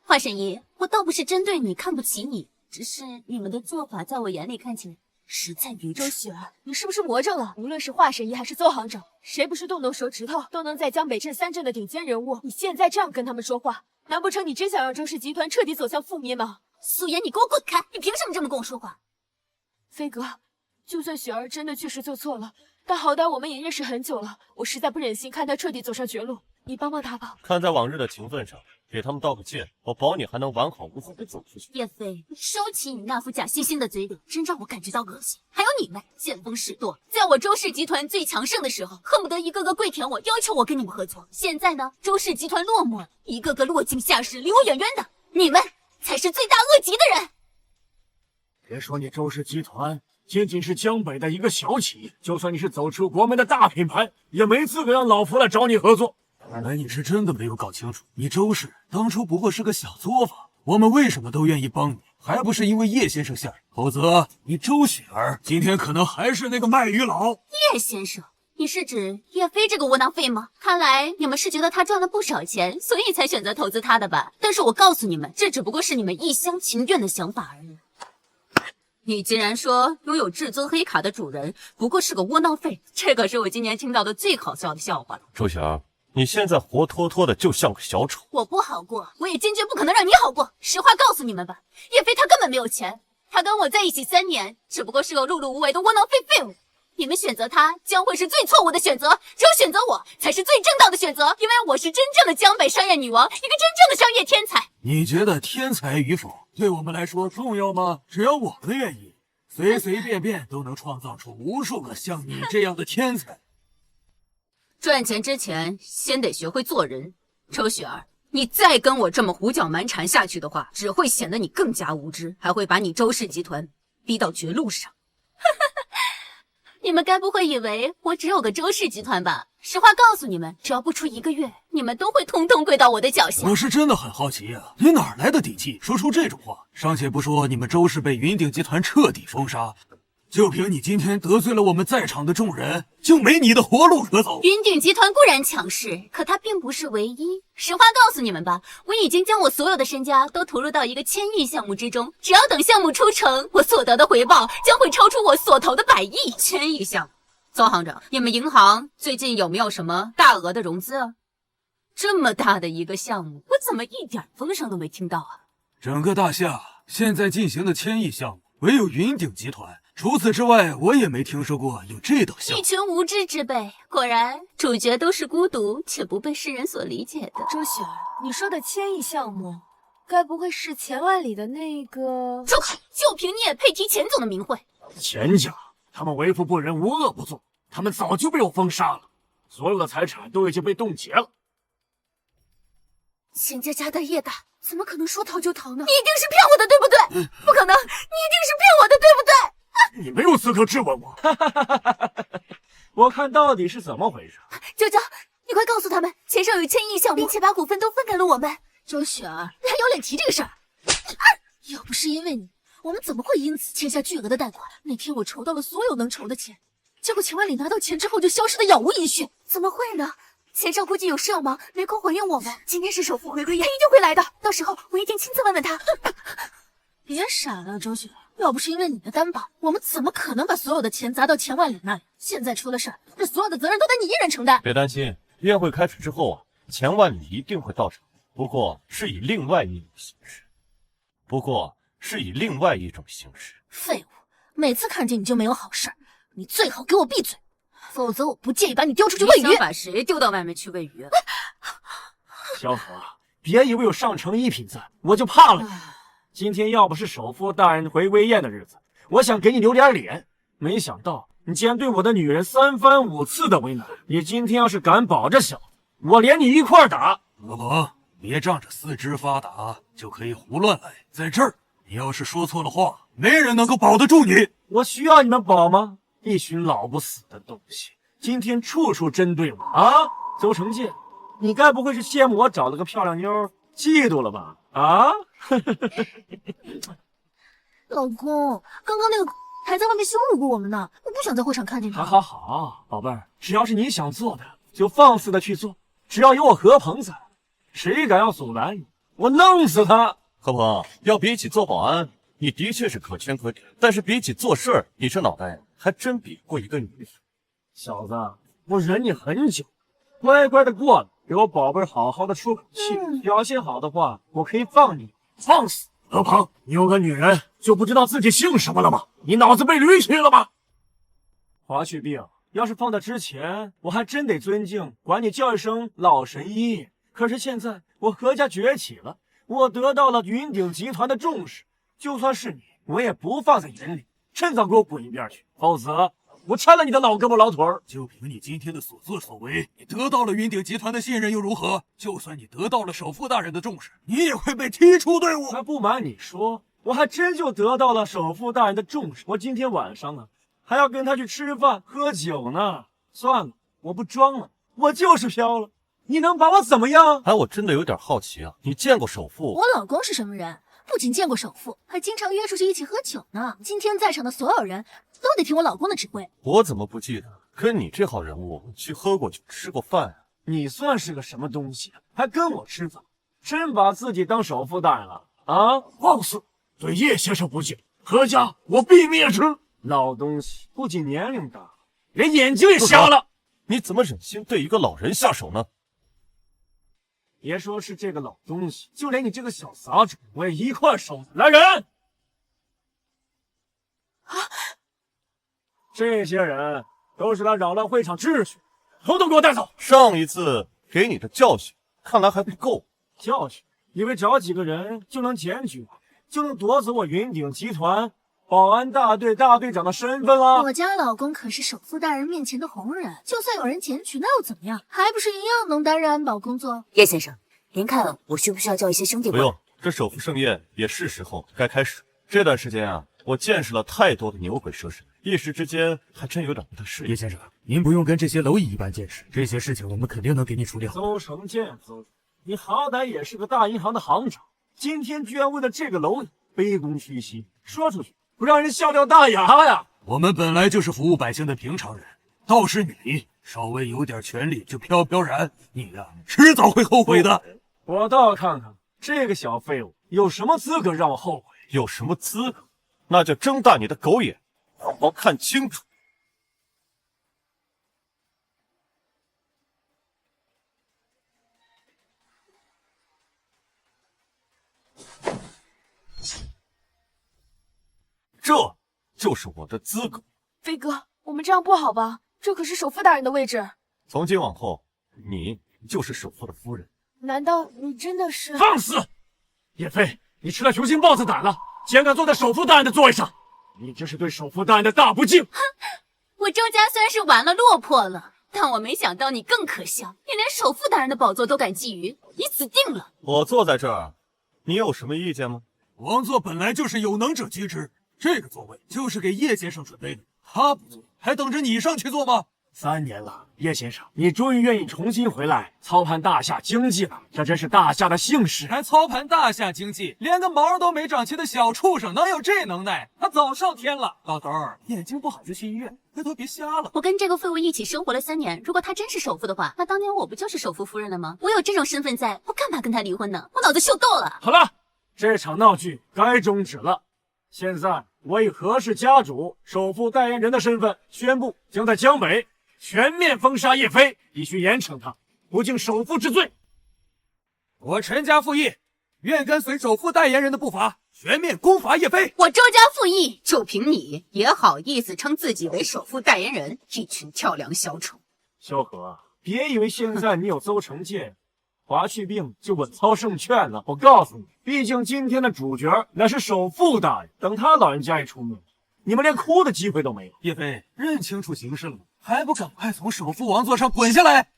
S3: 华神医，我倒不是针对你看不起你，只是你们的做法在我眼里看起来实在愚蠢。
S6: 周雪儿，你是不是魔怔了？无论是华神医还是邹行长，谁不是动动手指头都能在江北镇3镇的顶尖人物？你现在这样跟他们说话，难不成你真想让周氏集团彻底走向覆灭吗？
S3: 素颜，你给我滚开！你凭什么这么跟我说话？
S6: 飞哥，就算雪儿真的确实做错了，但好歹我们也认识很久了，我实在不忍心看她彻底走上绝路，你帮帮她吧。
S2: 看在往日的情分上，给他们道个歉，我保你还能完好无损的走出去。
S3: 叶飞，你收起你那副假惺惺的嘴脸，真让我感觉到恶心。还有你们见风使舵，在我周氏集团最强盛的时候，恨不得一个个跪舔我，要求我跟你们合作。现在呢，周氏集团落寞了，一个个落井下石，离我远远的。你们才是罪大恶极的人。
S1: 别说你周氏集团仅仅是江北的一个小企业，就算你是走出国门的大品牌，也没资格让老夫来找你合作。
S5: 看来你是真的没有搞清楚，你周氏当初不过是个小作坊，我们为什么都愿意帮你，还不是因为叶先生下人？否则你周雪儿今天可能还是那个卖鱼佬。
S3: 叶先生，你是指叶飞这个窝囊废吗？看来你们是觉得他赚了不少钱，所以才选择投资他的吧？但是我告诉你们，这只不过是你们一厢情愿的想法而已。你竟然说拥有至尊黑卡的主人不过是个窝囊废，这可是我今年听到的最好笑的笑话了。
S2: 周雪儿，你现在活脱脱的就像个小丑。
S3: 我不好过，我也坚决不可能让你好过。实话告诉你们吧，叶飞他根本没有钱，他跟我在一起3年，只不过是个碌碌无为的窝囊废物。你们选择他将会是最错误的选择，只有选择我才是最正当的选择，因为我是真正的江北商业女王，一个真正的商业天才。
S5: 你觉得天才与否对我们来说重要吗？只要我们愿意，随随便便都能创造出无数个像你这样的天才。
S3: 赚钱之前，先得学会做人。周雪儿，你再跟我这么胡搅蛮缠下去的话，只会显得你更加无知，还会把你周氏集团逼到绝路上。你们该不会以为我只有个周氏集团吧？实话告诉你们，只要不出1个月，你们都会通通跪到我的脚下。
S5: 我是真的很好奇啊，你哪来的底气说出这种话？尚且不说你们周氏被云鼎集团彻底封杀，就凭你今天得罪了我们在场的众人，就没你的活路可走。
S3: 云鼎集团固然强势，可它并不是唯一。实话告诉你们吧，我已经将我所有的身家都投入到一个1000亿项目之中，只要等项目出成，我所得的回报将会超出我所投的100亿。1000亿项目，邹行长，你们银行最近有没有什么大额的融资啊？这么大的一个项目，我怎么一点风声都没听到啊？
S5: 整个大夏现在进行的1000亿项目，唯有云鼎集团。除此之外，我也没听说过有这等项目。
S3: 一群无知之辈，果然主角都是孤独且不被世人所理解的。
S6: 周雪儿，你说的1000亿项目，该不会是钱万里的那个？
S3: 住口！就凭你也配提钱总的名讳？
S1: 钱家他们为富不仁，无恶不作，他们早就被我封杀了，所有的财产都已经被冻结了。
S3: 钱家家大业大，怎么可能说逃就逃呢？你一定是骗我的，对不对？不可能，你一定是骗我的，对不对？
S1: 你没有资格质问我。我看到底是怎么回事。
S3: 娇娇，你快告诉他们，钱上有1000亿项目，并且把股份都分给了我们。周雪儿，你还有脸提这个事儿？要不是因为你，我们怎么会因此欠下巨额的贷款？那天我筹到了所有能筹的钱，结果钱万里拿到钱之后就消失的杳无音讯。怎么会呢？钱上估计有事要忙，没空回应我们。今天是首富回归夜，他一定会来的，到时候我一定亲自问问他。别傻了，周雪，要不是因为你的担保，我们怎么可能把所有的钱砸到钱万里那里？现在出了事儿，这所有的责任都得你一人承担。
S2: 别担心，宴会开始之后啊，钱万里一定会到场，不过是以另外一种形式。
S3: 废物，每次看见你就没有好事，你最好给我闭嘴，否则我不介意把你丢出去喂鱼。你想把谁丢到外面去喂鱼？
S1: 萧何，别以为有上乘一品在，我就怕了你。今天要不是首富大人回归宴的日子，我想给你留点脸，没想到你竟然对我的女人3番5次的为难。你今天要是敢保着小子，我连你一块打。
S5: 老婆，别仗着4肢发达就可以胡乱来，在这儿
S8: 你要是说错了话，没人能够保得住你。
S1: 我需要你们保吗？一群老不死的东西，今天处处针对我啊！邹成剑，你该不会是羡慕我找了个漂亮妞，嫉妒了吧？啊！
S4: 老公，刚刚那个还在外面羞辱过我们呢，我不想在会场看见他。
S1: 好，好，好，宝贝儿，只要是你想做的，就放肆的去做。只要有我何鹏在，谁敢要阻拦你，我弄死他！
S2: 何鹏，要比起做保安，你的确是可圈可点，但是比起做事儿，你这脑袋还真比不过一个女人。
S1: 小子，我忍你很久，乖乖的过来，给我宝贝儿好好的出口气。表现好的话，我可以放你。放肆！
S8: 何鹏，你有个女人就不知道自己姓什么了吗？你脑子被驴踢了吗？
S1: 华胥病，要是放在之前，我还真得尊敬，管你叫一声老神医。可是现在我何家崛起了，我得到了云鼎集团的重视，就算是你，我也不放在眼里。趁早给我滚一边去，否则我拆了你的老胳膊老腿儿！
S8: 就凭你今天的所作所为，你得到了云鼎集团的信任又如何？就算你得到了首富大人的重视，你也会被踢出队伍。
S1: 还不瞒你说，我还真就得到了首富大人的重视。我今天晚上啊，还要跟他去吃饭喝酒呢。算了，我不装了，我就是飘了。你能把我怎么样？
S2: 哎，我真的有点好奇啊，你见过首富？
S4: 我老公是什么人？不仅见过首富，还经常约出去一起喝酒呢。今天在场的所有人都得听我老公的指挥。
S2: 我怎么不记得跟你这号人物去喝过酒、吃过饭啊？
S1: 你算是个什么东西啊？还跟我吃饭？真把自己当首富大人了啊？
S8: 放肆！对叶先生不敬，何家我必灭之！
S1: 老东西不仅年龄大，连眼睛也瞎了。
S2: 你怎么忍心对一个老人下手呢？
S1: 别说是这个老东西，就连你这个小杂种，我也一块收。来人！这些人都是来扰乱会场秩序，统统给我带走！
S2: 上一次给你的教训，看来还不够。
S1: 教训？以为找几个人就能检举我，就能夺走我云鼎集团保安大队大队长的身份了？
S4: 我家老公可是首富大人面前的红人，就算有人检举，那又怎么样？还不是一样能担任安保工作？
S7: 叶先生，您看我需不需要叫一些兄弟过来？
S2: 不用，这首富盛宴也是时候该开始。这段时间啊，我见识了太多的牛鬼蛇神，一时之间还真有点不太适应。
S8: 叶先生，您不用跟这些蝼蚁一般见识，这些事情我们肯定能给你处理好。
S1: 邹成剑，你好歹也是个大银行的行长，今天居然为了这个蝼蚁卑躬屈膝，说出去不让人笑掉大牙呀！
S8: 我们本来就是服务百姓的平常人，倒是你稍微有点权利就飘飘然，你呀，迟早会后悔的。
S1: 我倒看看这个小废物有什么资格让我后悔？
S2: 有什么资格？那就睁大你的狗眼，好好看清楚。这就是我的资格。
S6: 飞哥，我们这样不好吧？这可是首富大人的位置。
S2: 从今往后，你就是首富的夫人。
S6: 难道你真的是？
S1: 放肆！叶飞，你吃了雄心豹子胆了，竟然敢坐在首富大人的座位上，你这是对首富大人的大不敬！
S3: 我周家虽然是完了落魄了，但我没想到你更可笑，你连首富大人的宝座都敢觊觎，你死定了！
S2: 我坐在这儿，你有什么意见吗？
S8: 王座本来就是有能者居之，这个座位就是给叶先生准备的，他不坐，还等着你上去坐吗？3年了，叶先生，你终于愿意重新回来操盘大夏经济了，这真是大夏的幸事。
S5: 还操盘大夏经济，连个毛都没长齐的小畜生能有这能耐？他早上天了。老头儿，眼睛不好就去医院，回头别瞎了。
S3: 我跟这个废物一起生活了3年，如果他真是首富的话，那当年我不就是首富夫人了吗？我有这种身份在，我干嘛跟他离婚呢？我脑子秀逗了。
S1: 好了，这场闹剧该终止了。现在我以何氏家主首富代言人的身份宣布，将在江北全面封杀叶飞，必须严惩他不敬首富之罪。
S5: 我陈家富义愿跟随首富代言人的步伐，全面攻伐叶飞。
S3: 我周家富义就凭你也好意思称自己为首富代言人？一群跳梁小丑！
S1: 萧何，别以为现在你有邹成剑、华胥病就稳操胜券了。我告诉你，毕竟今天的主角乃是首富大人，等他老人家一出面，你们连哭的机会都没有。
S5: 叶飞，认清楚形势了吗？还不赶快从首富王座上滚下来！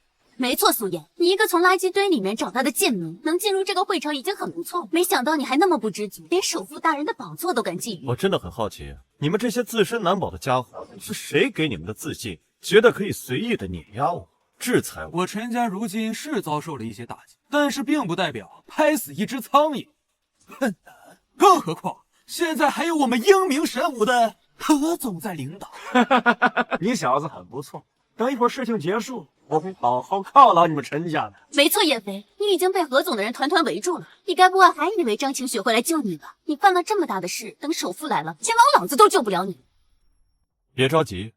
S3: 没错，苏妍，你一个从垃圾堆里面长大的贱民，能进入这个会场已经很不错。没想到你还那么不知足，连首富大人的宝座都敢觊觎。
S2: 我真的很好奇，你们这些自身难保的家伙，是谁给你们的自信，觉得可以随意的碾压我、制裁我？
S5: 我陈家如今是遭受了一些打击，但是并不代表拍死一只苍蝇很难。更何况现在还有我们英明神武的何总在领导。
S1: 你小子很不错，等一会儿事情结束，我会好好犒劳你们陈家的。
S3: 没错，叶飞，你已经被何总的人团团围住了。你该不会还以为张晴雪会来救你吧？你犯了这么大的事，等首富来了，连王老子都救不了你。
S2: 别着急，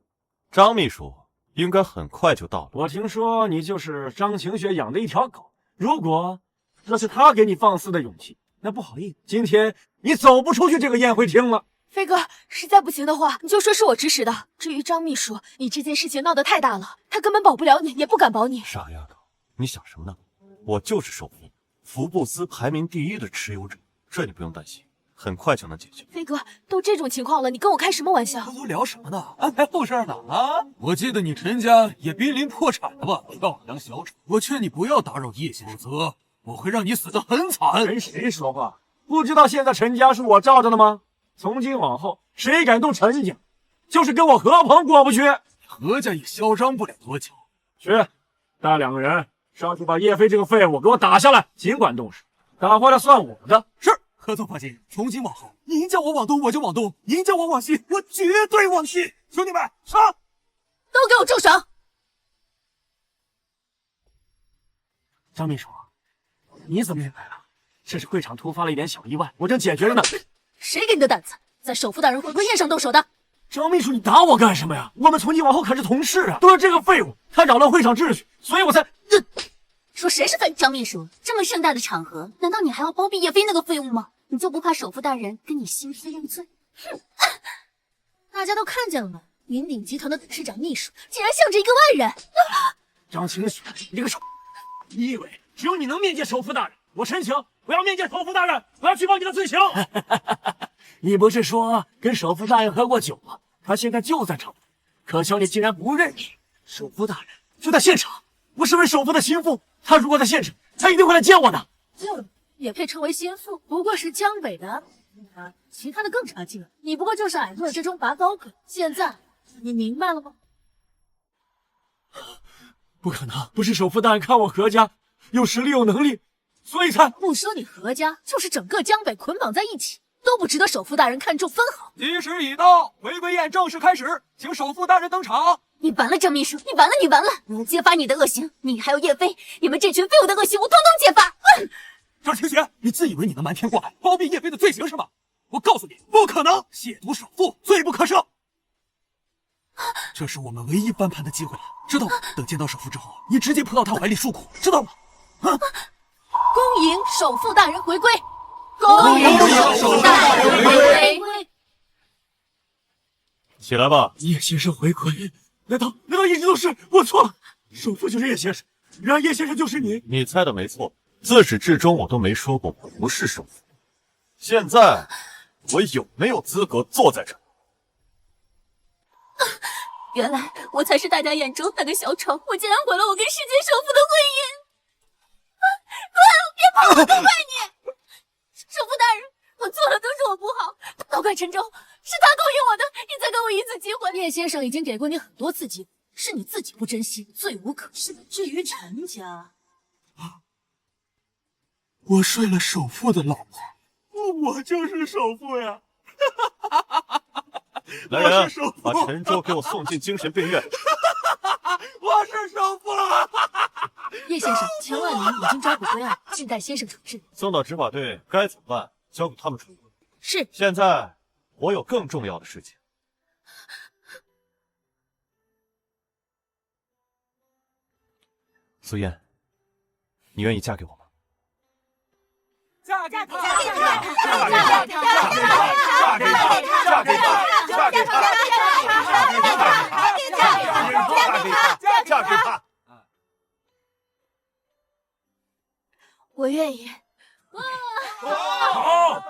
S2: 张秘书应该很快就到了。
S1: 我听说你就是张晴雪养的一条狗，如果这是他给你放肆的勇气，那不好意思，今天你走不出去这个宴会厅了。
S6: 飞哥，实在不行的话，你就说是我指使的。至于张秘书，你这件事情闹得太大了，他根本保不了你，也不敢保你。
S2: 傻丫头，你想什么呢？我就是首富，福布斯排名第1的持有者，这你不用担心，很快就能解决。
S6: 飞哥，都这种情况了，你跟我开什么玩笑？
S5: 都聊什么呢？安排后事呢？啊！我记得你陈家也濒临破产了吧？漂亮小丑，我劝你不要打扰叶先生，否则我会让你死得很惨。
S1: 跟谁说话？不知道现在陈家是我罩着的吗？从今往后，谁敢动陈家，就是跟我何鹏过不去。
S5: 何家也嚣张不了多久。
S1: 去，带2个人上去把叶飞这个废物给我打下来，尽管动手，打坏了算我的。
S5: 是，何总放心，从今往后，您叫我往东我就往东，您叫我往西我绝对往西。兄弟们，上！
S3: 都给我住手！
S1: 张秘书，你怎么也来了？这是会场突发了一点小意外，我正解决着呢。
S3: 谁给你的胆子，在首富大人回归宴上动手的？
S1: 张秘书，你打我干什么呀？我们从今往后可是同事啊！都是这个废物，他扰乱会场秩序，所以我才……
S3: 说谁是废？张秘书，这么盛大的场合，难道你还要包庇叶飞那个废物吗？你就不怕首富大人跟你兴师问罪？哼！大家都看见了吗？云鼎集团的董事长秘书竟然向着一个外人！
S1: 张晴雪，你这个手，你以为只有你能面见首富大人？我陈情，我要面见首富大人，我要举报你的罪行。你不是说跟首富大人喝过酒吗？他现在就在场，可笑你竟然不认识首富大人就在现场。我身为首富的心腹，他如果在现场，他一定会来见我的。
S4: 这也配称为心腹？不过是江北的，其他的更差劲了。你不过就是矮子之中拔高个。现在你明白了吗？
S1: 不可能，不是首富大人看我何家有实力有能力，所以才
S4: 不说你何家，就是整个江北捆绑在一起，都不值得首富大人看重分毫。
S5: 吉时已到，回归宴正式开始，请首富大人登场。
S3: 你完了，张秘书，你完了，你完了！我要揭发你的恶行，你还有叶飞，你们这群废物的恶行，我统统揭发！
S5: 张晴雪，你自以为你能瞒天过海，包庇叶飞的罪行是吗？我告诉你，不可能！亵渎首富，罪不可赦。这是我们唯一翻盘的机会了，知道吗？等见到首富之后，你直接扑到他怀里诉苦，知道吗？
S4: 恭迎首富大人回归！
S3: 恭迎首富大人回归！
S2: 起来吧。
S1: 叶先生回归，难道一直都是我错了？首富就是叶先生，然而叶先生就是你。
S2: 你猜的没错，自始至终我都没说过我不是首富。现在我有没有资格坐在这？
S3: 原来我才是大家眼中那个小丑，我竟然毁了我跟世界首富的婚姻！别跑，都怪你！首富大人，我做的都是我不好，都怪陈州，是他勾引我的，你再给我一次机会。
S4: 叶先生已经给过你很多次机会，是你自己不珍惜，罪无可赦。至于陈家，
S5: 我睡了首富的老婆，我就是首富呀！
S2: 来人，把陈州给我送进精神病院。
S5: 我是首富。
S4: 叶先生，钱万林已经抓捕归案，静待先生处置。
S2: 送到执法队，该怎么办交给他们处理。
S4: 是。
S2: 现在我有更重要的事情。苏燕，你愿意嫁给我吗？
S5: 嫁给他！
S8: 嫁给他！嫁给他！嫁给他！嫁给他！嫁给他！嫁给他！
S6: 我愿意。
S1: 好。